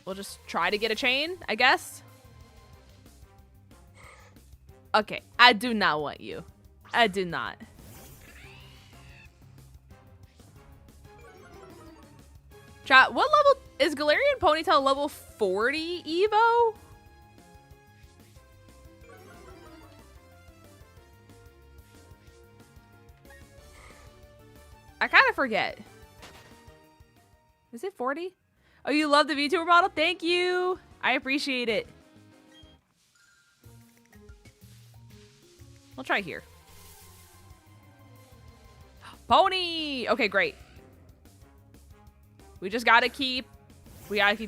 We'll just try to get a chain, I guess. Okay, I do not want you. I do not. Chat, what level is Galarian Ponytail level 40 Evo? I kind of forget. Is it 40? Oh, you love the VTuber model? Thank you. I appreciate it. We'll try here. Pony! Okay, great. We gotta keep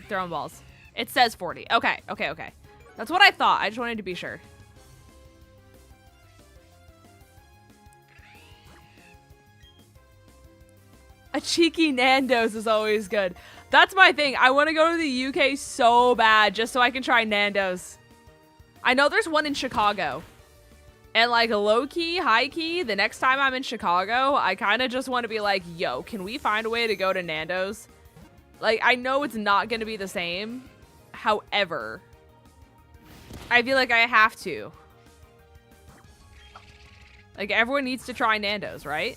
throwing balls. It says 40. Okay, okay, okay. That's what I thought. I just wanted to be sure. A cheeky Nando's is always good. That's my thing. I want to go to the UK so bad just so I can try Nando's. I know there's one in Chicago. And like low-key, high-key, the next time I'm in Chicago, I kind of just want to be like, yo, can we find a way to go to Nando's? Like, I know it's not going to be the same. However, I feel like I have to. Like, everyone needs to try Nando's, right?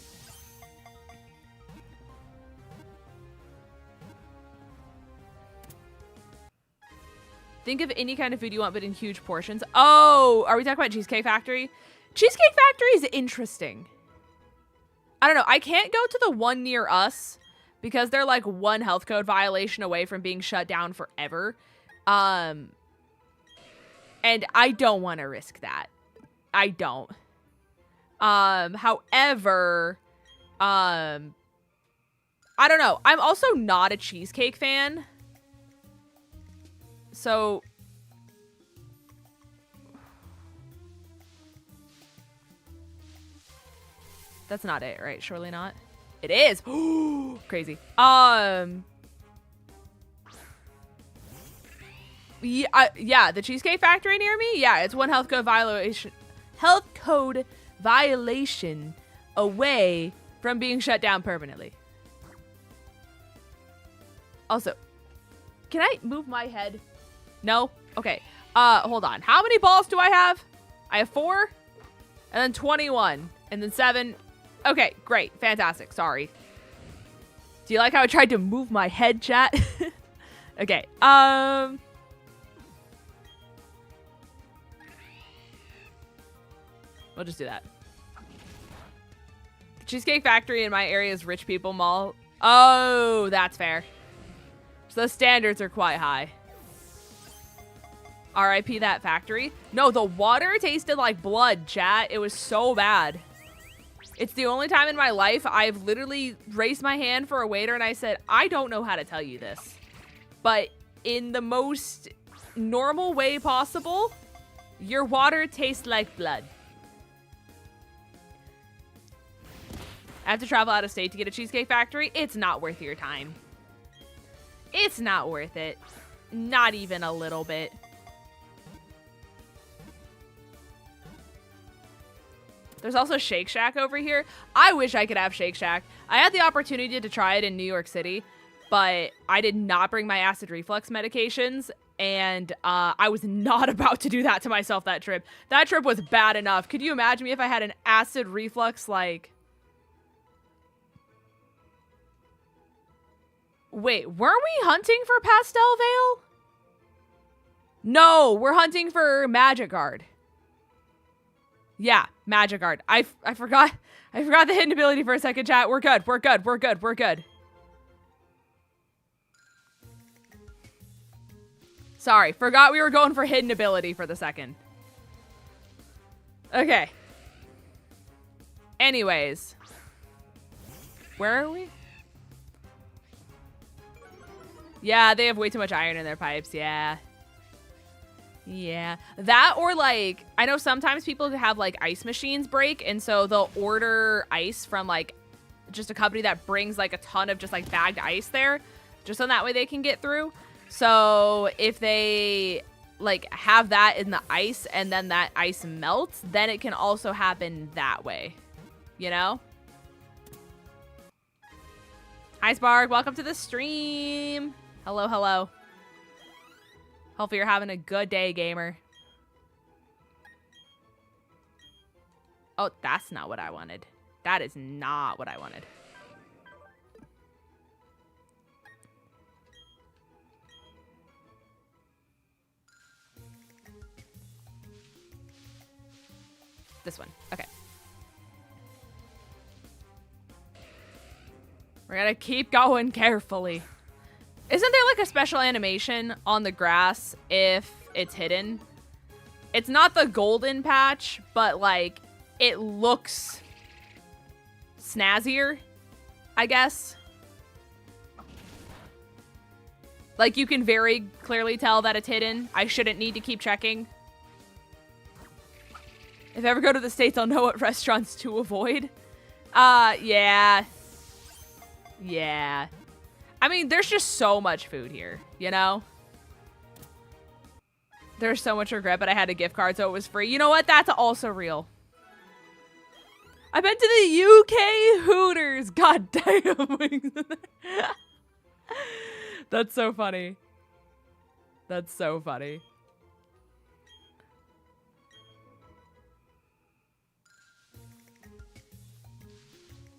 Think of any kind of food you want, but in huge portions. Oh, are we talking about Cheesecake Factory? Cheesecake Factory is interesting. I don't know. I can't go to the one near us because they're like one health code violation away from being shut down forever. And I don't want to risk that. I don't. However, I don't know. I'm also not a cheesecake fan. So that's not it, right? Surely not. It is. Crazy. Yeah, the Cheesecake Factory near me. Yeah, it's one health code violation away from being shut down permanently. Also, can I move my head? No? Okay. Hold on. How many balls do I have? I have 4, and then 21, and then 7. Okay, great. Fantastic. Sorry. Do you like how I tried to move my head, chat? Okay. We'll just do that. The Cheesecake Factory in my area is Rich People Mall. Oh, that's fair. So the standards are quite high. RIP that factory. No, the water tasted like blood, chat. It was so bad. It's the only time in my life I've literally raised my hand for a waiter and I said, I don't know how to tell you this, but in the most normal way possible, your water tastes like blood. I have to travel out of state to get a Cheesecake Factory. It's not worth your time. It's not worth it. Not even a little bit. There's also Shake Shack over here. I wish I could have Shake Shack. I had the opportunity to try it in New York City, but I did not bring my acid reflux medications, and I was not about to do that to myself that trip. That trip was bad enough. Could you imagine me if I had an acid reflux, like... Wait, weren't we hunting for Pastel Veil? No, we're hunting for Magikarp. Yeah, Magikarp. I forgot the hidden ability for a second, chat. We're good. We're good. We're good. We're good. Sorry, forgot we were going for hidden ability for the second. Okay. Anyways. Where are we? Yeah, they have way too much iron in their pipes. Yeah. Yeah. That or like, I know sometimes people have like ice machines break, and so they'll order ice from like just a company that brings like a ton of just like bagged ice there, just so that way they can get through. So if they like have that in the ice and then that ice melts, then it can also happen that way, you know? Hi Spark, welcome to the stream. Hello, hello. Hopefully you're having a good day, gamer. Oh, that's not what I wanted. That is not what I wanted. This one. Okay. We're gonna keep going carefully. Isn't there like a special animation on the grass if it's hidden? It's not the golden patch, but like it looks snazzier, I guess. Like you can very clearly tell that it's hidden. I shouldn't need to keep checking. If I ever go to the States, I'll know what restaurants to avoid. Yeah. Yeah. I mean, there's just so much food here, you know? There's so much regret, but I had a gift card, so it was free. You know what? That's also real. I've been to the UK Hooters. God damn. That's so funny. That's so funny.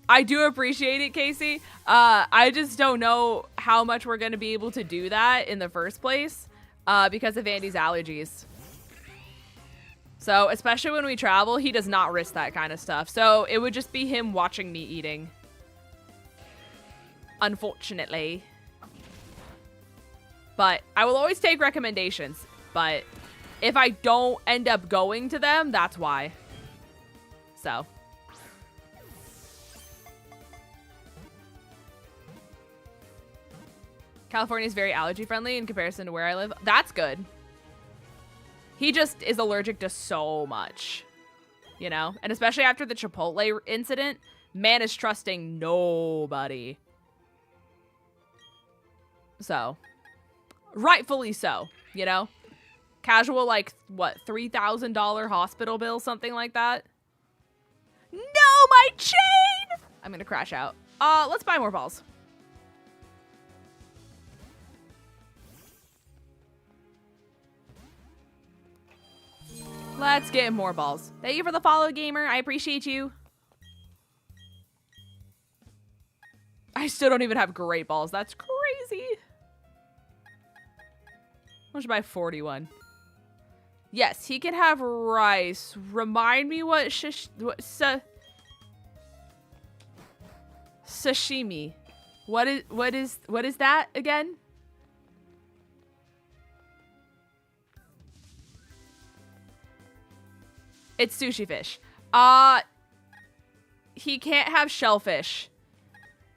I do appreciate it, Casey. I just don't know how much we're going to be able to do that in the first place because of Andy's allergies. So, especially when we travel, he does not risk that kind of stuff. So, it would just be him watching me eating. Unfortunately. But I will always take recommendations. But if I don't end up going to them, that's why. So. California is very allergy friendly in comparison to where I live. That's good. He just is allergic to so much, you know? And especially after the Chipotle incident, man is trusting nobody. So, rightfully so, you know? Casual, like, what, $3,000 hospital bill, something like that? No, my chain! I'm gonna crash out. Let's buy more balls. Let's get more balls. Thank you for the follow, gamer. I appreciate you. I still don't even have great balls. That's crazy. I should buy 41. Yes, he can have rice. Remind me what sashimi. What is that again? It's sushi fish. He can't have shellfish.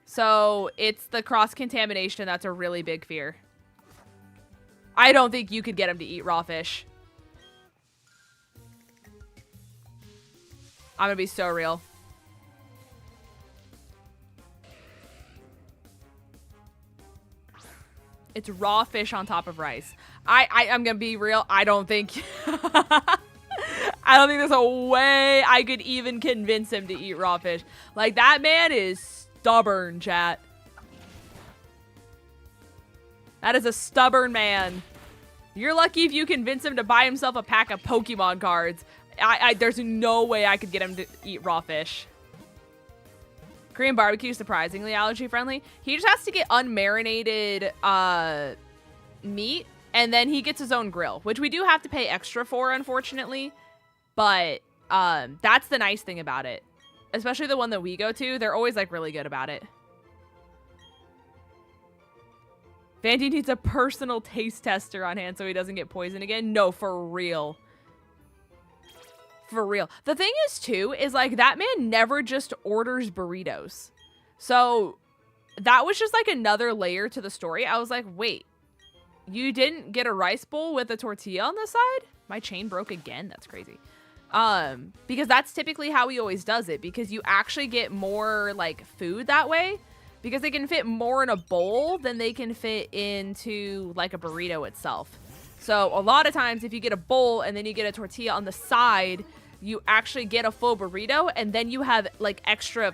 So it's the cross-contamination that's a really big fear. I don't think you could get him to eat raw fish. I'm gonna be so real. It's raw fish on top of rice. I'm gonna be real. I don't think... I don't think there's a way I could even convince him to eat raw fish. Like, that man is stubborn, chat. That is a stubborn man. You're lucky if you convince him to buy himself a pack of Pokemon cards. There's no way I could get him to eat raw fish. Korean barbecue is surprisingly allergy friendly. He just has to get unmarinated meat, and then he gets his own grill, which we do have to pay extra for, unfortunately. But that's the nice thing about it. Especially the one that we go to. They're always, like, really good about it. Vandy needs a personal taste tester on hand so he doesn't get poisoned again. No, for real. For real. The thing is, too, is, like, that man never just orders burritos. So that was just, like, another layer to the story. I was like, wait. You didn't get a rice bowl with a tortilla on the side? My chain broke again? That's crazy. Because that's typically how he always does it. Because you actually get more, like, food that way. because they can fit more in a bowl than they can fit into like a burrito itself. So a lot of times if you get a bowl and then you get a tortilla on the side, you actually get a full burrito, and then you have like extra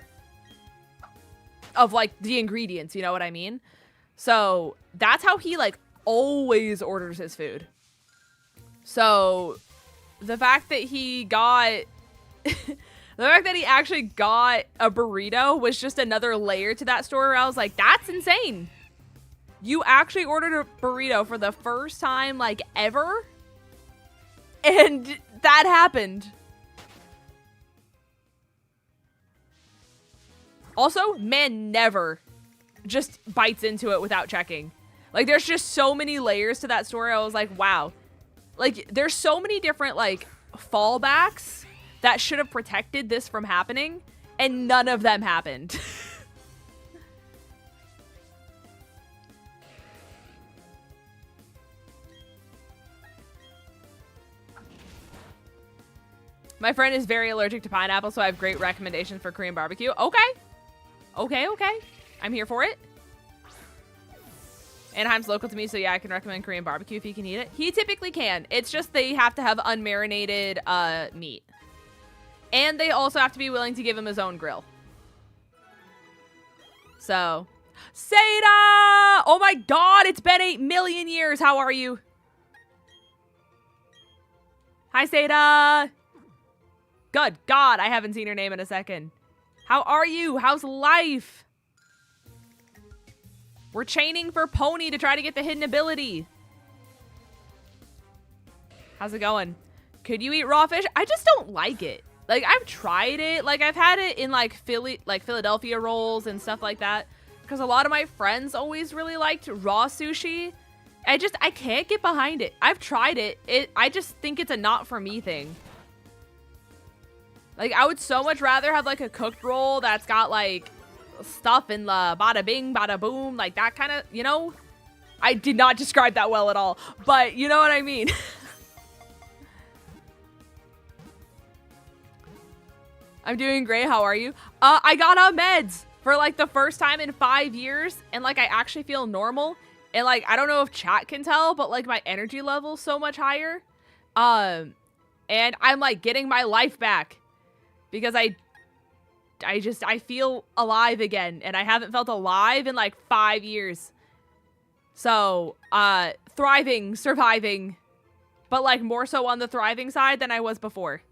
of like the ingredients, you know what I mean? So that's how he like always orders his food. So the fact that he got the fact that he actually got a burrito was just another layer to that story where I was like, that's insane. You actually ordered a burrito for the first time like ever, and that happened. Also, man never just bites into it without checking. Like, there's just so many layers to that story. I was like, wow. Like, there's so many different, like, fallbacks that should have protected this from happening, and none of them happened. My friend is very allergic to pineapple, so I have great recommendations for Korean barbecue. Okay. Okay. I'm here for it. Anaheim's local to me, so yeah, I can recommend Korean barbecue if he can eat it. He typically can. It's just they have to have unmarinated meat. And they also have to be willing to give him his own grill. So, 𝚑𝚑𝚗𝚗𝚘! Oh my god, it's been 8 million years. How are you? Hi, 𝚑𝚗𝚗. Good God, I haven't seen her name in a second. How are you? How's life? We're chaining for Pony to try to get the hidden ability. How's it going? Could you eat raw fish? I just don't like it. Like, I've tried it. Like, I've had it in, like, Philadelphia rolls and stuff like that. Because a lot of my friends always really liked raw sushi. I can't get behind it. I've tried it. I just think it's a not for me thing. Like, I would so much rather have, like, a cooked roll that's got, like, stuff in the bada bing, bada boom, like that kind of, you know? I did not describe that well at all, but you know what I mean. I'm doing great. How are you? I got on meds for, like, the first time in 5 years, and, like, I actually feel normal. And, like, I don't know if chat can tell, but, like, my energy level's so much higher. And I'm, like, getting my life back. Because I feel alive again, and I haven't felt alive in like 5 years. So, thriving, surviving, but like more so on the thriving side than I was before.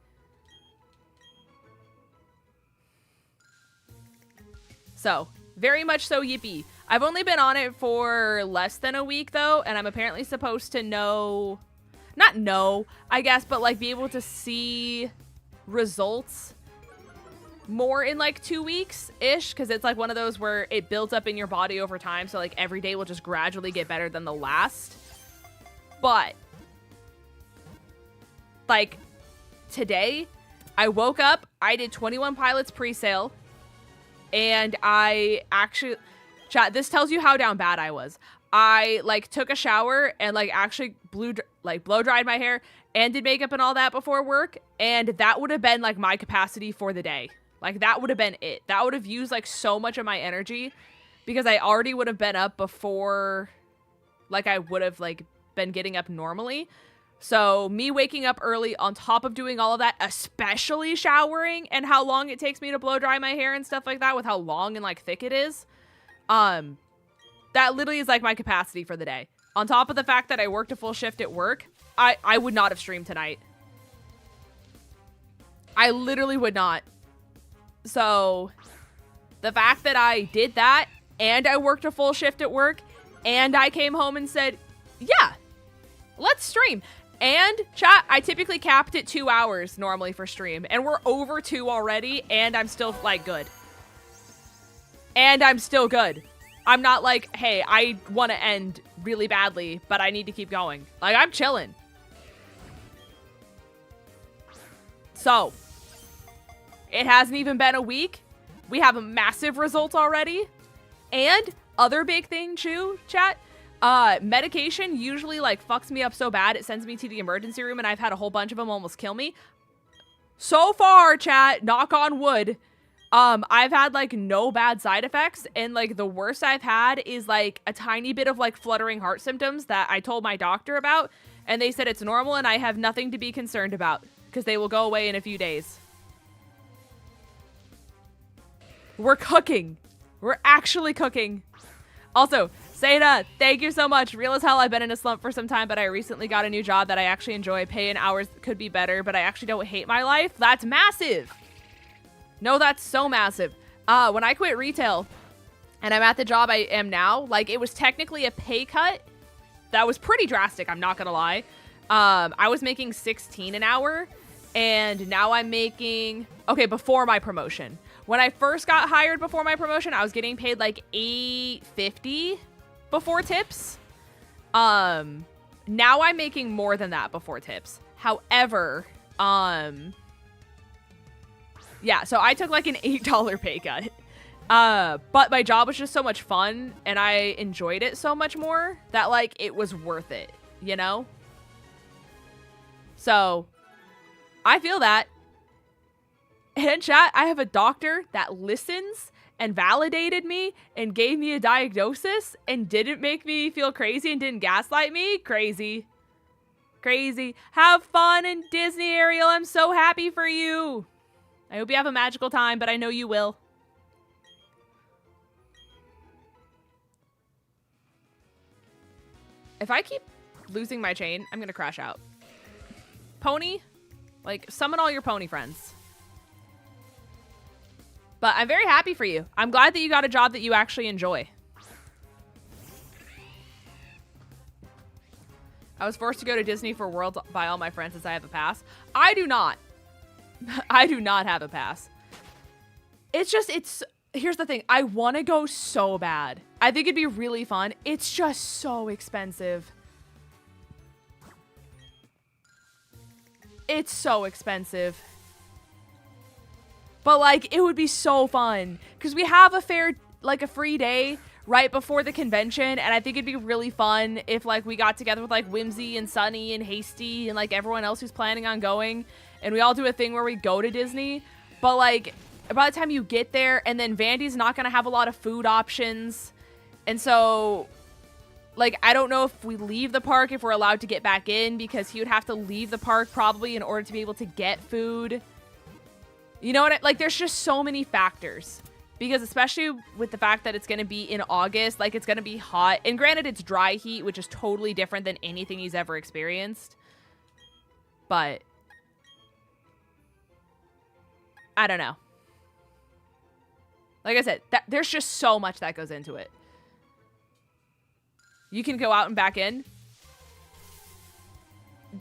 So, very much so yippee. I've only been on it for less than a week though, and I'm apparently supposed to not know, I guess, but like be able to see results more in like 2 weeks-ish, because it's like one of those where it builds up in your body over time, so like every day will just gradually get better than the last. But like today, I woke up, I did 21 Pilots pre-sale, and I actually, chat, this tells you how down bad I was. I like took a shower and like actually blow dried my hair and did makeup and all that before work, and that would have been like my capacity for the day. Like, that would have been it. That would have used, like, so much of my energy because I already would have been up before, like, I would have, like, been getting up normally. So, me waking up early on top of doing all of that, especially showering and how long it takes me to blow dry my hair and stuff like that with how long and, like, thick it is, that literally is, like, my capacity for the day. On top of the fact that I worked a full shift at work, I would not have streamed tonight. I literally would not. So, the fact that I did that, and I worked a full shift at work, and I came home and said, yeah, let's stream. And, chat, I typically capped at 2 hours normally for stream, and we're over 2 already, and I'm still, like, good. And I'm still good. I'm not like, hey, I want to end really badly, but I need to keep going. Like, I'm chilling. So, it hasn't even been a week. We have a massive result already. And other big thing too, chat, medication usually like fucks me up so bad it sends me to the emergency room, and I've had a whole bunch of them almost kill me. So far, chat, knock on wood, I've had like no bad side effects, and like the worst I've had is like a tiny bit of like fluttering heart symptoms that I told my doctor about, and they said it's normal and I have nothing to be concerned about because they will go away in a few days. We're cooking. We're actually cooking. Also, Seda, thank you so much. Real as hell, I've been in a slump for some time, but I recently got a new job that I actually enjoy. Pay and hours could be better, but I actually don't hate my life. That's massive. No, that's so massive. When I quit retail and I'm at the job I am now, like it was technically a pay cut. That was pretty drastic, I'm not gonna lie. I was making $16 an hour, and now I'm making, okay, before my promotion. When I first got hired before my promotion, I was getting paid like $8.50 before tips. Now I'm making more than that before tips. However, yeah, so I took like an $8 pay cut. But my job was just so much fun and I enjoyed it so much more that like it was worth it, you know? So I feel that. And chat, I have a doctor that listens and validated me and gave me a diagnosis and didn't make me feel crazy and didn't gaslight me. Crazy. Crazy. Have fun in Disney, Ariel. I'm so happy for you. I hope you have a magical time, but I know you will. If I keep losing my chain, I'm gonna crash out. Pony, like, summon all your pony friends. But I'm very happy for you. I'm glad that you got a job that you actually enjoy. I was forced to go to Disney for World by all my friends since I have a pass. I do not. I do not have a pass. It's just, here's the thing. I want to go so bad. I think it'd be really fun. It's just so expensive. It's so expensive. But like, it would be so fun because we have a free day right before the convention, and I think it'd be really fun if like we got together with like Whimsy and Sunny and Hasty and like everyone else who's planning on going, and we all do a thing where we go to Disney. But like, by the time you get there, and then Vandy's not gonna have a lot of food options, and so like, I don't know if we leave the park if we're allowed to get back in, because he would have to leave the park probably in order to be able to get food. You know what? Like, there's just so many factors. Because especially with the fact that it's going to be in August, like, it's going to be hot. And granted, it's dry heat, which is totally different than anything he's ever experienced. But I don't know. Like I said, there's just so much that goes into it. You can go out and back in.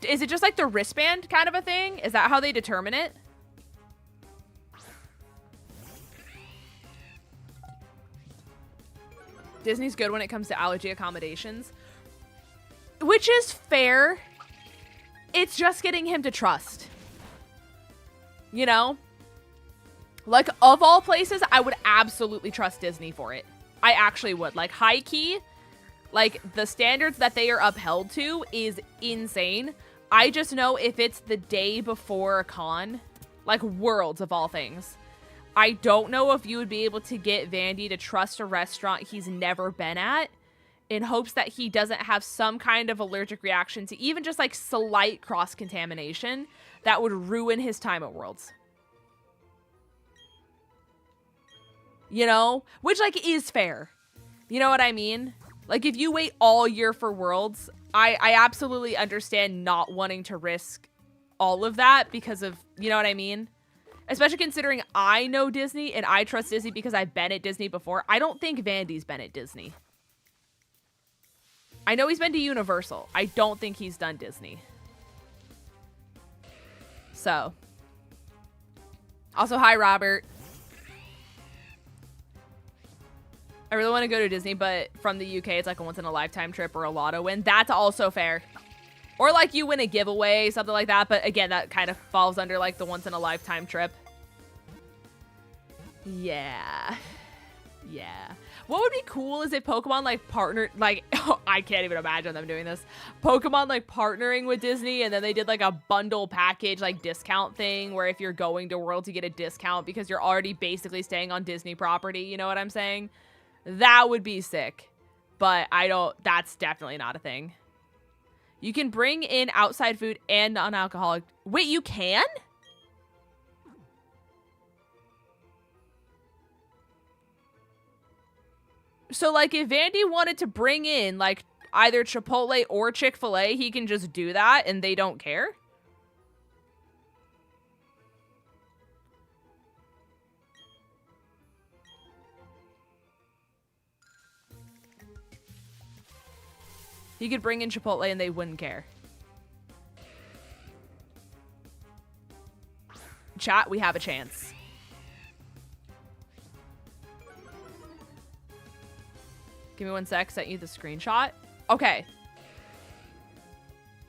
Is it just like the wristband kind of a thing? Is that how they determine it? Disney's good when it comes to allergy accommodations. Which is fair. It's just getting him to trust. You know? Like, of all places, I would absolutely trust Disney for it. I actually would. Like, high key, like, the standards that they are upheld to is insane. I just know if it's the day before a con, like Worlds of all things, I don't know if you would be able to get Vandy to trust a restaurant he's never been at in hopes that he doesn't have some kind of allergic reaction to even just like slight cross-contamination that would ruin his time at Worlds. You know? Which like is fair. You know what I mean? Like if you wait all year for Worlds, I absolutely understand not wanting to risk all of that because of, you know what I mean? Especially considering I know Disney and I trust Disney because I've been at Disney before. I don't think Vandy's been at Disney. I know he's been to Universal. I don't think he's done Disney. So. Also, hi, Robert. I really want to go to Disney, but from the UK, it's like a once-in-a-lifetime trip or a lotto win. That's also fair. Or like you win a giveaway, something like that. But again, that kind of falls under like the once-in-a-lifetime trip. Yeah. Yeah. What would be cool is if Pokemon like partnered, like, oh, I can't even imagine them doing this. Pokemon like partnering with Disney and then they did like a bundle package, like discount thing where if you're going to World to get a discount because you're already basically staying on Disney property. You know what I'm saying? That would be sick. But that's definitely not a thing. You can bring in outside food and non-alcoholic. Wait, you can? So, like, if Vandy wanted to bring in, like, either Chipotle or Chick-fil-A, he can just do that and they don't care? He could bring in Chipotle and they wouldn't care. Chat, we have a chance. Give me 1 sec, sent you the screenshot. Okay.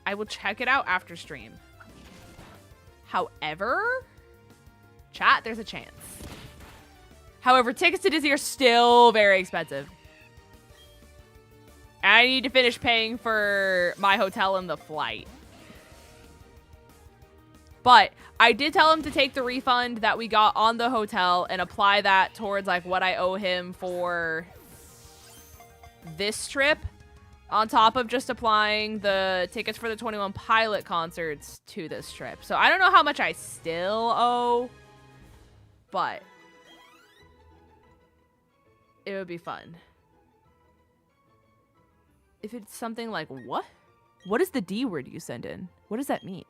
I will check it out after stream. However, chat, there's a chance. However, tickets to Disney are still very expensive. And I need to finish paying for my hotel and the flight. But I did tell him to take the refund that we got on the hotel and apply that towards like what I owe him for this trip, on top of just applying the tickets for the 21 Pilot concerts to this trip. So I don't know how much I still owe, but it would be fun. If it's something like, what? What is the D word you send in? What does that mean?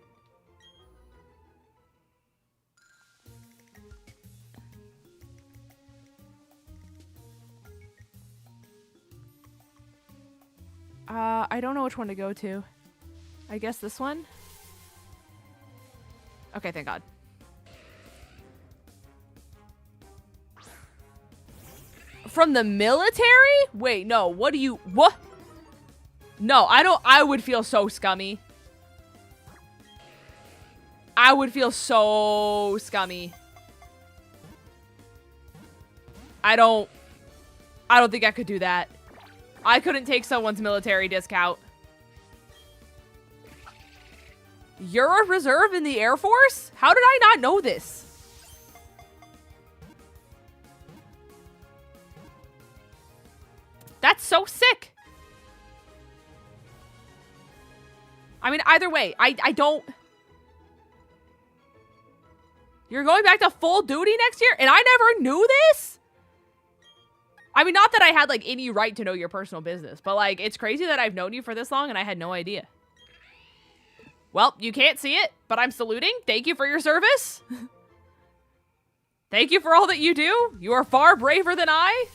I don't know which one to go to. I guess this one? Okay, thank God. From the military? Wait, no, what? No, I would feel so scummy. I would feel so scummy. I don't think I could do that. I couldn't take someone's military discount. You're a reserve in the Air Force? How did I not know this? That's so sick. I mean, either way, I don't... You're going back to full duty next year? And I never knew this? I mean, not that I had, like, any right to know your personal business, but, like, it's crazy that I've known you for this long and I had no idea. Well, you can't see it, but I'm saluting. Thank you for your service. Thank you for all that you do. You are far braver than I.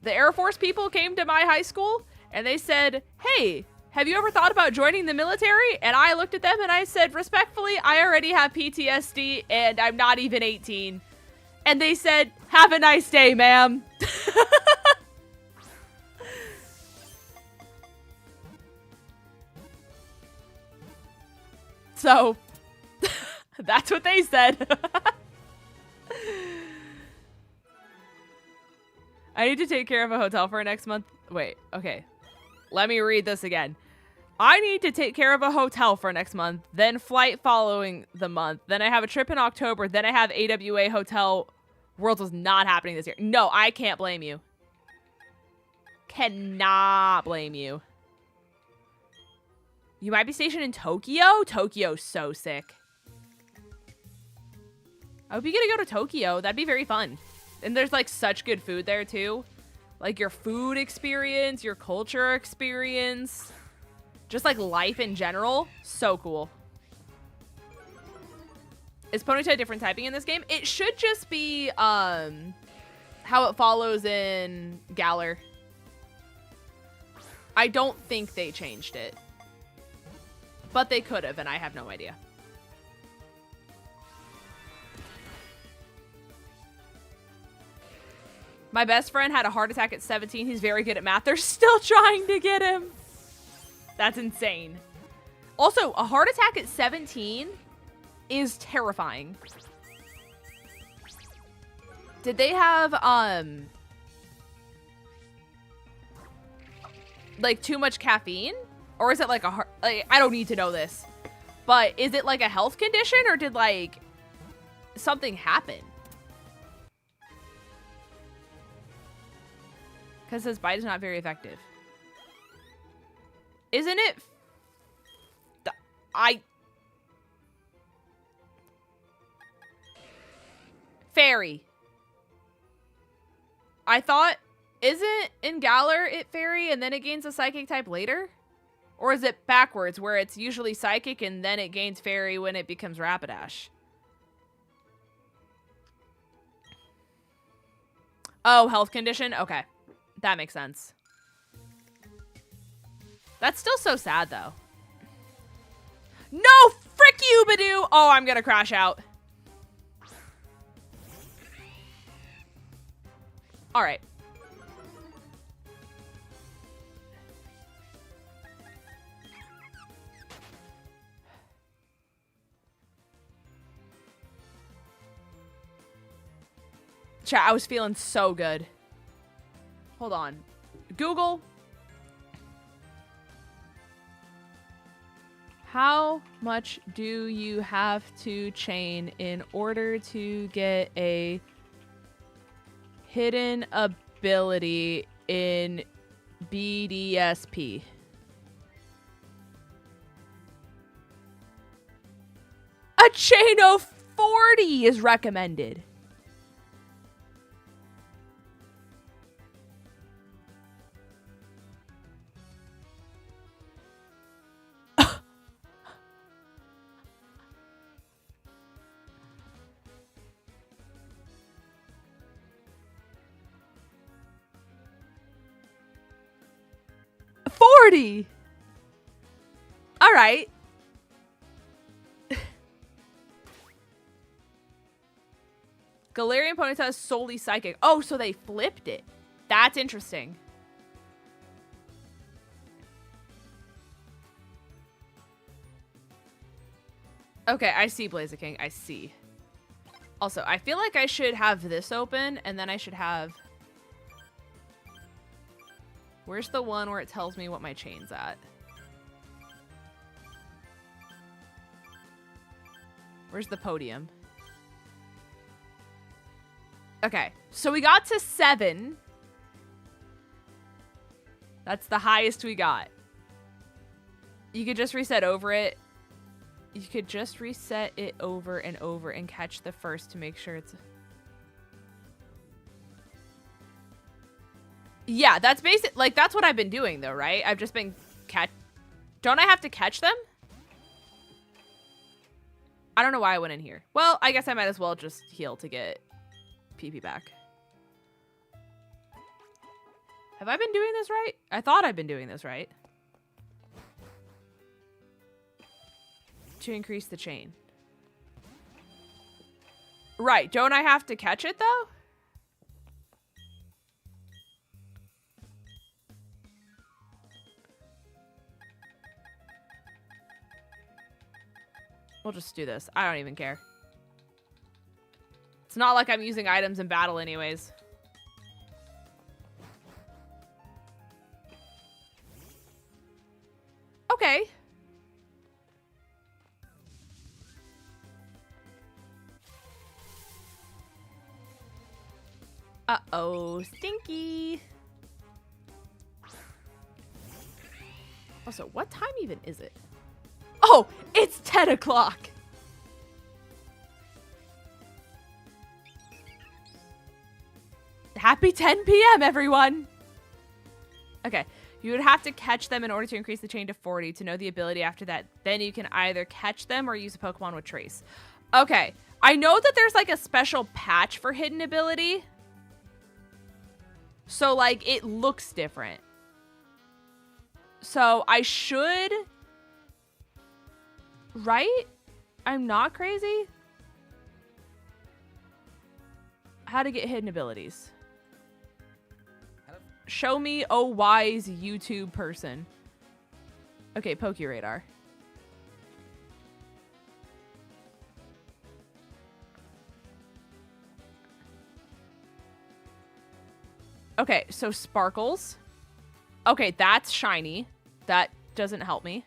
The Air Force people came to my high school and they said, hey, have you ever thought about joining the military? And I looked at them and I said, respectfully, I already have PTSD and I'm not even 18. And they said, have a nice day, ma'am. So, that's what they said. I need to take care of a hotel for next month. Wait, okay. Let me read this again. I need to take care of a hotel for next month, then flight following the month. Then I have a trip in October. Then I have AWA Hotel. Worlds was not happening this year. No, I can't blame you. Cannot blame you. You might be stationed in Tokyo? Tokyo's so sick. I hope you get to go to Tokyo. That'd be very fun. And there's like such good food there too. Like your food experience, your culture experience. Just like life in general. So cool. Is Ponyta different typing in this game? It should just be how it follows in Galar. I don't think they changed it. But they could have, and I have no idea. My best friend had a heart attack at 17. He's very good at math. They're still trying to get him. That's insane. Also, a heart attack at 17 is terrifying. Did they have, like too much caffeine? Or is it like a, like, I don't need to know this. But is it like a health condition or did like something happen? Because this bite is not very effective. Isn't it? Fairy. I thought, isn't in Galar it fairy and then it gains a psychic type later? Or is it backwards where it's usually psychic and then it gains fairy when it becomes Rapidash? Oh, health condition? Okay. That makes sense. That's still so sad though. No! Frick you, Badoo! Oh, I'm gonna crash out. Alright. Chat, I was feeling so good. Hold on. Google. How much do you have to chain in order to get a hidden ability in BDSP? A chain of 40 is recommended. All right. Galarian Ponyta is solely psychic. Oh, so they flipped it. That's interesting. Okay, I see, Blaziken. I see. Also, I feel like I should have this open, and then I should have... Where's the one where it tells me what my chain's at? Where's the podium? Okay, so we got to 7. That's the highest we got. You could just reset over it. You could just reset it over and over and catch the first to make sure it's... Yeah, that's basic. Like, that's what I've been doing, though, right? I've just been Don't I have to catch them? I don't know why I went in here. Well, I guess I might as well just heal to get PP back. Have I been doing this right? I thought I'd been doing this right. To increase the chain. Right. Don't I have to catch it, though? We'll just do this. I don't even care. It's not like I'm using items in battle anyways. Okay. Uh-oh, stinky. Also, what time even is it? Oh, it's 10 o'clock. Happy 10 p.m., everyone. Okay, you would have to catch them in order to increase the chain to 40 to know the ability after that. Then you can either catch them or use a Pokemon with Trace. Okay, I know that there's like a special patch for hidden ability. So like it looks different. So I should... Right? I'm not crazy? How to get hidden abilities. Show me, oh wise YouTube person. Okay, PokeRadar. Okay, so sparkles. Okay, that's shiny. That doesn't help me.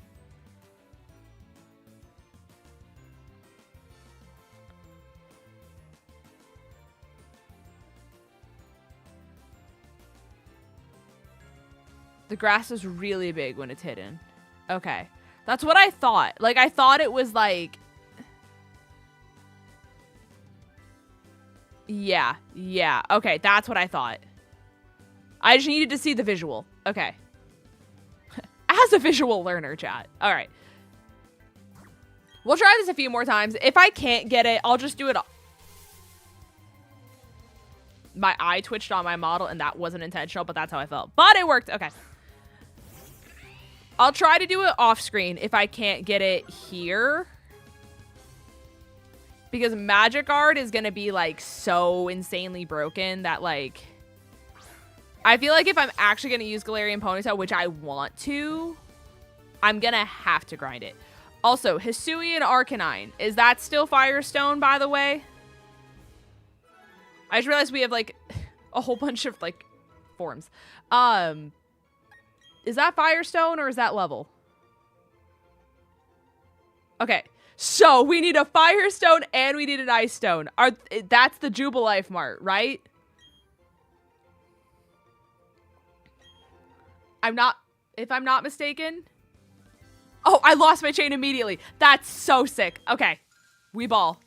The grass is really big when it's hidden. Okay. That's what I thought. Like, I thought it was like... Yeah. Yeah. Okay, that's what I thought. I just needed to see the visual. Okay. As a visual learner, chat. All right. We'll try this a few more times. If I can't get it, I'll just do it. My eye twitched on my model, and that wasn't intentional, but that's how I felt. But it worked. Okay. I'll try to do it off screen if I can't get it here. Because Magic Guard is going to be, like, so insanely broken that, like... I feel like if I'm actually going to use Galarian Ponytail, which I want to, I'm going to have to grind it. Also, Hisuian Arcanine. Is that still Firestone, by the way? I just realized we have, like, a whole bunch of, like, forms. Is that Firestone or is that level? Okay. So, we need a Firestone and we need an Ice Stone. That's the Jubilife Mart, right? If I'm not mistaken. Oh, I lost my chain immediately. That's so sick. Okay. We ball.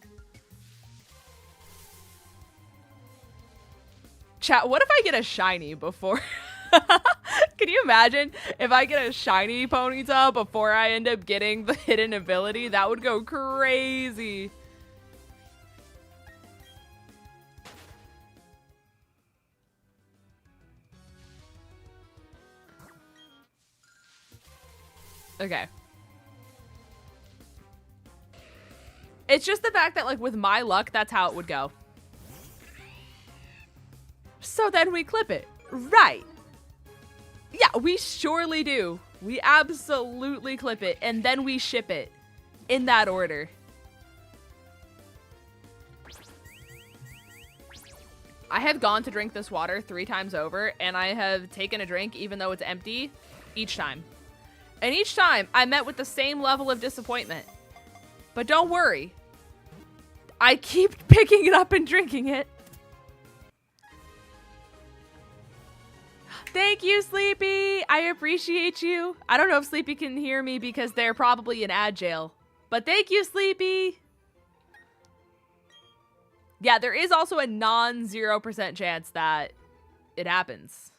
Chat, what if I get a shiny before? Can you imagine if I get a shiny Ponyta before I end up getting the hidden ability? That would go crazy. Okay. It's just the fact that, like, with my luck, that's how it would go. So then we clip it. Right. Yeah, we surely do. We absolutely clip it, and then we ship it. In that order. I have gone to drink this water 3 times over, and I have taken a drink, even though it's empty, each time. And each time, I met with the same level of disappointment. But don't worry. I keep picking it up and drinking it. Thank you, Sleepy. I appreciate you. I don't know if Sleepy can hear me because they're probably in ad jail. But thank you, Sleepy. Yeah, there is also a non-0% chance that it happens.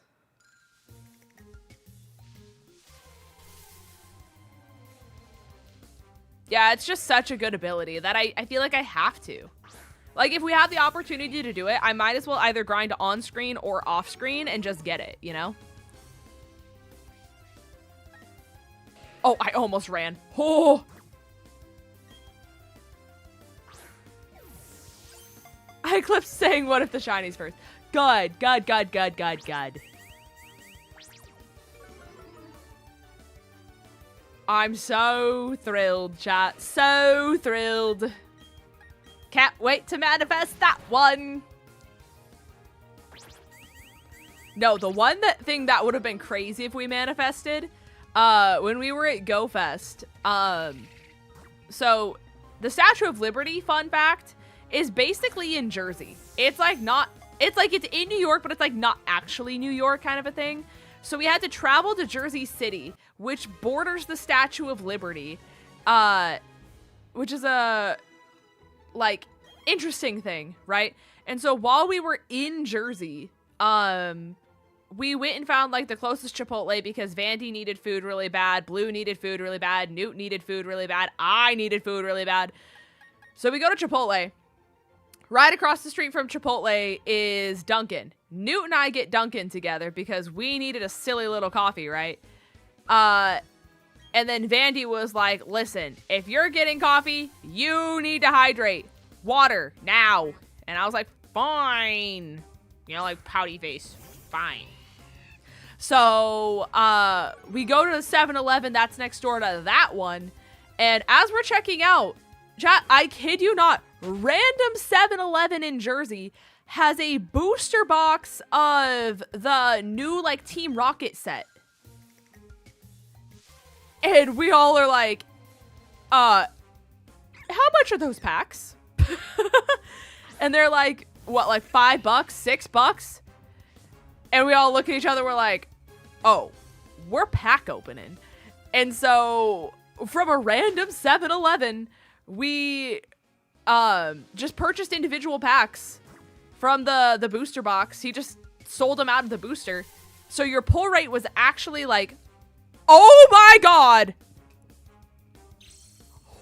Yeah, it's just such a good ability that I feel like I have to. Like, if we have the opportunity to do it, I might as well either grind on screen or off screen and just get it, you know? Oh, I almost ran. Oh! I clipped saying, what if the shinies first? God. I'm so thrilled, chat. So thrilled. Can't wait to manifest that one. No, the one thing that would have been crazy if we manifested, when we were at GoFest, so the Statue of Liberty, fun fact, is basically in Jersey. It's like it's in New York, but it's like not actually New York kind of a thing. So we had to travel to Jersey City, which borders the Statue of Liberty, which is a, like, interesting thing, right? And so while we were in Jersey, we went and found, like, the closest Chipotle because Vandy needed food really bad, Blue needed food really bad, Newt needed food really bad, I needed food really bad. So we go to Chipotle. Right across the street from Chipotle is Dunkin'. Newt and I get Dunkin' together because we needed a silly little coffee, right? And then Vandy was like, listen, if you're getting coffee, you need to hydrate. Water, now. And I was like, fine. You know, like, pouty face. Fine. So, we go to the 7-Eleven that's next door to that one. And as we're checking out, chat, I kid you not, random 7-Eleven in Jersey has a booster box of the new like Team Rocket set. And we all are like, how much are those packs? And they're like, what, like $5, $6? And we all look at each other, we're like, oh, we're pack opening. And so from a random 7-Eleven, we just purchased individual packs from the booster box. He just sold them out of the booster. So your pull rate was actually like, oh my God.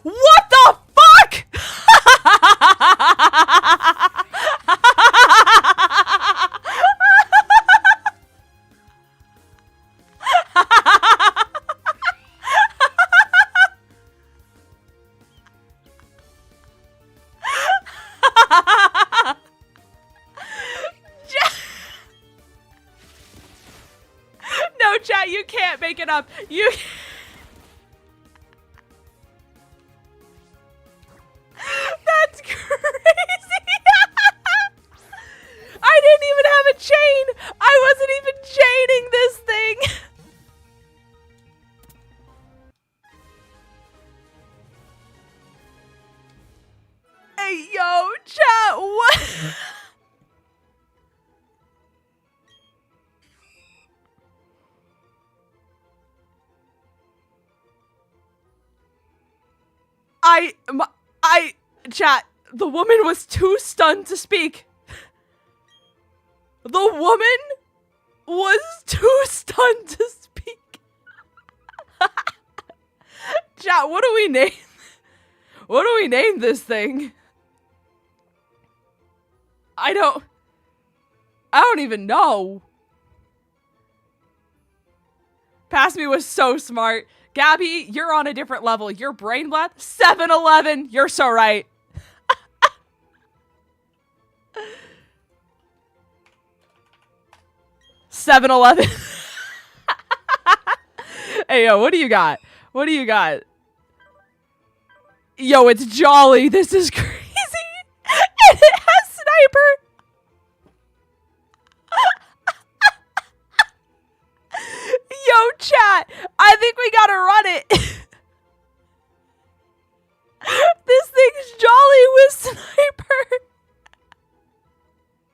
What the fuck? No, chat, you can't make it up. You That's crazy. I didn't even have a chain. I wasn't even chaining this thing. Hey, yo, chat, what? Chat, the woman was too stunned to speak. The woman was too stunned to speak. Chat, what do we name? What do we name this thing? I don't even know. Past Me was so smart. Gabby, you're on a different level. Your brain breath, 7-Eleven. You're so right. 7-Eleven. Hey, yo, what do you got? What do you got? Yo, it's Jolly. This is crazy. And it has Sniper. Yo, chat. I think we gotta run it. This thing's Jolly with Sniper.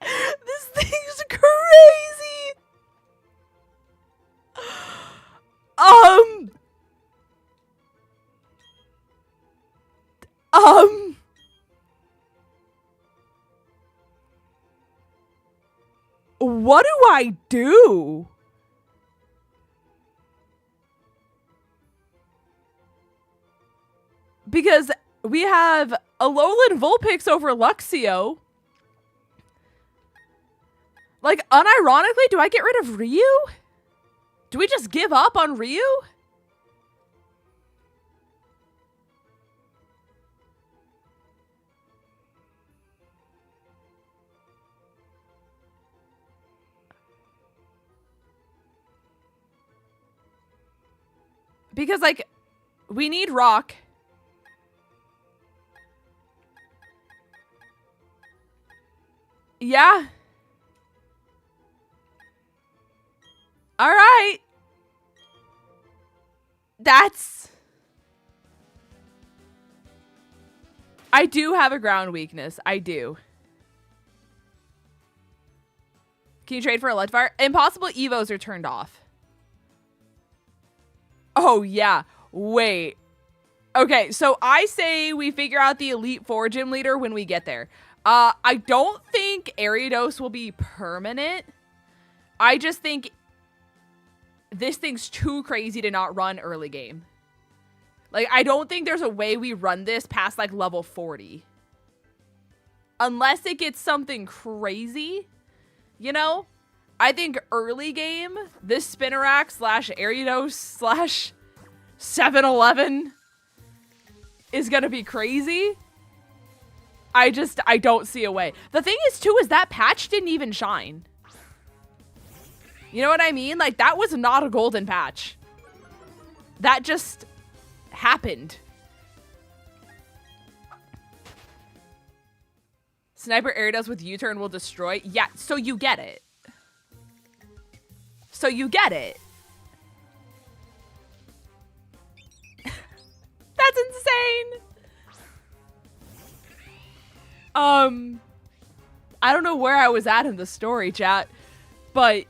This thing's crazy. What do I do? Because we have Alolan Vulpix over Luxio. Like, unironically, do I get rid of Ryu? Do we just give up on Ryu? Because, like, we need Rock. Yeah. All right. I do have a ground weakness. I do. Can you trade for a Electivire? Impossible Evos are turned off. Oh, yeah. Wait. Okay, so I say we figure out the Elite Four gym leader when we get there. I don't think Ariados will be permanent. I just think this thing's too crazy to not run early game. Like, I don't think there's a way we run this past, like, level 40. Unless it gets something crazy, you know? I think early game, this Spinarak / Ariados / 7-Eleven is gonna be crazy. I don't see a way. The thing is, too, is that patch didn't even shine. You know what I mean? Like, that was not a golden patch. That just happened. Sniper air does with U-turn will destroy. Yeah, so you get it. So you get it. That's insane. I don't know where I was at in the story, chat, but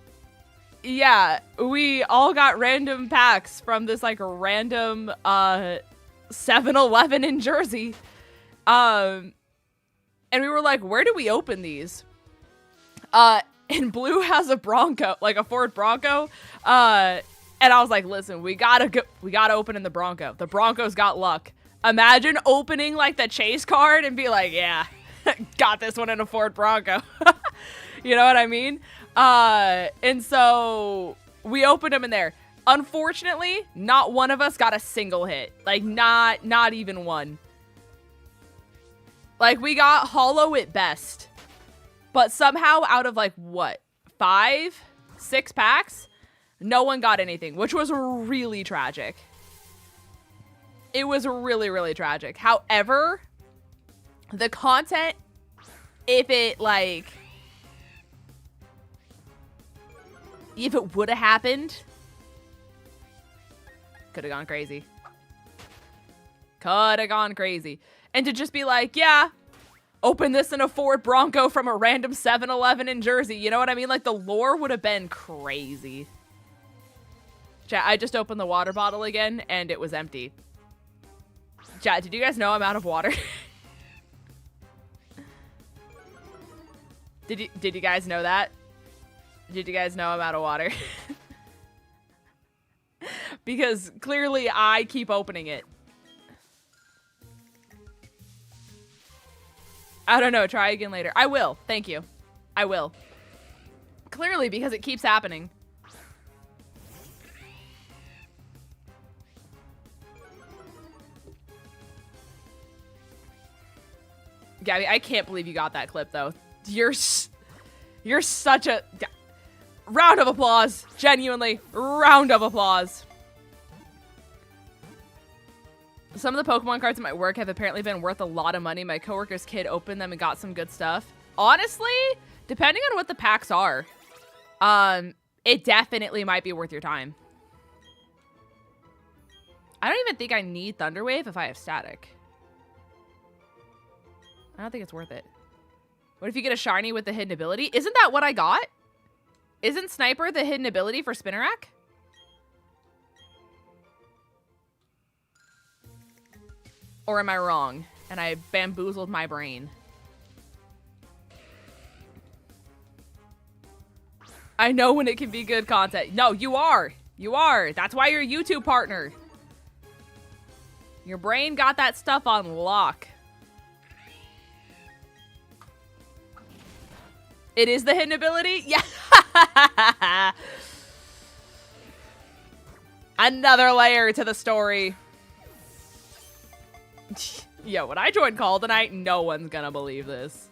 yeah, we all got random packs from this like random 7-Eleven in Jersey. And we were like, where do we open these? And Blue has a Bronco, like a Ford Bronco. And I was like, listen, we gotta open in the Bronco. The Bronco's got luck. Imagine opening like the chase card and be like, yeah, got this one in a Ford Bronco. You know what I mean? And so we opened them in there. Unfortunately, not one of us got a single hit. Like not even one. Like we got hollow at best. But somehow out of like what? 5, 6 packs? No one got anything, which was really tragic. It was really, really tragic. However, the content, if it would have happened, could have gone crazy. Could have gone crazy. And to just be like, yeah, open this in a Ford Bronco from a random 7-Eleven in Jersey. You know what I mean? Like the lore would have been crazy. Chat, I just opened the water bottle again and it was empty. Chat, did you guys know I'm out of water? Did you guys know that? Did you guys know I'm out of water? Because clearly I keep opening it. I don't know. Try again later. I will. Thank you. I will. Clearly because it keeps happening. Gabby, I can't believe you got that clip though. You're such a round of applause. Genuinely, round of applause. Some of the Pokemon cards at my work have apparently been worth a lot of money. My coworker's kid opened them and got some good stuff. Honestly, depending on what the packs are, it definitely might be worth your time. I don't even think I need Thunderwave if I have Static. I don't think it's worth it. What if you get a shiny with the hidden ability? Isn't that what I got? Isn't Sniper the hidden ability for Spinarak? Or am I wrong? And I bamboozled my brain. I know when it can be good content. No, you are. You are. That's why you're a YouTube partner. Your brain got that stuff on lock. It is the hidden ability? Yeah. Another layer to the story. Yo, when I joined Call tonight, no one's gonna believe this.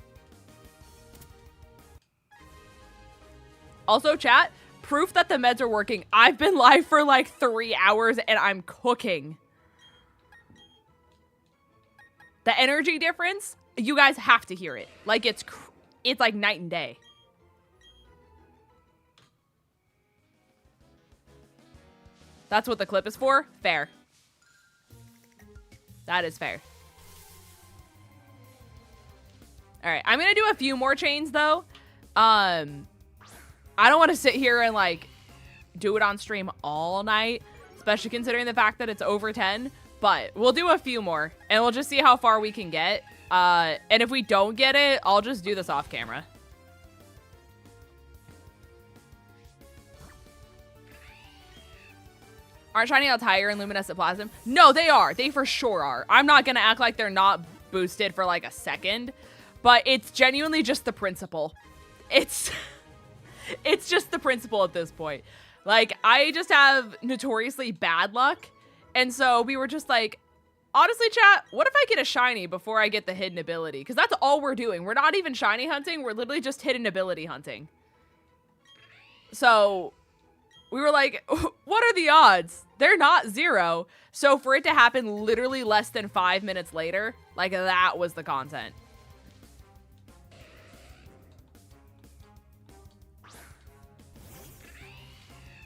Also, chat, proof that the meds are working. I've been live for like 3 hours and I'm cooking. The energy difference, you guys have to hear it. Like it's like night and day. That's what the clip is for? Fair. That is fair. All right, I'm gonna do a few more chains though. I don't want to sit here and like do it on stream all night, especially considering the fact that it's over 10, but we'll do a few more and we'll just see how far we can get. And if we don't get it, I'll just do this off camera. Aren't shiny Altair and Luminescent Plasm? No, they are. They for sure are. I'm not going to act like they're not boosted for like a second, but it's genuinely just the principle. It's just the principle at this point. Like, I just have notoriously bad luck. And so we were just like, honestly, chat, what if I get a shiny before I get the hidden ability? Because that's all we're doing. We're not even shiny hunting. We're literally just hidden ability hunting. So we were like, what are the odds? They're not 0. So for it to happen literally less than 5 minutes later, like that was the content.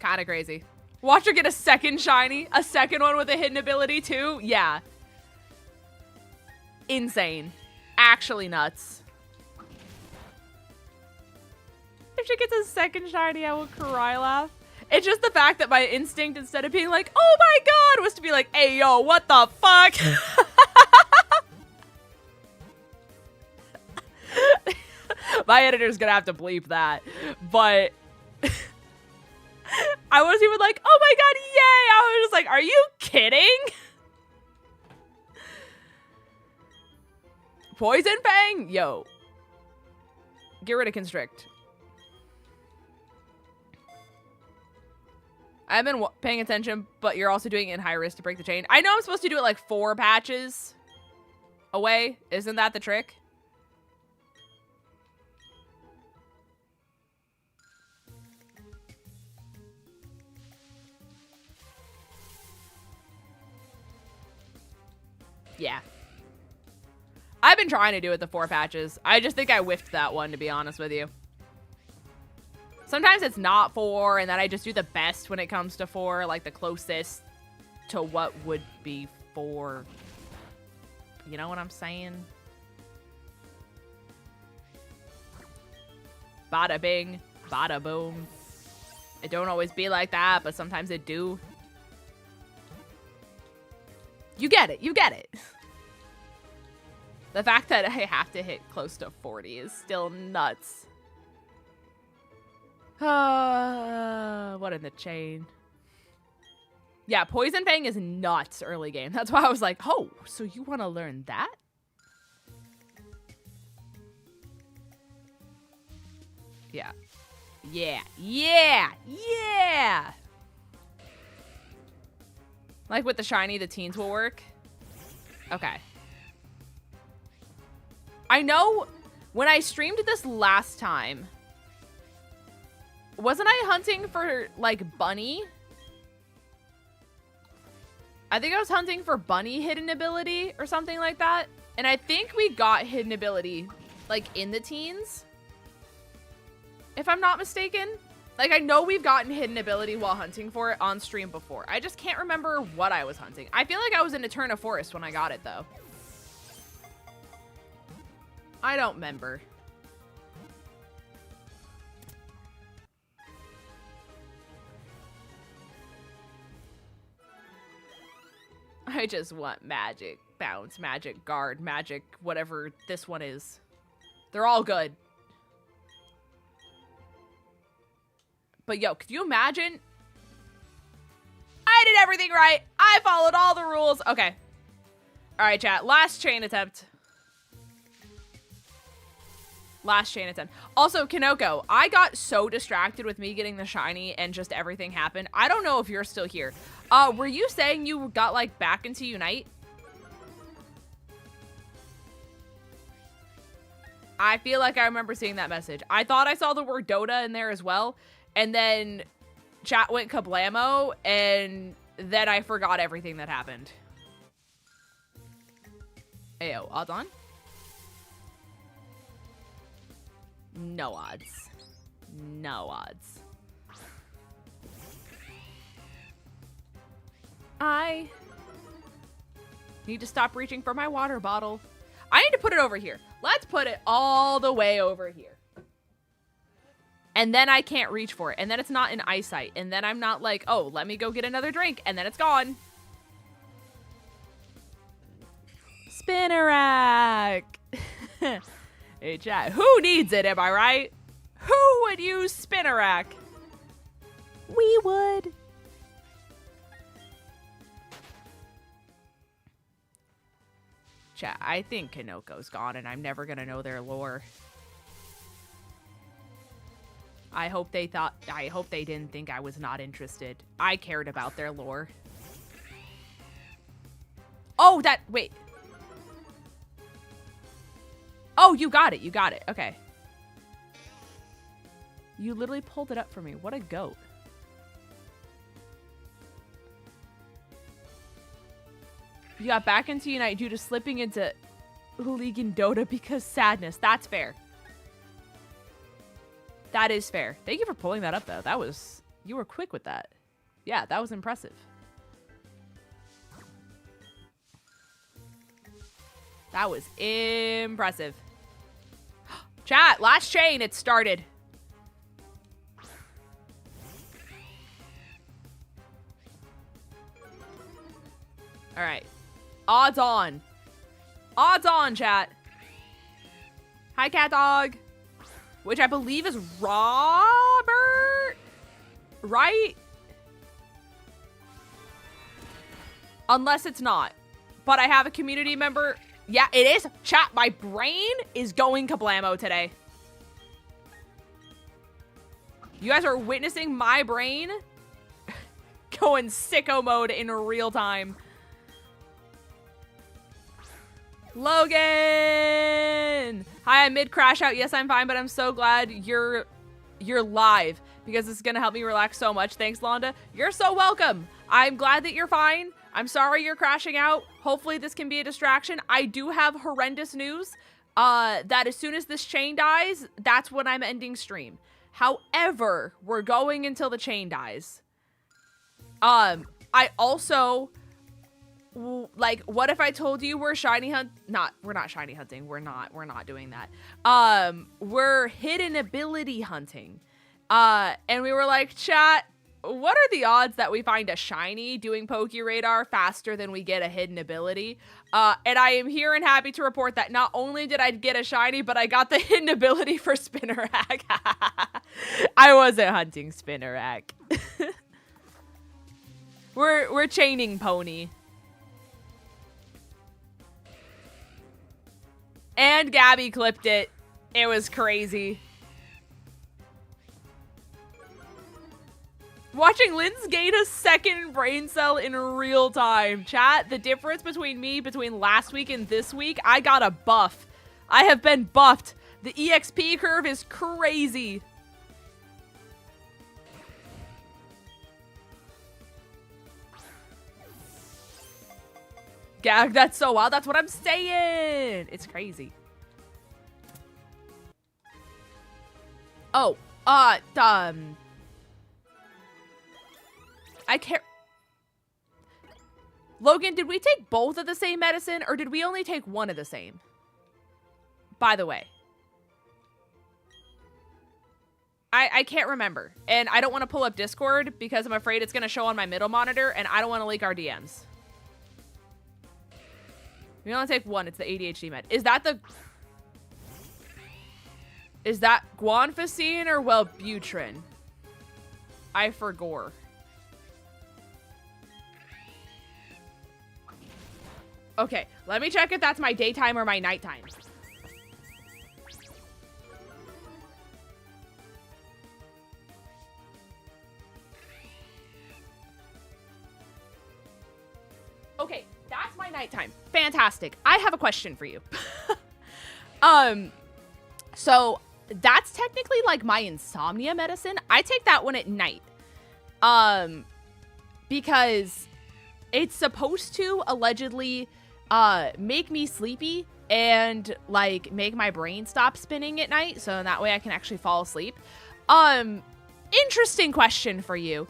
Kind of crazy. Watch her get a second shiny. A second one with a hidden ability too. Yeah. Insane. Actually nuts. If she gets a second shiny, I will cry laugh. It's just the fact that my instinct, instead of being like, oh my god, was to be like, hey, yo, what the fuck? My editor's gonna have to bleep that. But I wasn't even like, oh my god, yay! I was just like, are you kidding? Poison Fang? Yo. Get rid of Constrict. I haven't been paying attention, but you're also doing it in high risk to break the chain. I know I'm supposed to do it like 4 patches away. Isn't that the trick? Yeah. I've been trying to do it the 4 patches. I just think I whiffed that one, to be honest with you. Sometimes it's not 4, and then I just do the best when it comes to 4, like the closest to what would be 4. You know what I'm saying? Bada bing, bada boom. It don't always be like that, but sometimes it do. You get it, you get it. The fact that I have to hit close to 40 is still nuts. What in the chain? Yeah, Poison Fang is nuts early game. That's why I was like, oh, so you want to learn that? Yeah. Yeah. Yeah. Yeah. Like with the shiny, the teens will work. Okay. I know when I streamed this last time, wasn't I hunting for, like, Bunny? I think I was hunting for Bunny hidden ability or something like that. And I think we got hidden ability, like, in the teens. If I'm not mistaken. Like, I know we've gotten hidden ability while hunting for it on stream before. I just can't remember what I was hunting. I feel like I was in Eterna Forest when I got it, though. I don't remember. I just want magic, bounce, magic, guard, magic, whatever this one is. They're all good. But yo, could you imagine? I did everything right. I followed all the rules. Okay. All right, chat. Last chain attempt. Last chain attempt. Also, Kinoko, I got so distracted with me getting the shiny and just everything happened. I don't know if you're still here. Were you saying you got, like, back into Unite? I feel like I remember seeing that message. I thought I saw the word Dota in there as well. And then chat went kablamo, and then I forgot everything that happened. Ayo, odds on? No odds. No odds. I need to stop reaching for my water bottle. I need to put it over here. Let's put it all the way over here. And then I can't reach for it. And then it's not in eyesight. And then I'm not like, oh, let me go get another drink. And then it's gone. Spinnerack. Hey, chat. Who needs it, am I right? Who would use Spinnerack? We would. Chat, I think Kinoko's gone and I'm never gonna know their lore. I hope they didn't think I was not interested. I cared about their lore. Oh, wait. Oh, you got it. You got it. Okay. You literally pulled it up for me. What a goat. You got back into Unite due to slipping into League and Dota because sadness. That's fair. That is fair. Thank you for pulling that up, though. That was You were quick with that. Yeah, that was impressive. That was impressive. Chat, last chain, it started. All right. Odds on. Odds on, chat. Hi, cat dog. Which I believe is Robert. Right? Unless it's not. But I have a community member. Yeah, it is. Chat, my brain is going kablamo today. You guys are witnessing my brain going sicko mode in real time. Logan! Hi, I'm mid crash out. Yes, I'm fine, but I'm so glad you're live because it's gonna help me relax so much. Thanks, Londa. You're so welcome. I'm glad that you're fine. I'm sorry you're crashing out. Hopefully this can be a distraction. I do have horrendous news that as soon as this chain dies, that's when I'm ending stream. However, we're going until the chain dies. I also... like, what if I told you we're shiny hunt? We're not shiny hunting. We're not doing that. We're hidden ability hunting. And we were like, chat, what are the odds that we find a shiny doing Poke Radar faster than we get a hidden ability? And I am here and happy to report that not only did I get a shiny, but I got the hidden ability for Spinnerack. I wasn't hunting Spinnerack. We're chaining Pony. And Gabby clipped it. It was crazy. Watching Lynn's gain a second brain cell in real time. Chat, the difference between last week and this week, I got a buff. I have been buffed. The EXP curve is crazy. Gag, that's so wild. That's what I'm saying. It's crazy. Oh, I can't. Logan, did we take both of the same medicine or did we only take one of the same? By the way. I can't remember. And I don't want to pull up Discord because I'm afraid it's going to show on my middle monitor and I don't want to leak our DMs. We only take one. It's the ADHD med. Is that 𝗔𝗯ficine or Wellbutrin? I forgot. Okay, let me check if that's my daytime or my nighttime. Okay, that's my nighttime. Fantastic. I have a question for you. So that's technically like my insomnia medicine. I take that one at night. Because it's supposed to allegedly make me sleepy and like make my brain stop spinning at night. So that way I can actually fall asleep. Interesting question for you.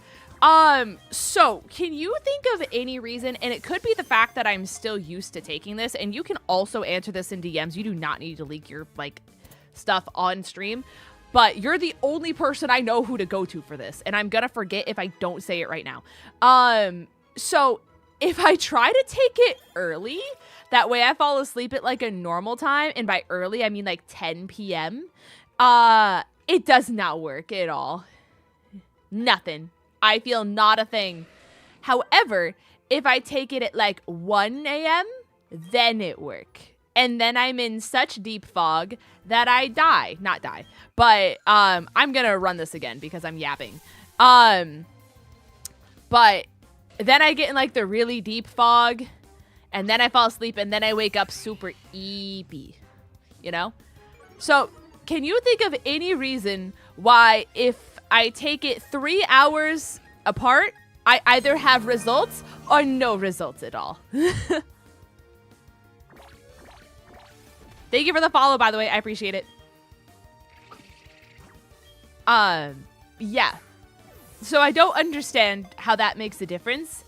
So can you think of any reason, and it could be the fact that I'm still used to taking this, and you can also answer this in DMs. You do not need to leak your like stuff on stream, but you're the only person I know who to go to for this, and I'm gonna forget if I don't say it right now. So if I try to take it early, that way I fall asleep at like a normal time, and by early I mean like 10 p.m. It does not work at all. Nothing. I feel not a thing. However, if I take it at like 1 a.m., then it work. And then I'm in such deep fog that I die. Not die. But I'm going to run this again because I'm yapping. But then I get in like the really deep fog. And then I fall asleep. And then I wake up super eepy. You know? So can you think of any reason why if I take it 3 hours apart, I either have results or no results at all? Thank you for the follow, by the way. I appreciate it. Yeah. So I don't understand how that makes a difference,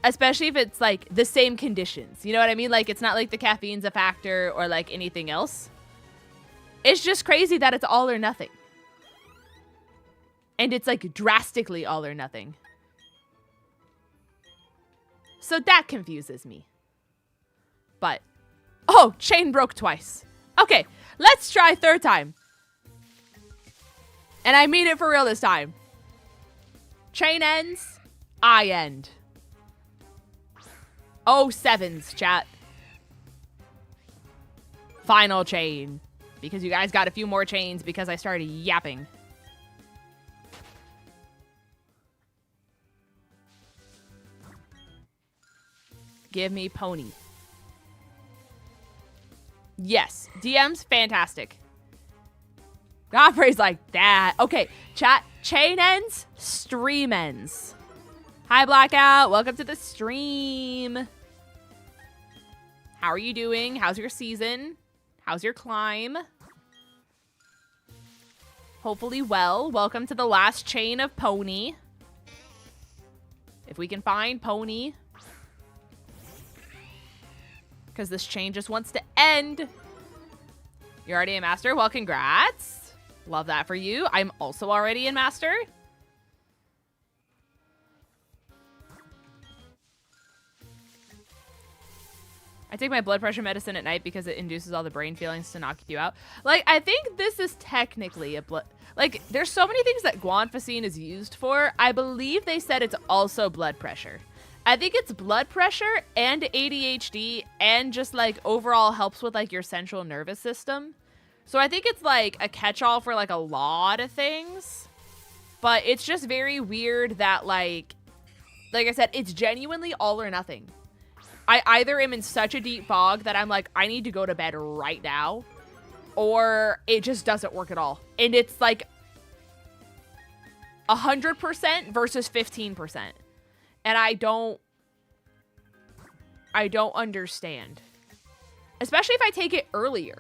especially if it's like the same conditions. You know what I mean? Like, it's not like the caffeine's a factor or like anything else. It's just crazy that it's all or nothing. And it's like drastically all or nothing. So that confuses me. But, oh, chain broke twice. Okay, let's try third time. And I mean it for real this time. Chain ends, I end. Oh, sevens, chat. Final chain. Because you guys got a few more chains because I started yapping. Give me pony. Yes, DM's fantastic. Godfrey's like that. Okay, chat. Chain ends, stream ends. Hi, Blackout. Welcome to the stream. How are you doing? How's your season? How's your climb? Hopefully well. Welcome to the last chain of pony. If we can find pony. Because this chain just wants to end. You're already a master? Well, congrats. Love that for you. I'm also already in master. I take my blood pressure medicine at night because it induces all the brain feelings to knock you out. Like, I think this is technically a blood... Like, there's so many things that 𝗏𝗏𝐶 is used for. I believe they said it's also blood pressure. I think it's blood pressure and ADHD and just, like, overall helps with, like, your central nervous system. So I think it's, like, a catch-all for, like, a lot of things. But it's just very weird that, like I said, it's genuinely all or nothing. I either am in such a deep fog that I'm like, I need to go to bed right now. Or it just doesn't work at all. And it's, like, 100% versus 15%. And I don't understand. Especially if I take it earlier.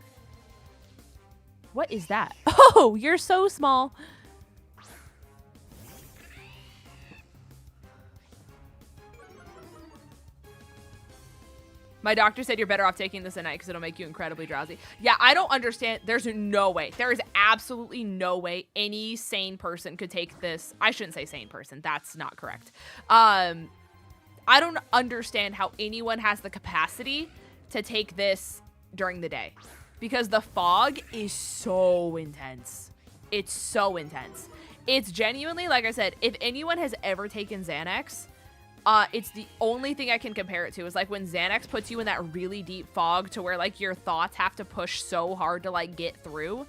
What is that? Oh, you're so small. My doctor said you're better off taking this at night because it'll make you incredibly drowsy. Yeah, I don't understand. There's no way. There is absolutely no way any sane person could take this. I shouldn't say sane person. That's not correct. I don't understand how anyone has the capacity to take this during the day. Because the fog is so intense. It's so intense. It's genuinely, like I said, if anyone has ever taken Xanax, it's the only thing I can compare it to is like when Xanax puts you in that really deep fog to where like your thoughts have to push so hard to like get through.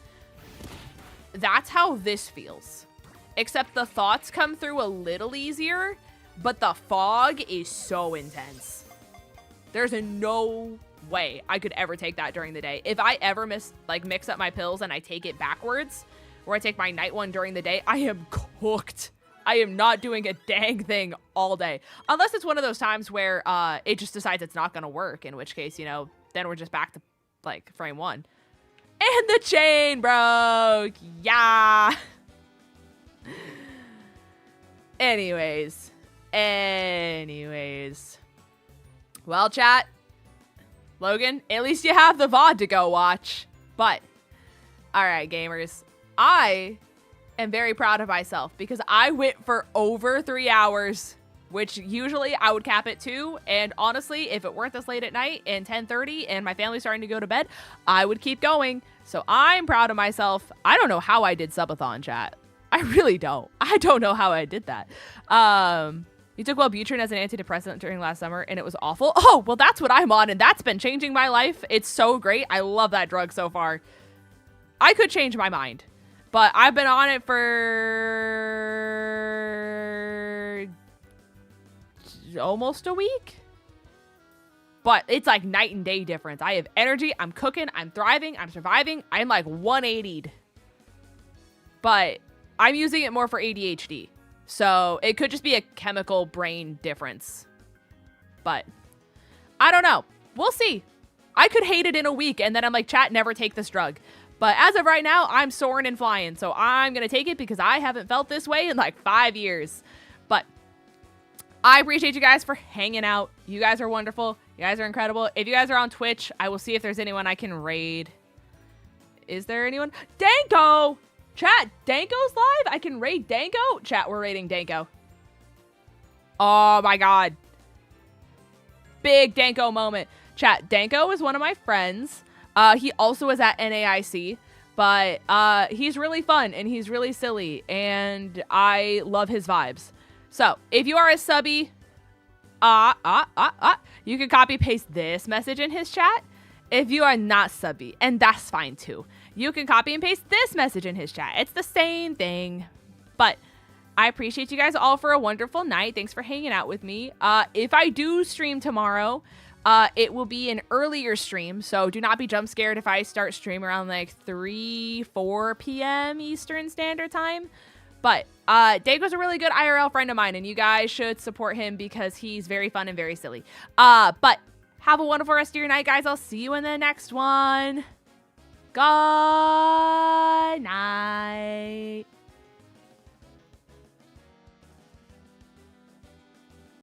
That's how this feels. Except the thoughts come through a little easier, but the fog is so intense. There's no way I could ever take that during the day. If I ever mix up my pills and I take it backwards, or I take my night one during the day, I am cooked. I am not doing a dang thing all day. Unless it's one of those times where it just decides it's not going to work, in which case, you know, then we're just back to, like, frame one. And the chain broke! Yeah! Anyways. Well, chat. Logan, at least you have the VOD to go watch. But, alright, gamers. I am very proud of myself because I went for over 3 hours, which usually I would cap at 2. And honestly, if it weren't this late at night and 10:30 and my family's starting to go to bed, I would keep going. So I'm proud of myself. I don't know how I did subathon, chat. I really don't. I don't know how I did that. You took Wellbutrin as an antidepressant during last summer and it was awful. Oh, well, that's what I'm on and that's been changing my life. It's so great. I love that drug so far. I could change my mind, but I've been on it for almost a week. But it's like night and day difference. I have energy. I'm cooking. I'm thriving. I'm surviving. I'm like 180'd. But I'm using it more for ADHD. So it could just be a chemical brain difference. But I don't know. We'll see. I could hate it in a week and then I'm like, chat, never take this drug. But as of right now, I'm soaring and flying. So I'm going to take it because I haven't felt this way in like 5 years. But I appreciate you guys for hanging out. You guys are wonderful. You guys are incredible. If you guys are on Twitch, I will see if there's anyone I can raid. Is there anyone? Danko! Chat, Danko's live? I can raid Danko? Chat, we're raiding Danko. Oh my god. Big Danko moment. Chat, Danko is one of my friends. He also is at NAIC, but he's really fun and he's really silly and I love his vibes. So if you are a subby, you can copy paste this message in his chat. If you are not subby, and that's fine too, you can copy and paste this message in his chat. It's the same thing. But I appreciate you guys all for a wonderful night. Thanks for hanging out with me. If I do stream tomorrow, it will be an earlier stream, so do not be jump scared if I start stream around like 4 p.m. Eastern Standard Time. But Dago's a really good IRL friend of mine, and you guys should support him because he's very fun and very silly. But have a wonderful rest of your night, guys. I'll see you in the next one. Good night.